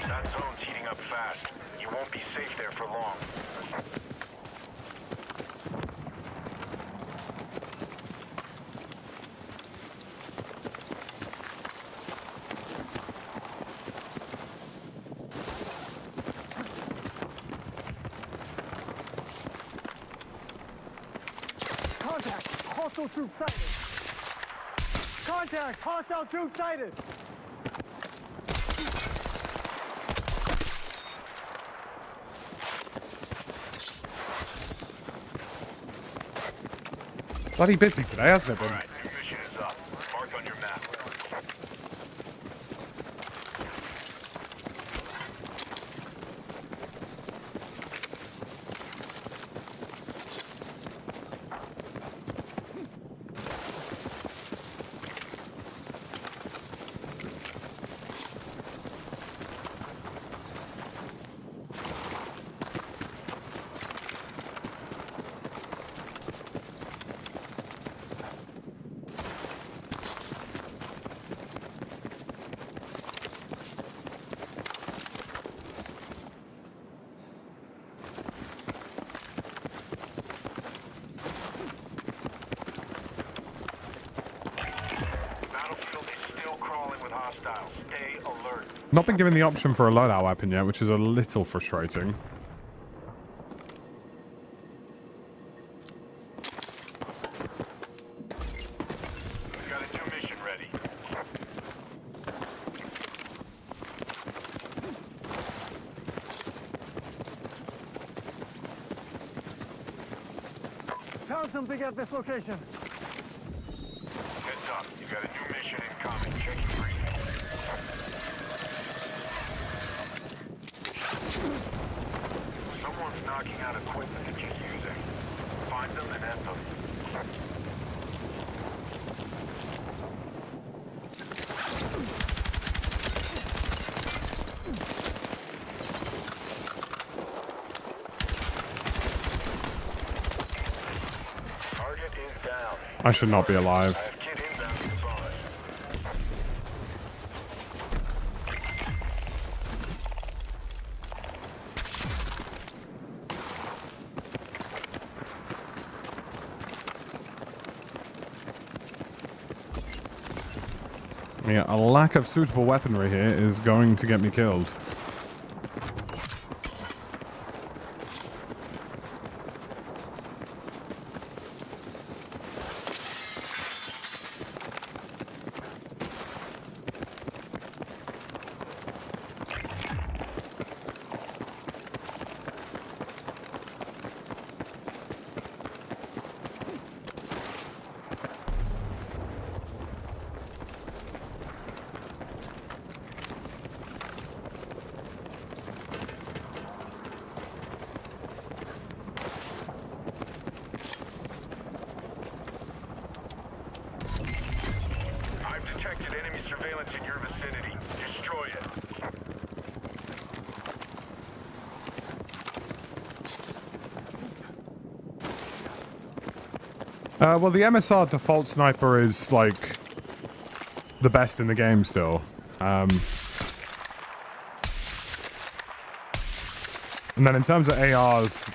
That zone's heating up fast. You won't be safe there for long. Contact! Hostile troop sighted! Contact! Hostile troop sighted! Bloody busy today, hasn't it been? Alright, new mission is up. Marked on your map. hostiles. Stay alert. Not been given the option for a loadout weapon yet, which is a little frustrating. Got a new mission ready. Found something at this location. Heads up. You got a new mission incoming. Check your briefing. Someone's knocking out equipment that you're using. Find them and end them. Target is down. I should not be alive. I have kit inbound to supplies. Yeah, a lack of suitable weaponry here is going to get me killed. I've detected enemy surveillance in your vicinity. Destroy it. Well, the MSR default sniper is, like, the best in the game still. And then in terms of ARs,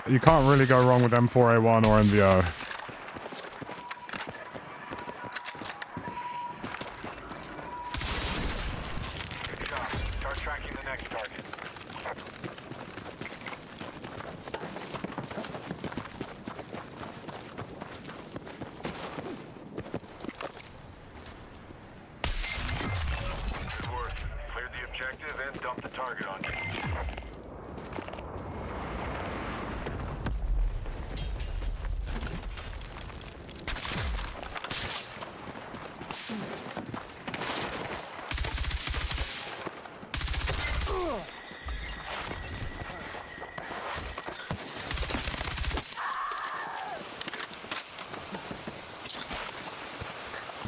you can't really go wrong with M4A1 or MVO. Good job. Start tracking the next target. Good work. Cleared the objective and dumped the target on you.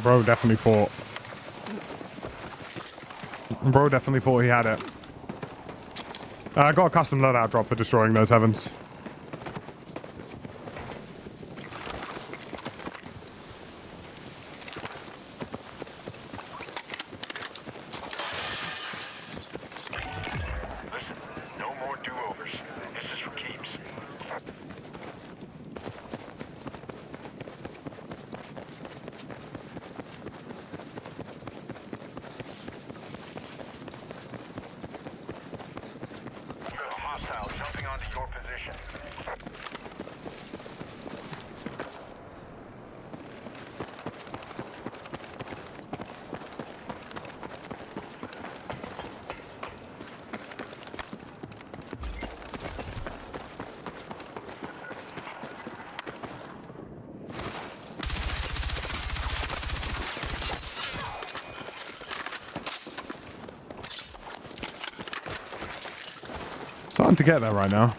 Bro definitely thought. Bro definitely thought he had it. I got a custom loadout drop for destroying those heavens. Listen, no more do-overs. This is for keeps. You have a hostile jumping onto your position. Starting to get there right now.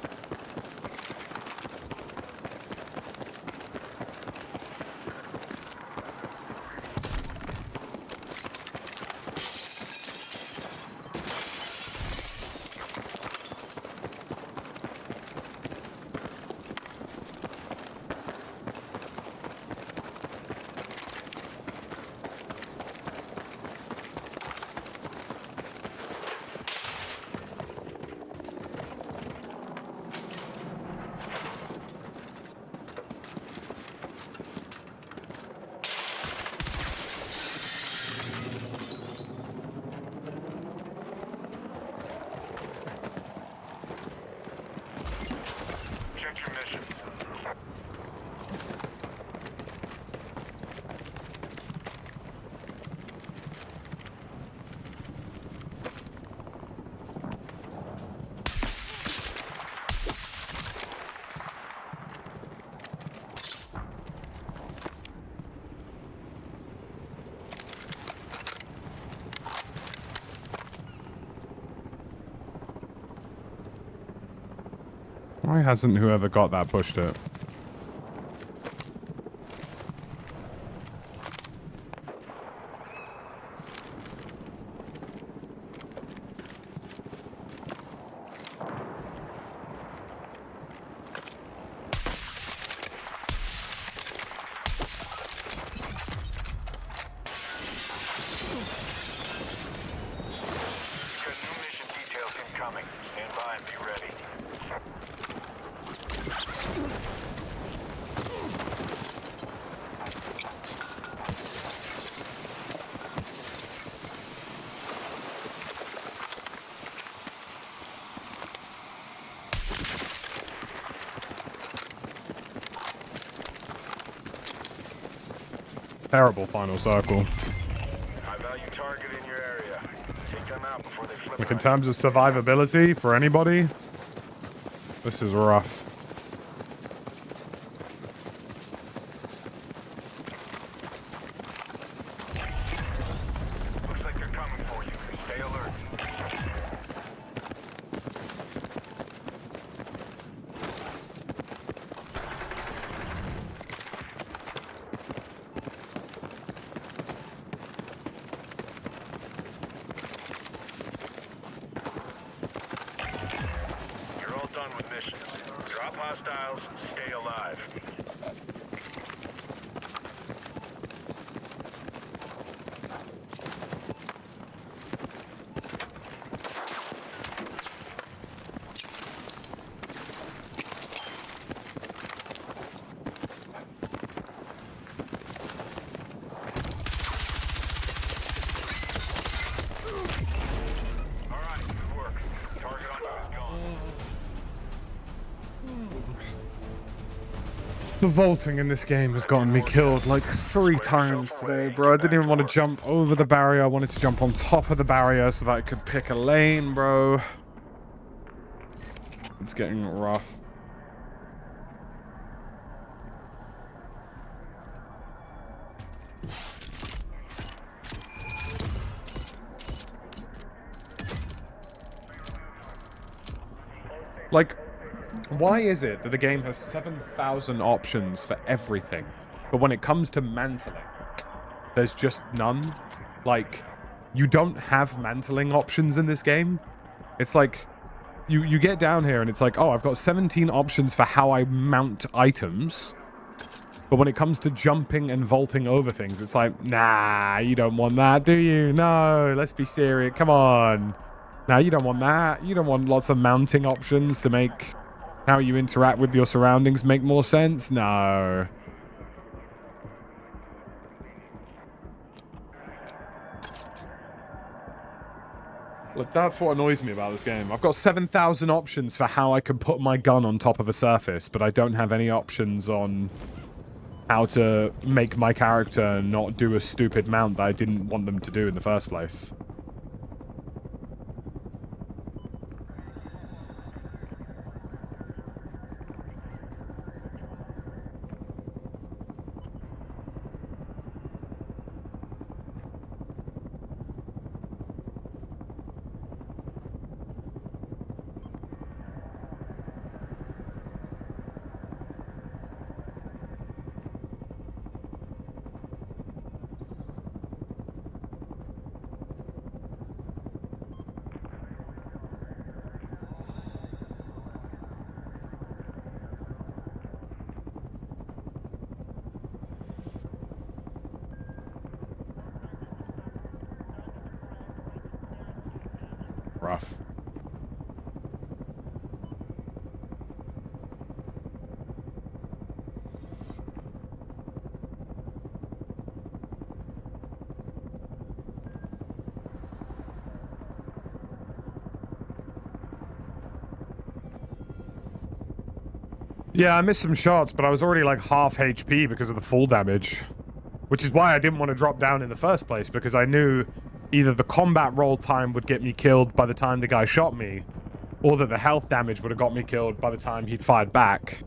Why hasn't whoever got that pushed it? Terrible final circle. High value target in your area. Take them out before they flip. Like in terms of survivability for anybody, this is rough. Looks like they're coming for you. Stay alert. You're all done with missions. Drop hostiles, stay alive. All right, good work. Target on you is gone. The vaulting in this game has gotten me killed like 3 times today, bro. I didn't even want to jump over the barrier. I wanted to jump on top of the barrier so that I could pick a lane, bro. It's getting rough. Like, why is it that the game has 7,000 options for everything, but when it comes to mantling, there's just none? Like, you don't have mantling options in this game. It's like, you get down here and it's like, oh, I've got 17 options for how I mount items, but when it comes to jumping and vaulting over things, it's like, nah, you don't want that, do you? No, let's be serious. Come on. Nah, you don't want that. You don't want lots of mounting options to make how you interact with your surroundings make more sense? No. Look, that's what annoys me about this game. I've got 7,000 options for how I can put my gun on top of a surface, but I don't have any options on how to make my character not do a stupid mount that I didn't want them to do in the first place. Rough. Yeah, I missed some shots, but I was already like half HP because of the fall damage. Which is why I didn't want to drop down in the first place, because I knew either the combat roll time would get me killed by the time the guy shot me, or that the health damage would have got me killed by the time he'd fired back.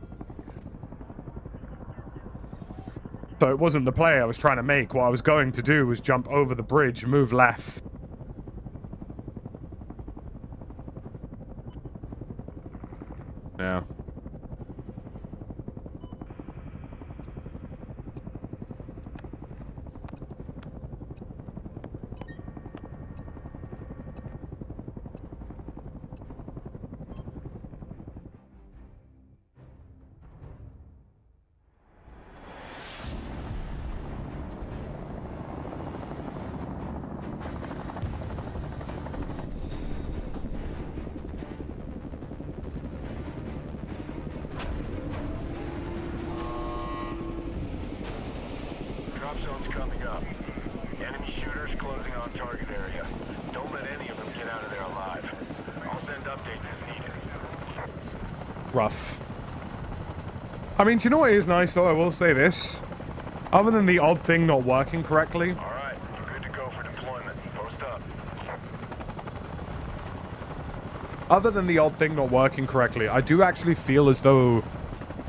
So it wasn't the play I was trying to make. What I was going to do was jump over the bridge, move left. Yeah. rough. I mean, do you know what is nice, though? I will say this. Other than the odd thing not working correctly... All right, you're good to go for deployment. Post up. Other than the odd thing not working correctly, I do actually feel as though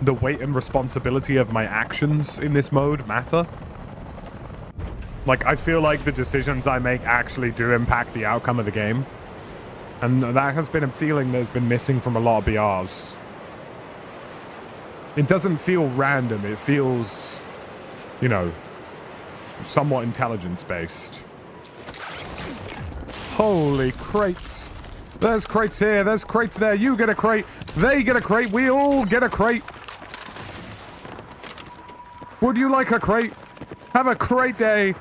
the weight and responsibility of my actions in this mode matter. Like, I feel like the decisions I make actually do impact the outcome of the game. And that has been a feeling that's been missing from a lot of BRs. It doesn't feel random, it feels, you know, somewhat intelligence-based. Holy crates. There's crates here, there's crates there, you get a crate, they get a crate, we all get a crate. Would you like a crate? Have a crate day.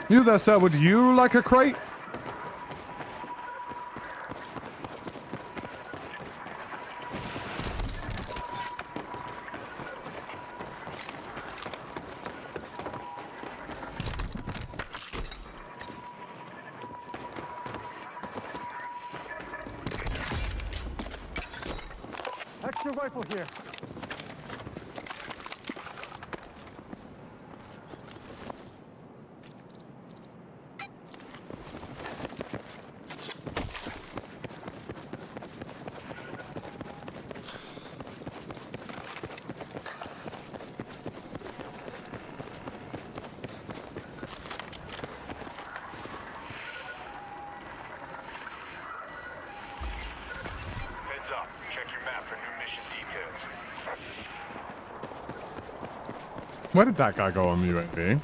You there, sir, would you like a crate? Extra rifle here. Where did that guy go on the UAV?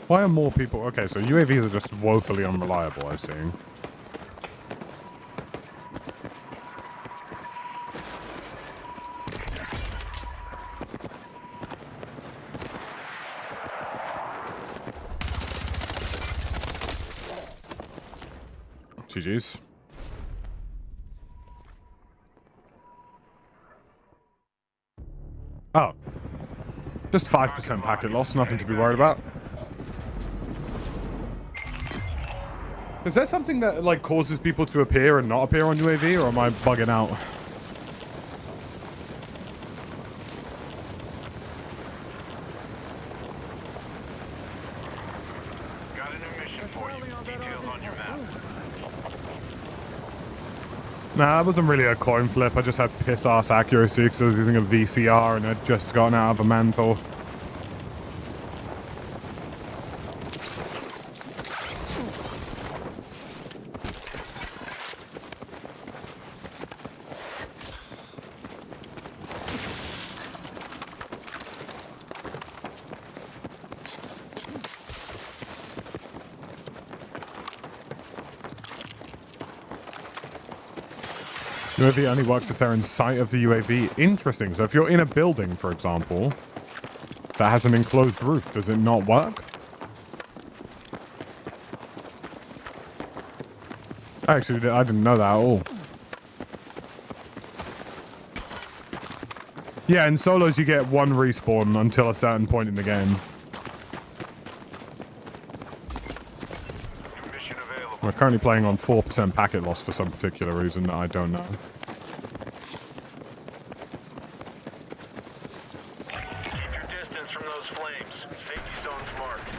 Why are more people... Okay, so UAVs are just woefully unreliable, I see. GG's. Oh. Just 5% packet loss, nothing to be worried about. Is there something that, like, causes people to appear and not appear on UAV, or am I bugging out? Got a new mission for you. Details on your map. Nah, that wasn't really a coin flip. I just had piss-ass accuracy because I was using a VCR and I'd just gotten out of a mantle. UAV only works if they're in sight of the UAV. Interesting. So if you're in a building, for example, that has an enclosed roof, does it not work? Actually, I didn't know that at all. Yeah, in solos you get one respawn until a certain point in the game. We're currently playing on 4% packet loss for some particular reason that I don't know. Keep your distance from those flames. Safety zone's marked.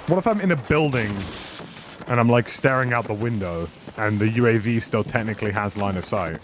What if I'm in a building and I'm like staring out the window and the UAV still technically has line of sight?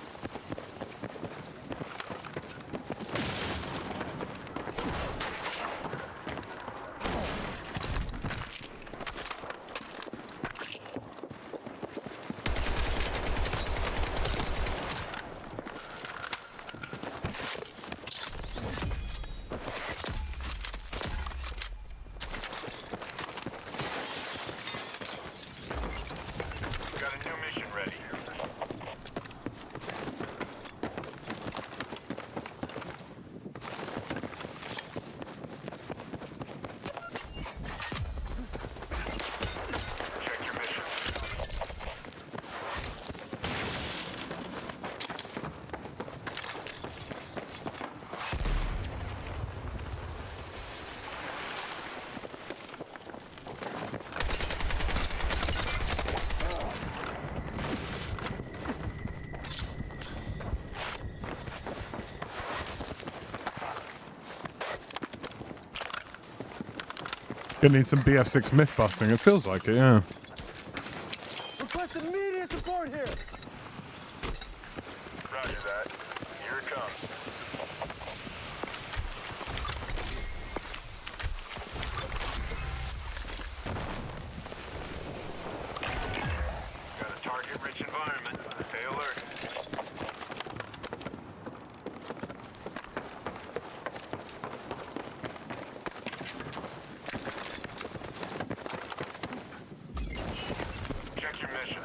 Gonna need some BF6 myth busting. It feels like it, yeah. Request immediate support here. Roger that. Here it comes. Got a target-rich environment. Stay alert. Check your mission.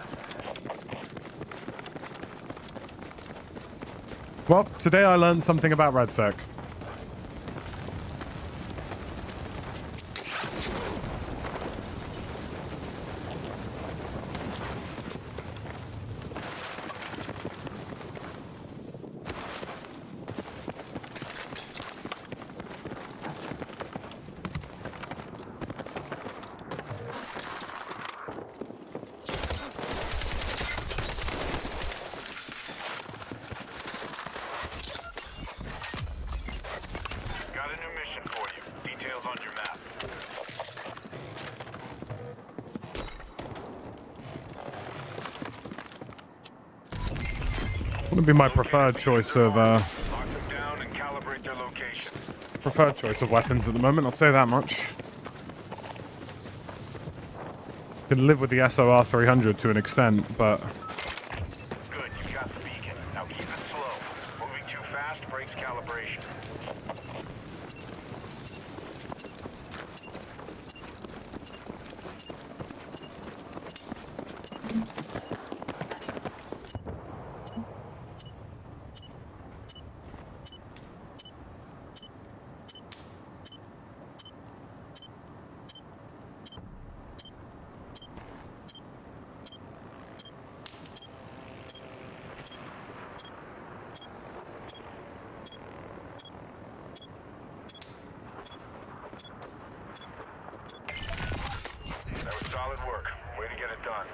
Well, today I learned something about REDSEC. Got a new mission for you. Details on your map. Wouldn't be my preferred choice of Lock them down and calibrate their location. weapons at the moment. I'll say that much. Can live with the SOR 300 to an extent, but Good, you got the beacon. Now keep it slow. Moving too fast breaks calibration. That was solid work. Way to get it done.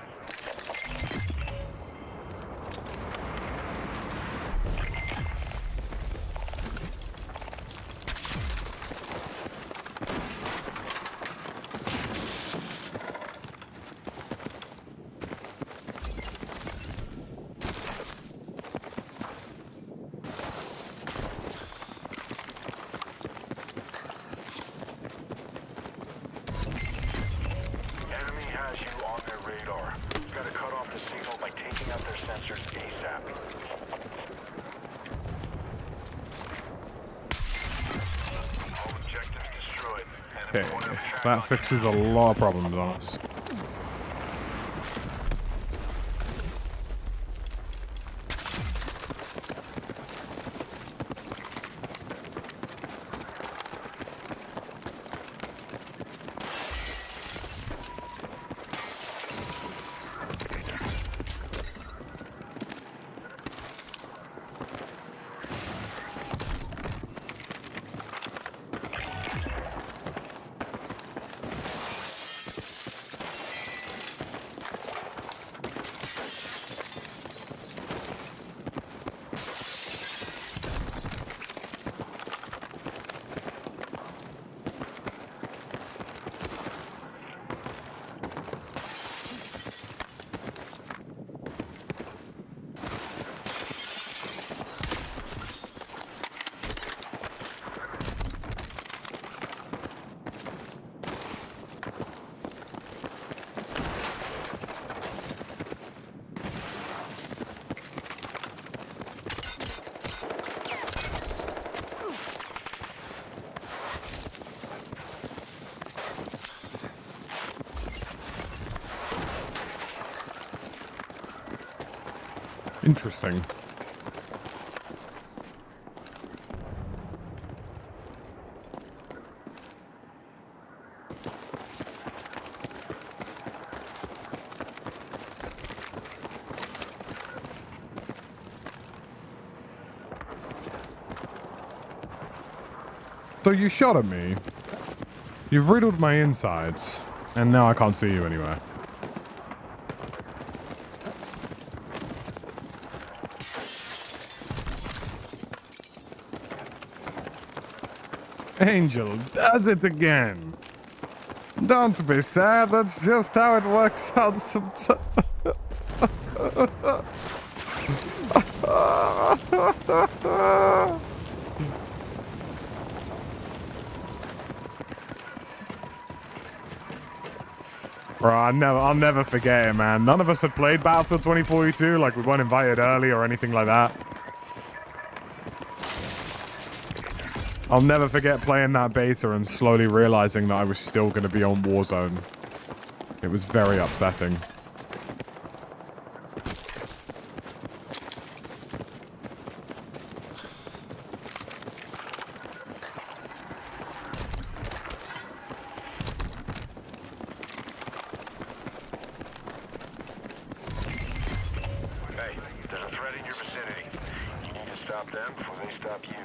Enemy has you on their radar. Gotta cut off the signal by taking out their sensors ASAP. All objectives destroyed. okay, Enemy won't have track that on fixes a lot of problems on us. Interesting. So you shot at me. You've riddled my insides, and now I can't see you anywhere. Angel does it again. Don't be sad. That's just how it works out sometimes. Bro, I'll never forget it, man. None of us had played Battlefield 2042, like we weren't invited early or anything like that. I'll never forget playing that beta and slowly realizing that I was still going to be on Warzone. It was very upsetting. Hey, there's a threat in your vicinity. You need to stop them before they stop you.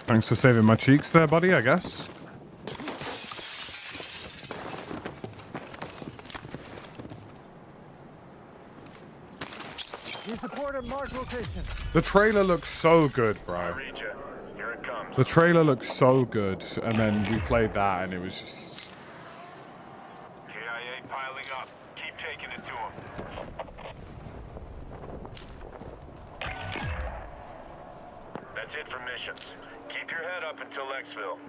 Thanks for saving my cheeks there, buddy, I guess. Need support at mark location. The trailer looks so good, I bro. read you. Here it comes. The trailer looks so good, and then we played that, and it was just... KIA piling up. Keep taking it to them. That's it for missions. Keep your head up until Lexville.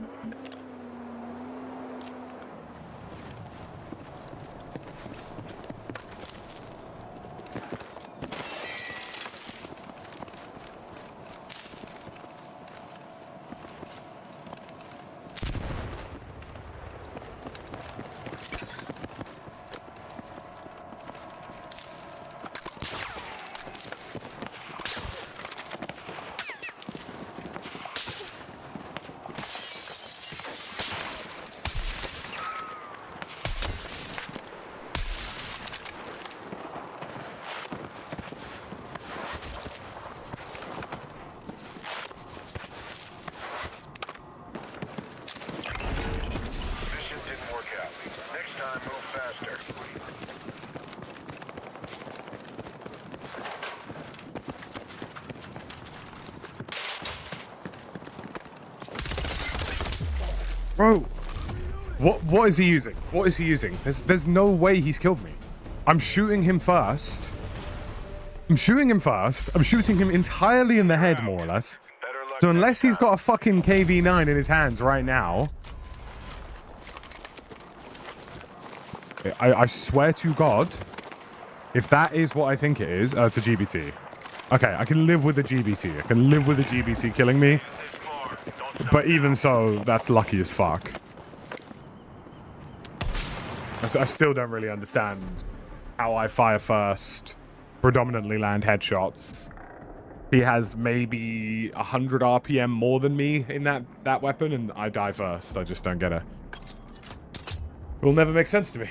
Bro, what is he using? What is he using? There's no way he's killed me. I'm shooting him first. I'm shooting him entirely in the head, more or less. So unless he's got a fucking KV-9 in his hands right now... I swear to God, if that is what I think it is, it's a GBT. Okay, I can live with the GBT. I can live with the GBT killing me. But even so, that's lucky as fuck. I still don't really understand how I fire first, predominantly land headshots. He has maybe 100 RPM more than me in that weapon, and I die first. I just don't get it. It will never make sense to me.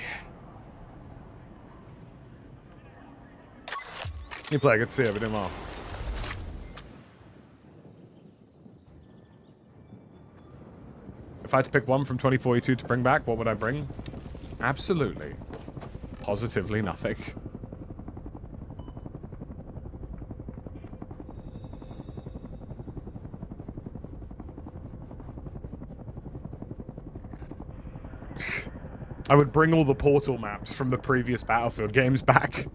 You play, good to see you. We're doing well. If I had to pick one from 2042 to bring back, what would I bring? Absolutely. Positively nothing. I would bring all the portal maps from the previous Battlefield games back.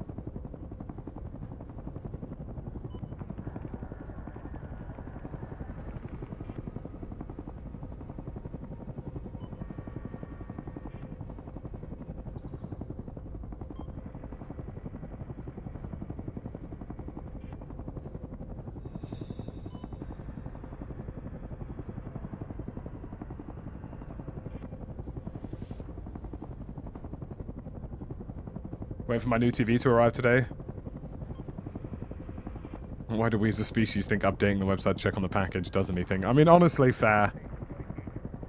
Waiting for my new TV to arrive today. Why do we as a species think updating the website to check on the package does anything? I mean, honestly, fair.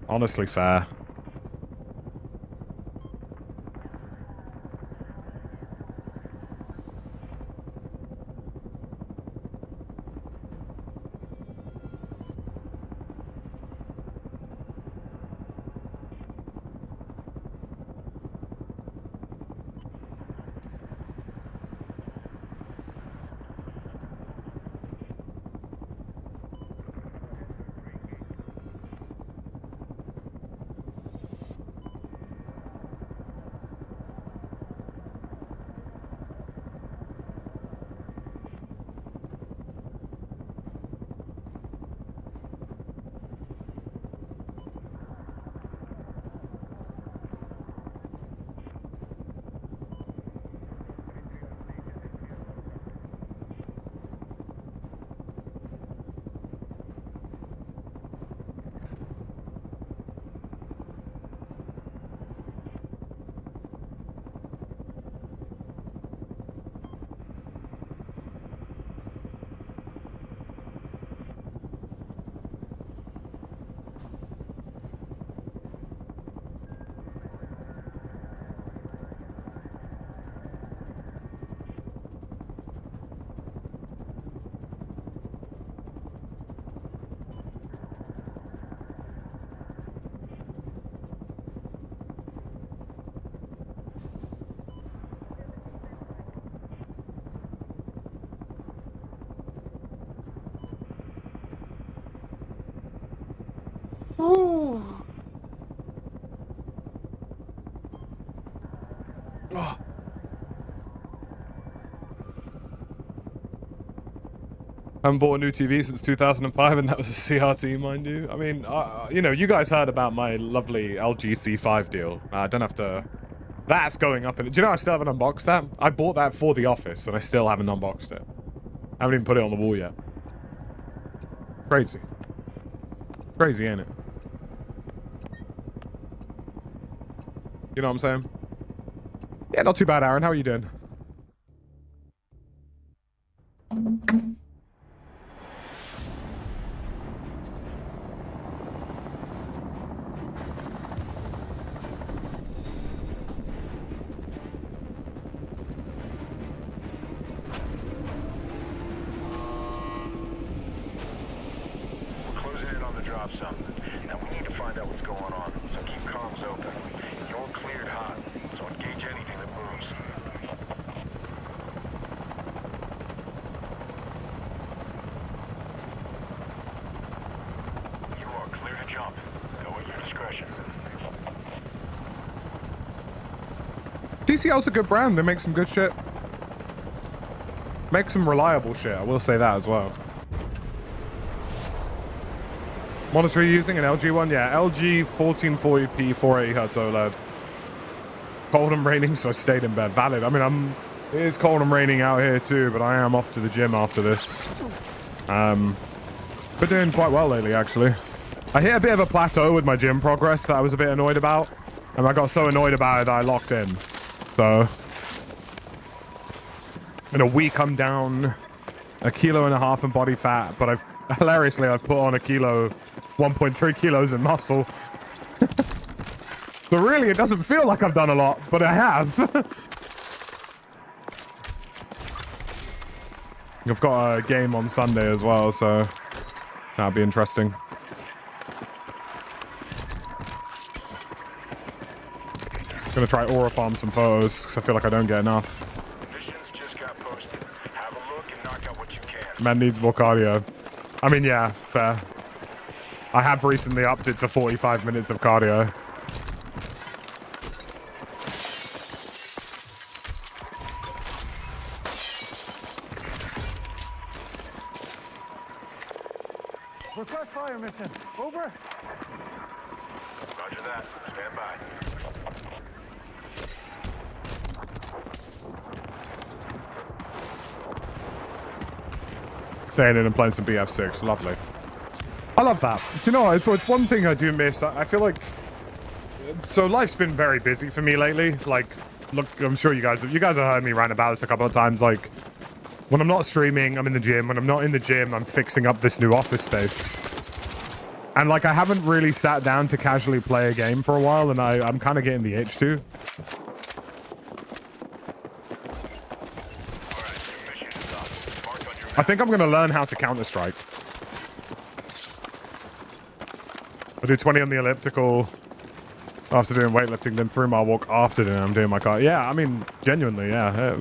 Honestly, fair. I haven't bought a new TV since 2005, and that was a CRT, mind you. I mean, you know, you guys heard about my lovely LG C5 deal. I don't have to... That's going up in... Do you know I still haven't unboxed that? I bought that for the office, and I still haven't unboxed it. I haven't even put it on the wall yet. Crazy. Crazy, ain't it? You know what I'm saying? Yeah, not too bad, Aaron. How are you doing? TCL's a good brand. They make some good shit. Make some reliable shit. I will say that as well. Monitor you using an LG one? Yeah, LG 1440p 480Hz OLED. Cold and raining, so I stayed in bed. Valid. I mean, it is cold and raining out here too, but I am off to the gym after this. Been doing quite well lately, actually. I hit a bit of a plateau with my gym progress that I was a bit annoyed about. And I got so annoyed about it that I locked in. So, in a week, I'm down 1.5 kilos in body fat, but hilariously, I've put on 1.3 kilos in muscle. So really, it doesn't feel like I've done a lot, but I have. I've got a game on Sunday as well, so that'll be interesting. Gonna try aura farm some photos because I feel like I don't get enough. Missions just got posted. Have a look and knock out what you can. Man needs more cardio. I mean, yeah, fair. I have recently upped it to 45 minutes of cardio. Request fire mission. Over. Roger that. Stand by. Staying in and playing some BF6. Lovely. I love that. Do you know what? It's one thing I do miss. I feel like... So life's been very busy for me lately. Like, look, I'm sure you guys have heard me rant about this a couple of times. Like, When I'm not streaming, I'm in the gym. When I'm not in the gym, I'm fixing up this new office space. And like, I haven't really sat down to casually play a game for a while, and I'm kind of getting the itch to. I think I'm going to learn how to Counter-Strike. I do 20 on the elliptical after doing weightlifting, then 3 mile walk after dinner. I'm doing my car. Yeah, I mean, genuinely, yeah.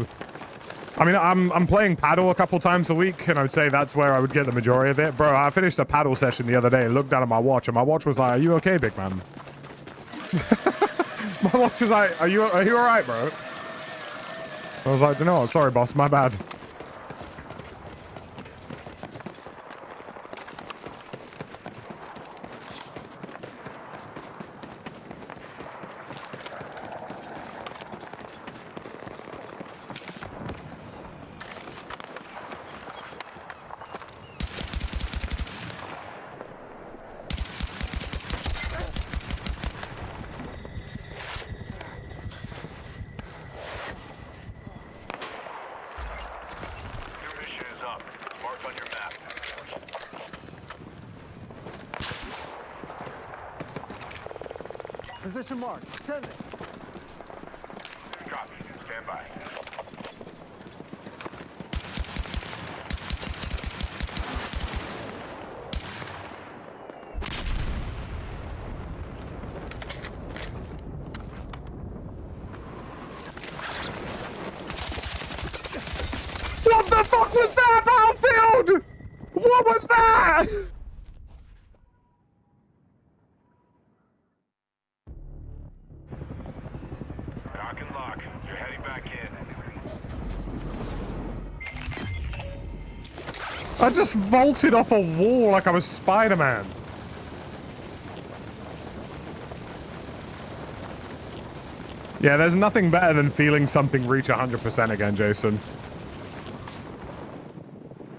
I mean, I'm playing paddle a couple times a week, and I would say that's where I would get the majority of it. Bro, I finished a paddle session the other day and looked down at my watch, and my watch was like, "Are you okay, big man?" My watch was like, "Are you all right, bro?" I was like, "No, sorry, boss, my bad." Position marked. Send it. Copy. Stand by. What the fuck was that, Battlefield? What was that? Lock and lock. You're heading back in. I just vaulted off a wall like I was Spider-Man. Yeah, there's nothing better than feeling something reach 100% again, Jason.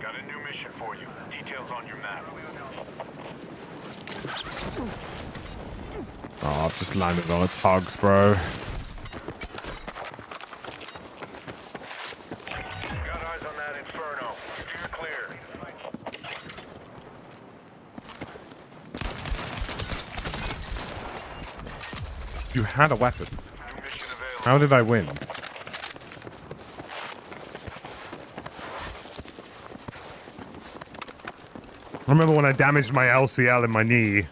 Got a new mission for you. Details on your map. Oh, I've just landed on its hugs, bro. Got eyes on that inferno. Steer clear. You had a weapon. New mission available. How did I win? I remember when I damaged my LCL in my knee.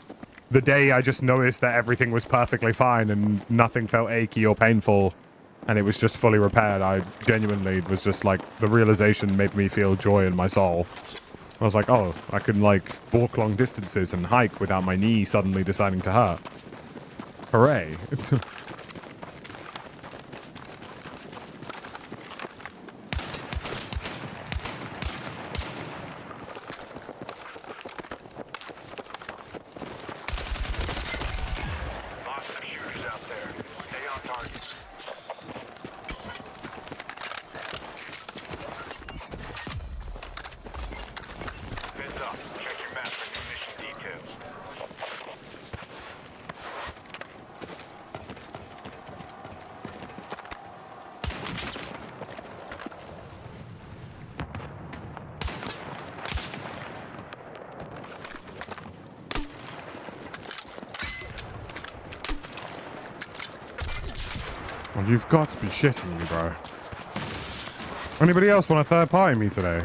The day I just noticed that everything was perfectly fine and nothing felt achy or painful. And it was just fully repaired. I genuinely was just like, the realization made me feel joy in my soul. I was like, oh, I can like walk long distances and hike without my knee suddenly deciding to hurt. Hooray. Lots of shooters out there. Stay on target. Heads up. Check your map for new mission details. Well, you've got to be shitting me, bro. Anybody else want a third party me today?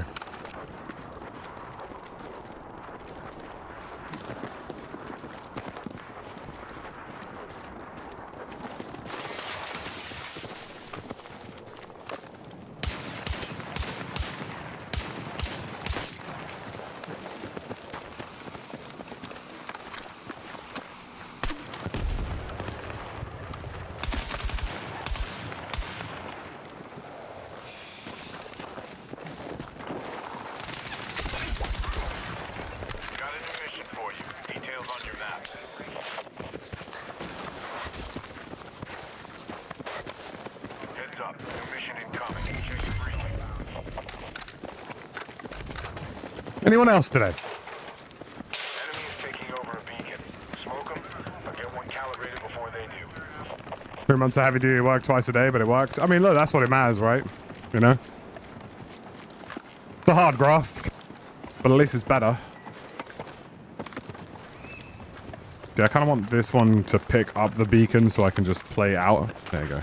Got a new mission for you. Details on your map. Heads up. New mission incoming. Check your briefing. Anyone else today? Enemy is taking over a beacon. Smoke them, or get one calibrated before they do. 3 months of heavy duty work twice a day, but it worked. I mean, look, that's what it matters, right? You know? The hard graft. But at least it's better. Yeah, I kind of want this one to pick up the beacon so I can just play out. There you go.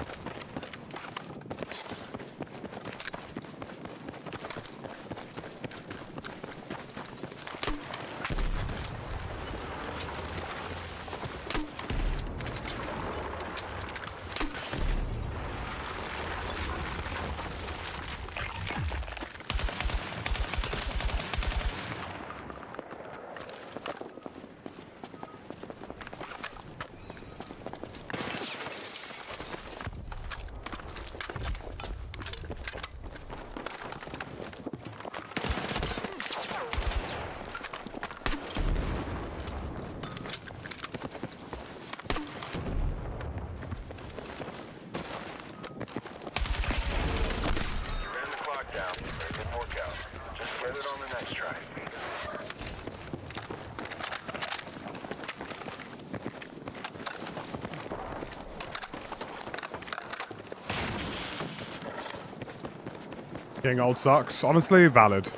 Getting old sucks. Honestly, valid.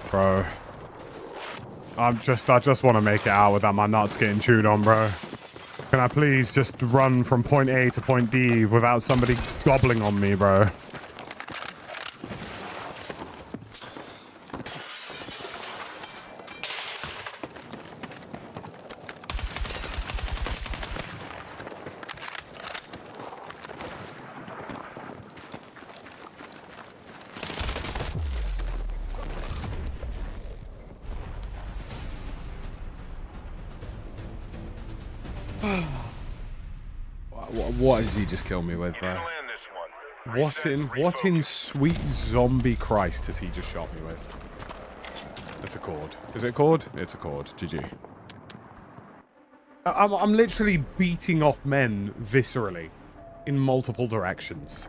Bro. I just want to make it out without my nuts getting chewed on, bro. Can I please just run from point A to point D without somebody gobbling on me, bro? What has he just killed me with, bro? What in sweet zombie Christ has he just shot me with? It's a cord. Is it a cord? It's a cord. GG. I'm literally beating off men viscerally in multiple directions.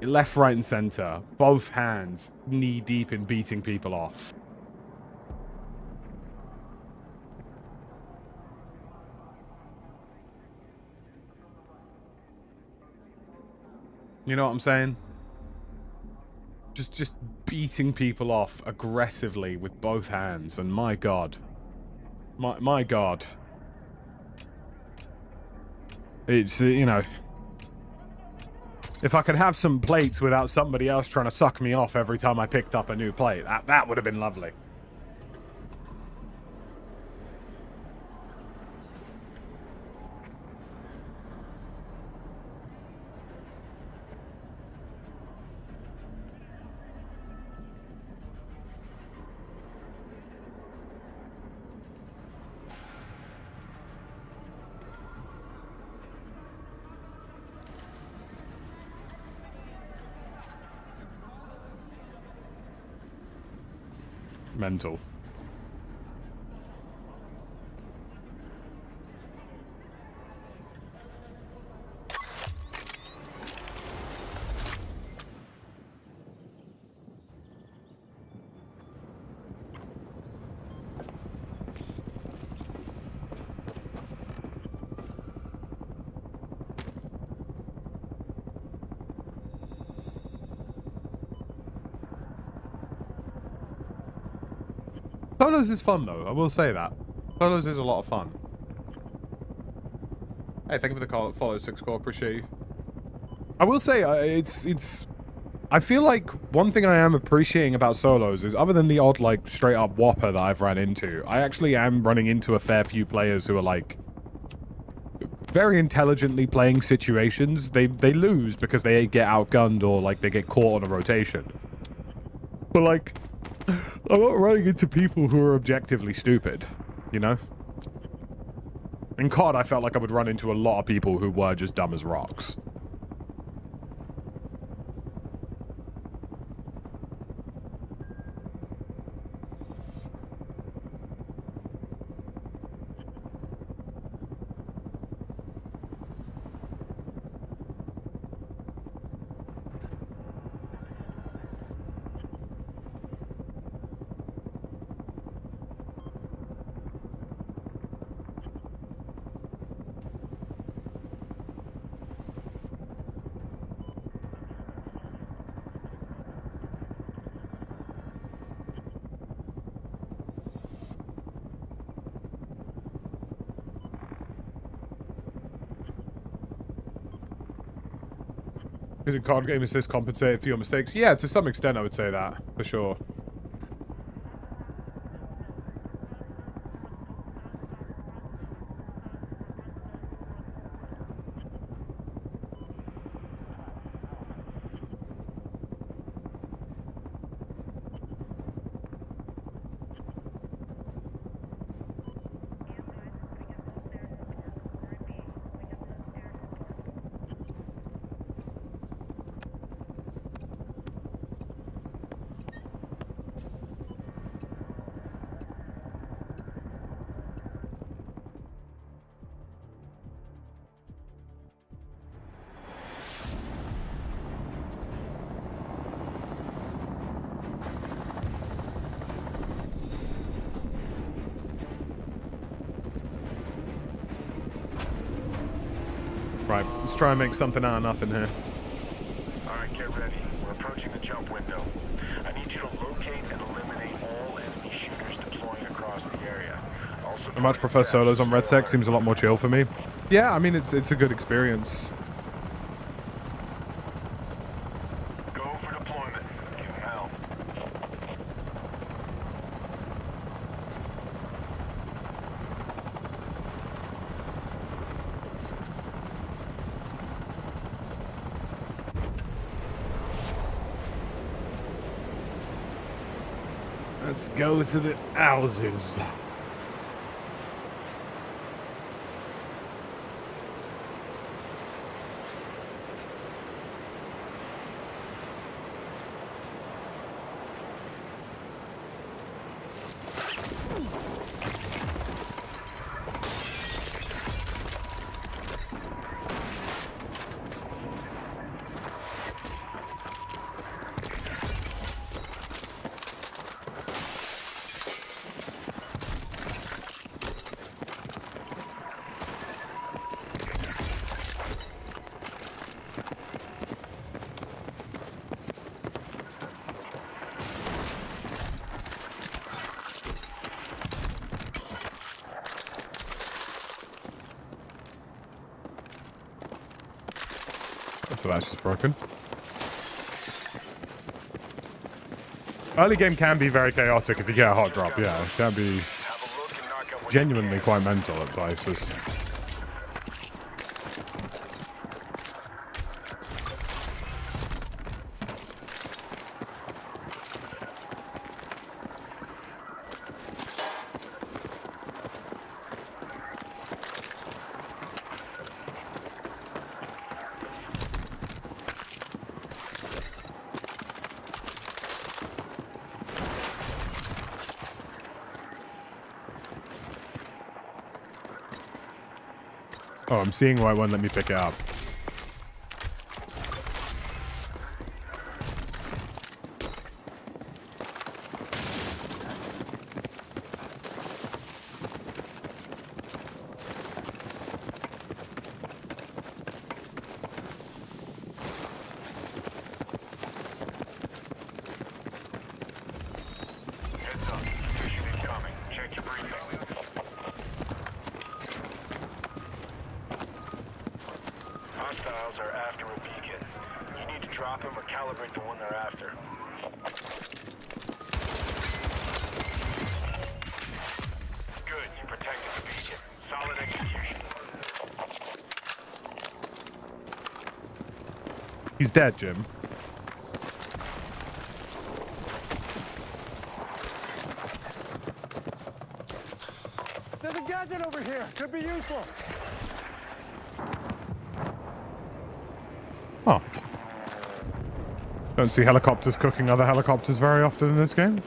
Left, right, and center. Both hands knee deep in beating people off. You know what I'm saying? Just beating people off aggressively with both hands, and my god. My god. It's, you know... If I could have some plates without somebody else trying to suck me off every time I picked up a new plate, that would have been lovely. Mental. Solos is fun, though. I will say that. Solos is a lot of fun. Hey, thank you for the call. Follow 6 core. Appreciate you. I will say, it's... I feel like one thing I am appreciating about Solos is, other than the odd, like, straight-up whopper that I've ran into, I actually am running into a fair few players who are, like, very intelligently playing situations. They lose because they get outgunned or, like, they get caught on a rotation. But, like... I'm not running into people who are objectively stupid, you know? In COD, I felt like I would run into a lot of people who were just dumb as rocks. Is it card game assist compensated for your mistakes? Yeah, to some extent I would say that, for sure. Right, let's try and make something out of nothing here. Alright, get ready. We're approaching the jump window. I need you to locate and eliminate all enemy shooters deploying across the area. Also, I much prefer solos on REDSEC, seems a lot more chill for me. Yeah, I mean, it's a good experience. go for deployment. Give them hell. Let's go to the houses. So that's just broken. Early game can be very chaotic if you get a hot drop, yeah. It can be genuinely quite mental at places. Oh, I'm seeing why it won't let me pick it up. Heads up. Mission incoming. Check your briefing. Hostiles are after a beacon. You need to drop him or calibrate the one they're after. Good, you protected the beacon. Solid execution. He's dead, Jim. There's a gadget over here. Could be useful. Oh. Don't see helicopters cooking other helicopters very often in this game.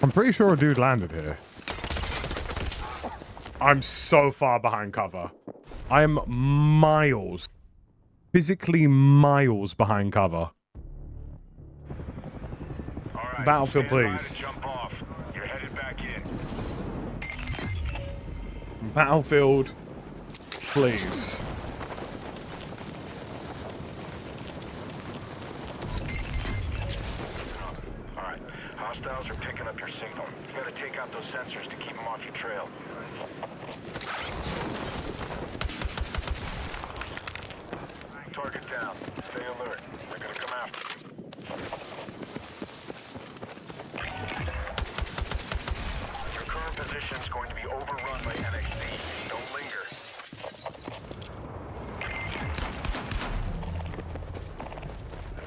I'm pretty sure a dude landed here. I'm so far behind cover. I am miles, physically miles behind cover. All right, Battlefield, stand by to please. jump off. You're headed back in. Battlefield, please. All right, hostiles are picking up your signal. You gotta take out those sensors to keep them off your trail. Target down. Stay alert. They're gonna come after you. Your current position is going to be overrun by NXC. Don't linger.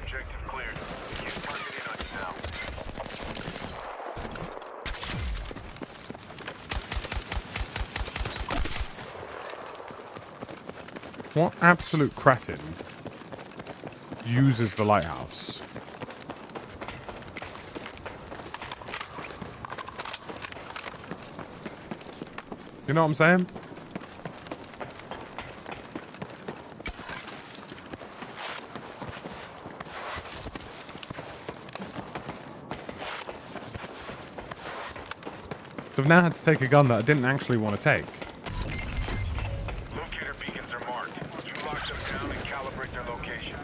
Objective cleared. Keep targeting on you now. What absolute cretin uses the lighthouse? You know what I'm saying? I've now had to take a gun that I didn't actually want to take. Locator beacons are marked. You lock them down and calibrate their location.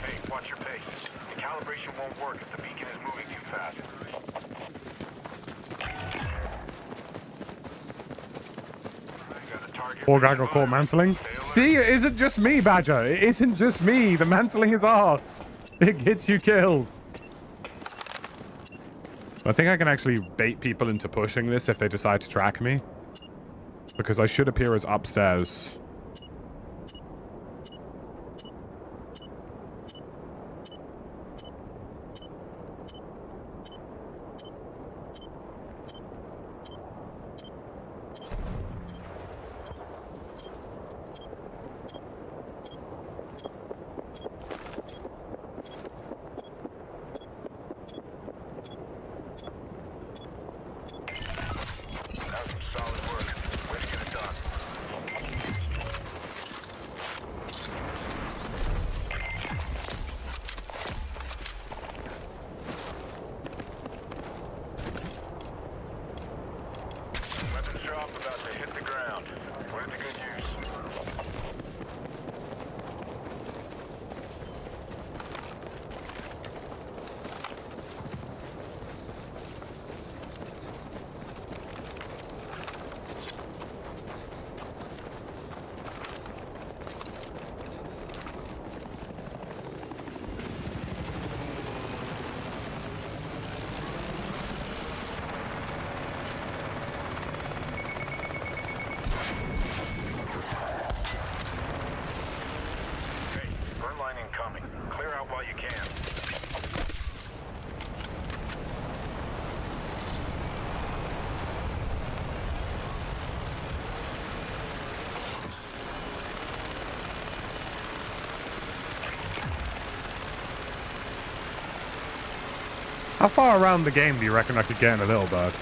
Hey, watch your pace. The calibration won't work if the beacon is moving too fast. You got a target. Poor guy got caught mantling. See, it isn't just me, Badger. It isn't just me. The mantling is ours. It gets you killed. I think I can actually bait people into pushing this if they decide to track me. Because I should appear as upstairs. That was some solid work. Let's get it done. Weapons drop about to hit the ground. Put it to good use. Hey, burn line incoming. Clear out while you can. How far around the game do you reckon I could get in a little bird?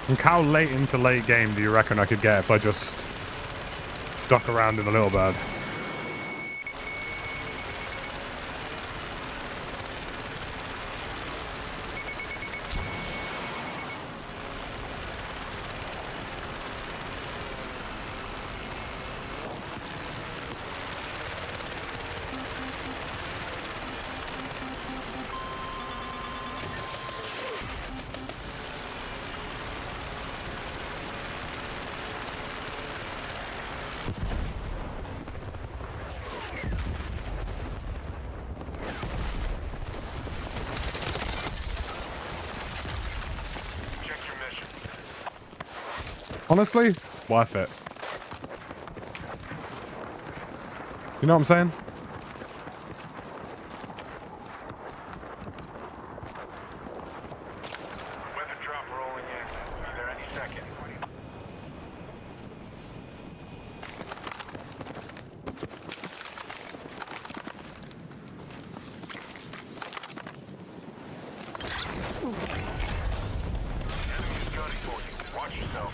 And how late into late game do you reckon I could get if I just stuck around in the little bird? Check your mission. Honestly, worth it. You know what I'm saying? Weapon drop rolling in. Watch yourself.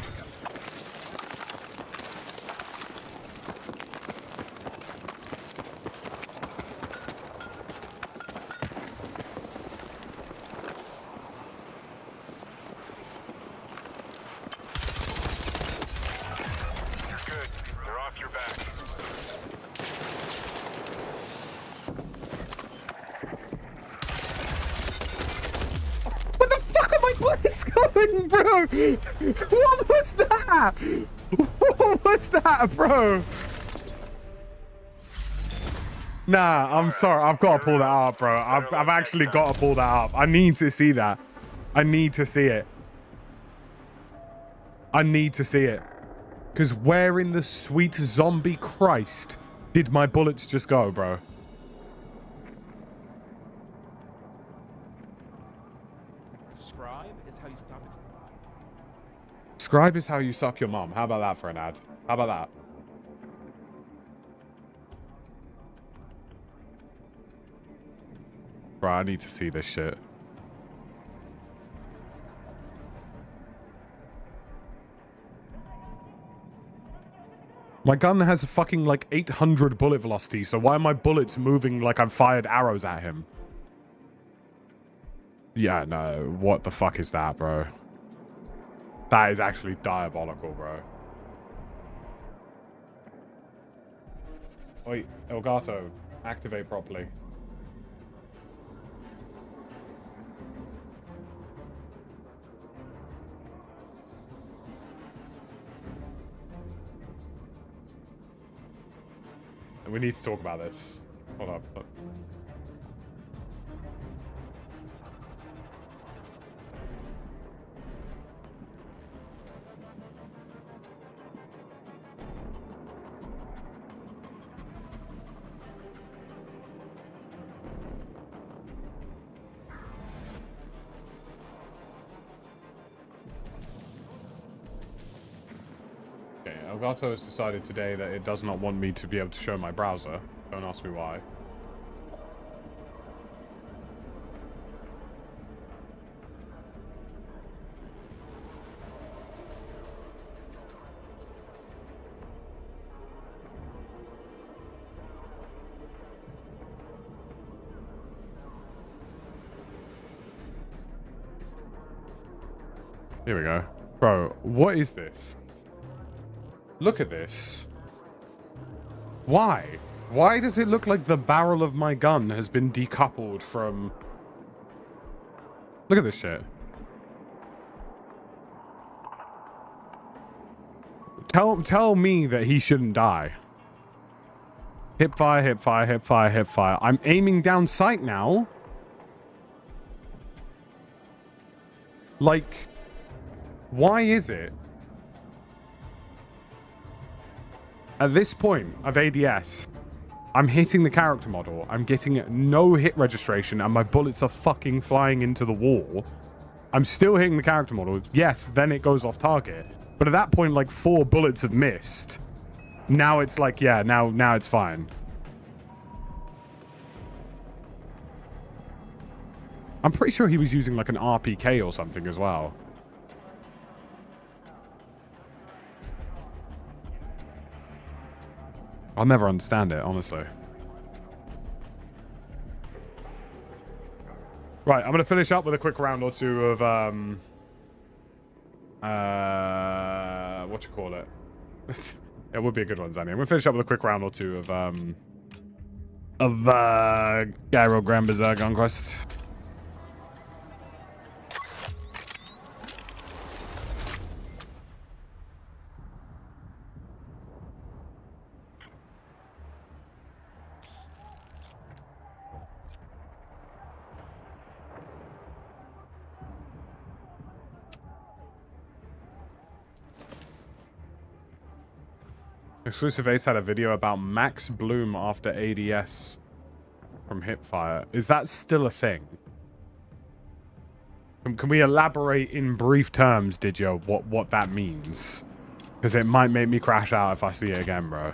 You're good. They're off your back. Where the fuck are my bullets going, bro? What was that? What was that, bro? Nah, I'm sorry. I've got to pull that up, bro. I've actually got to pull that up. I need to see that. I need to see it. I need to see it. Because where in the sweet zombie Christ did my bullets just go, bro? Scribe is how you stop it. Scribe is how you suck your mum. How about that for an ad? How about that? Bro, I need to see this shit. My gun has a fucking like 800 bullet velocity, so why are my bullets moving like I've fired arrows at him? Yeah, no, what the fuck is that, bro? That is actually diabolical, bro. Wait, Elgato, activate properly. We need to talk about this. Hold up. Okay, Elgato has decided today that it does not want me to be able to show my browser. Don't ask me why. Here we go. Bro, what is this? Look at this. Why? Why does it look like the barrel of my gun has been decoupled from... Look at this shit. Tell me that he shouldn't die. Hip fire, hip fire, hip fire, hip fire. I'm aiming down sight now. Like, why is it? At this point of ADS, I'm hitting the character model. I'm getting no hit registration and my bullets are fucking flying into the wall. I'm still hitting the character model. Yes, then it goes off target. But at that point, like 4 bullets have missed. Now it's like, yeah, now it's fine. I'm pretty sure he was using like an RPK or something as well. I'll never understand it, honestly. Right, I'm going to finish up with a quick round or two of, what you call it? It would be a good one, Zanny. I'm going to finish up with a quick round or two of Cairo Grand Bazaar Conquest. Exclusive Ace had a video about Max Bloom after ADS from Hipfire. Is that still a thing? Can we elaborate in brief terms, Digio, what that means? Because it might make me crash out if I see it again, bro.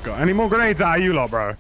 Got any more grenades out of you lot, bro?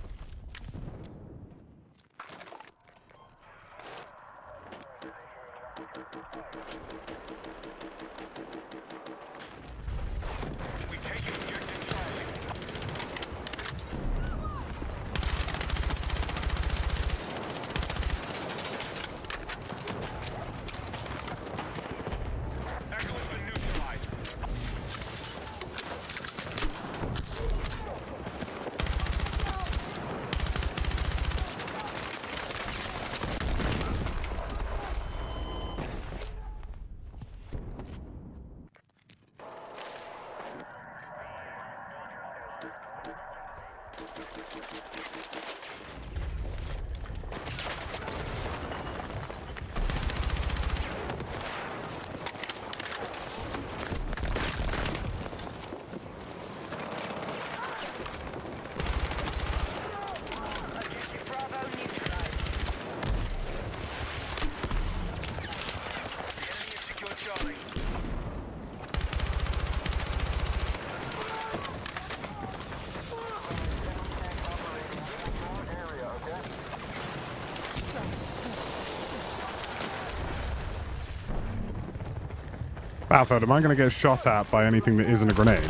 Battlefield, am I going to get shot at by anything that isn't a grenade?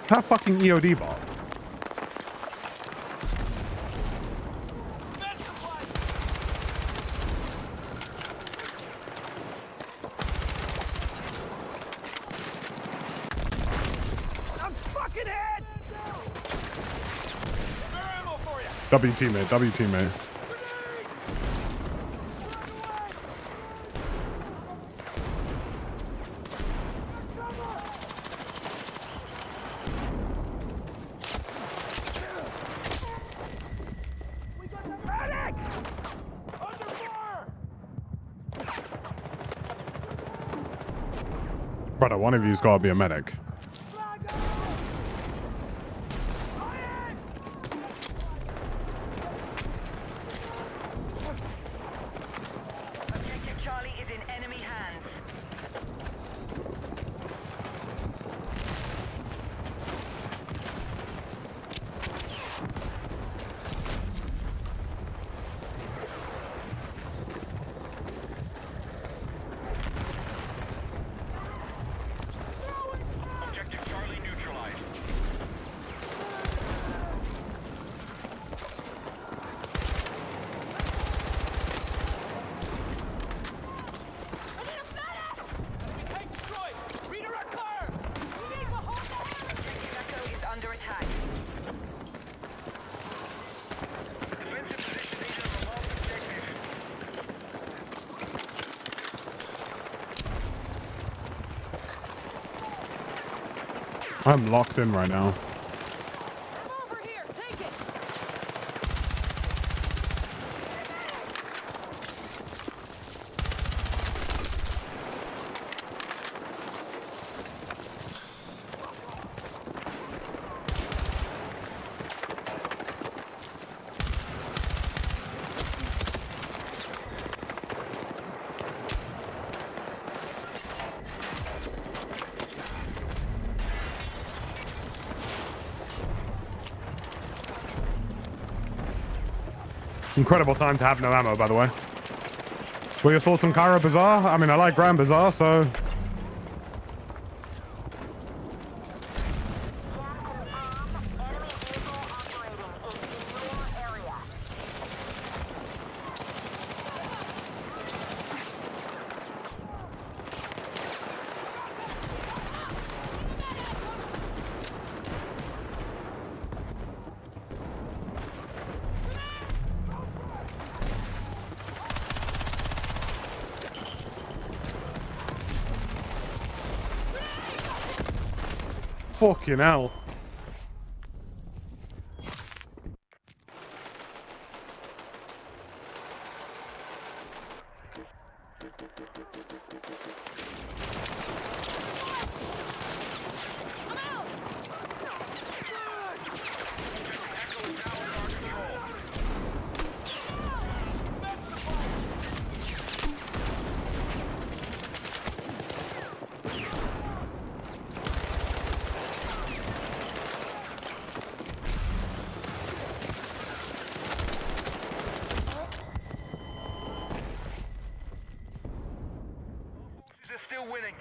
That fucking EOD bot. W teammate, W teammate. Brother, one of you's gotta be a medic. I'm locked in right now. Over here, take it. Incredible time to have no ammo, by the way. What are your thoughts on Cairo Bazaar? I mean, I like Grand Bazaar, so... Fucking hell.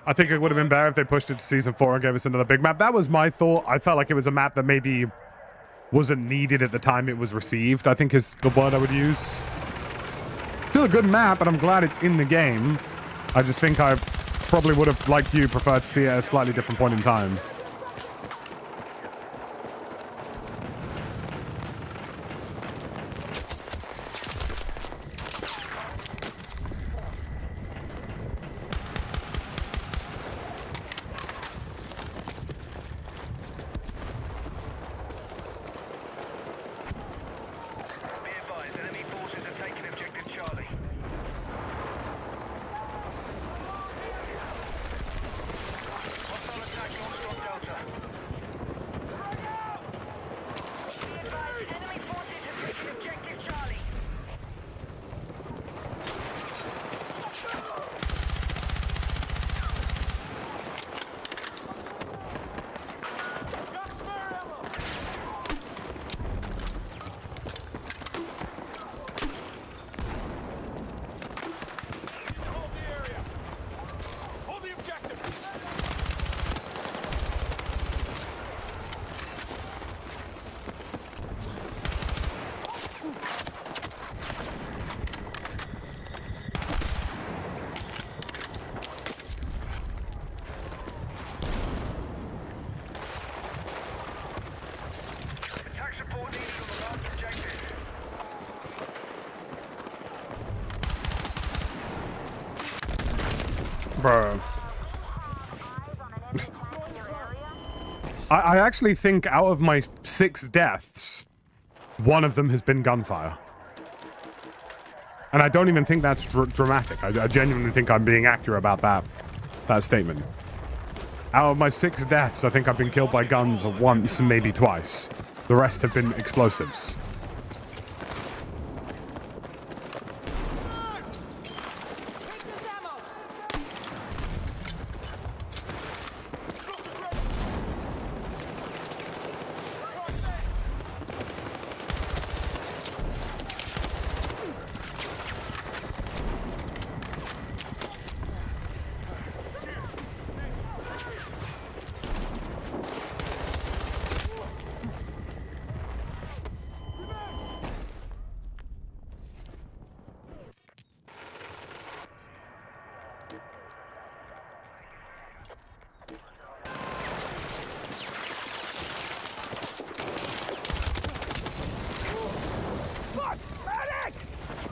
I think it would have been better if they pushed it to Season 4 and gave us another big map. That was my thought. I felt like it was a map that maybe wasn't needed at the time it was received, I think is the word I would use. Still a good map, and I'm glad it's in the game. I just think I probably would have, like you, preferred to see it at a slightly different point in time. Bro. I actually think out of my 6 deaths, 1 of them has been gunfire. And I don't even think that's dramatic. I genuinely think I'm being accurate about that statement. Out of my 6 deaths, I think I've been killed by guns once, maybe twice. The rest have been explosives.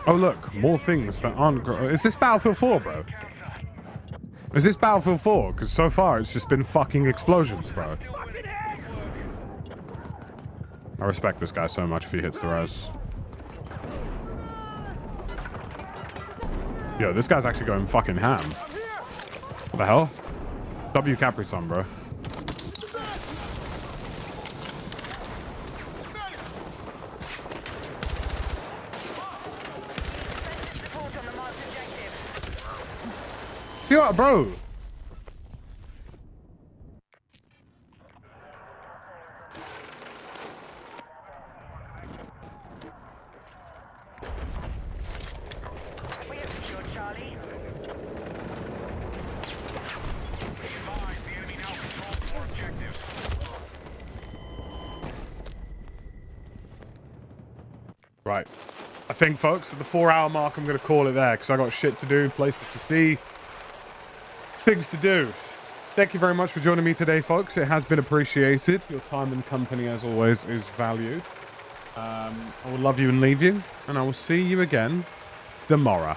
Oh look, more things that aren't... Is this Battlefield 4, bro? Is this Battlefield 4? Because so far it's just been fucking explosions, bro. I respect this guy so much if he hits the res. Yo, this guy's actually going fucking ham. What the hell? W Capri-Sun, bro. Yo, bro. We have secured Charlie. Right. I think, folks, at the 4-hour mark, I'm going to call it there because I got shit to do, places to see, things to do. Thank you very much for joining me today, folks. It has been appreciated. Your time and company, as always, is valued. I will love you and leave you, and I will see you again tomorrow.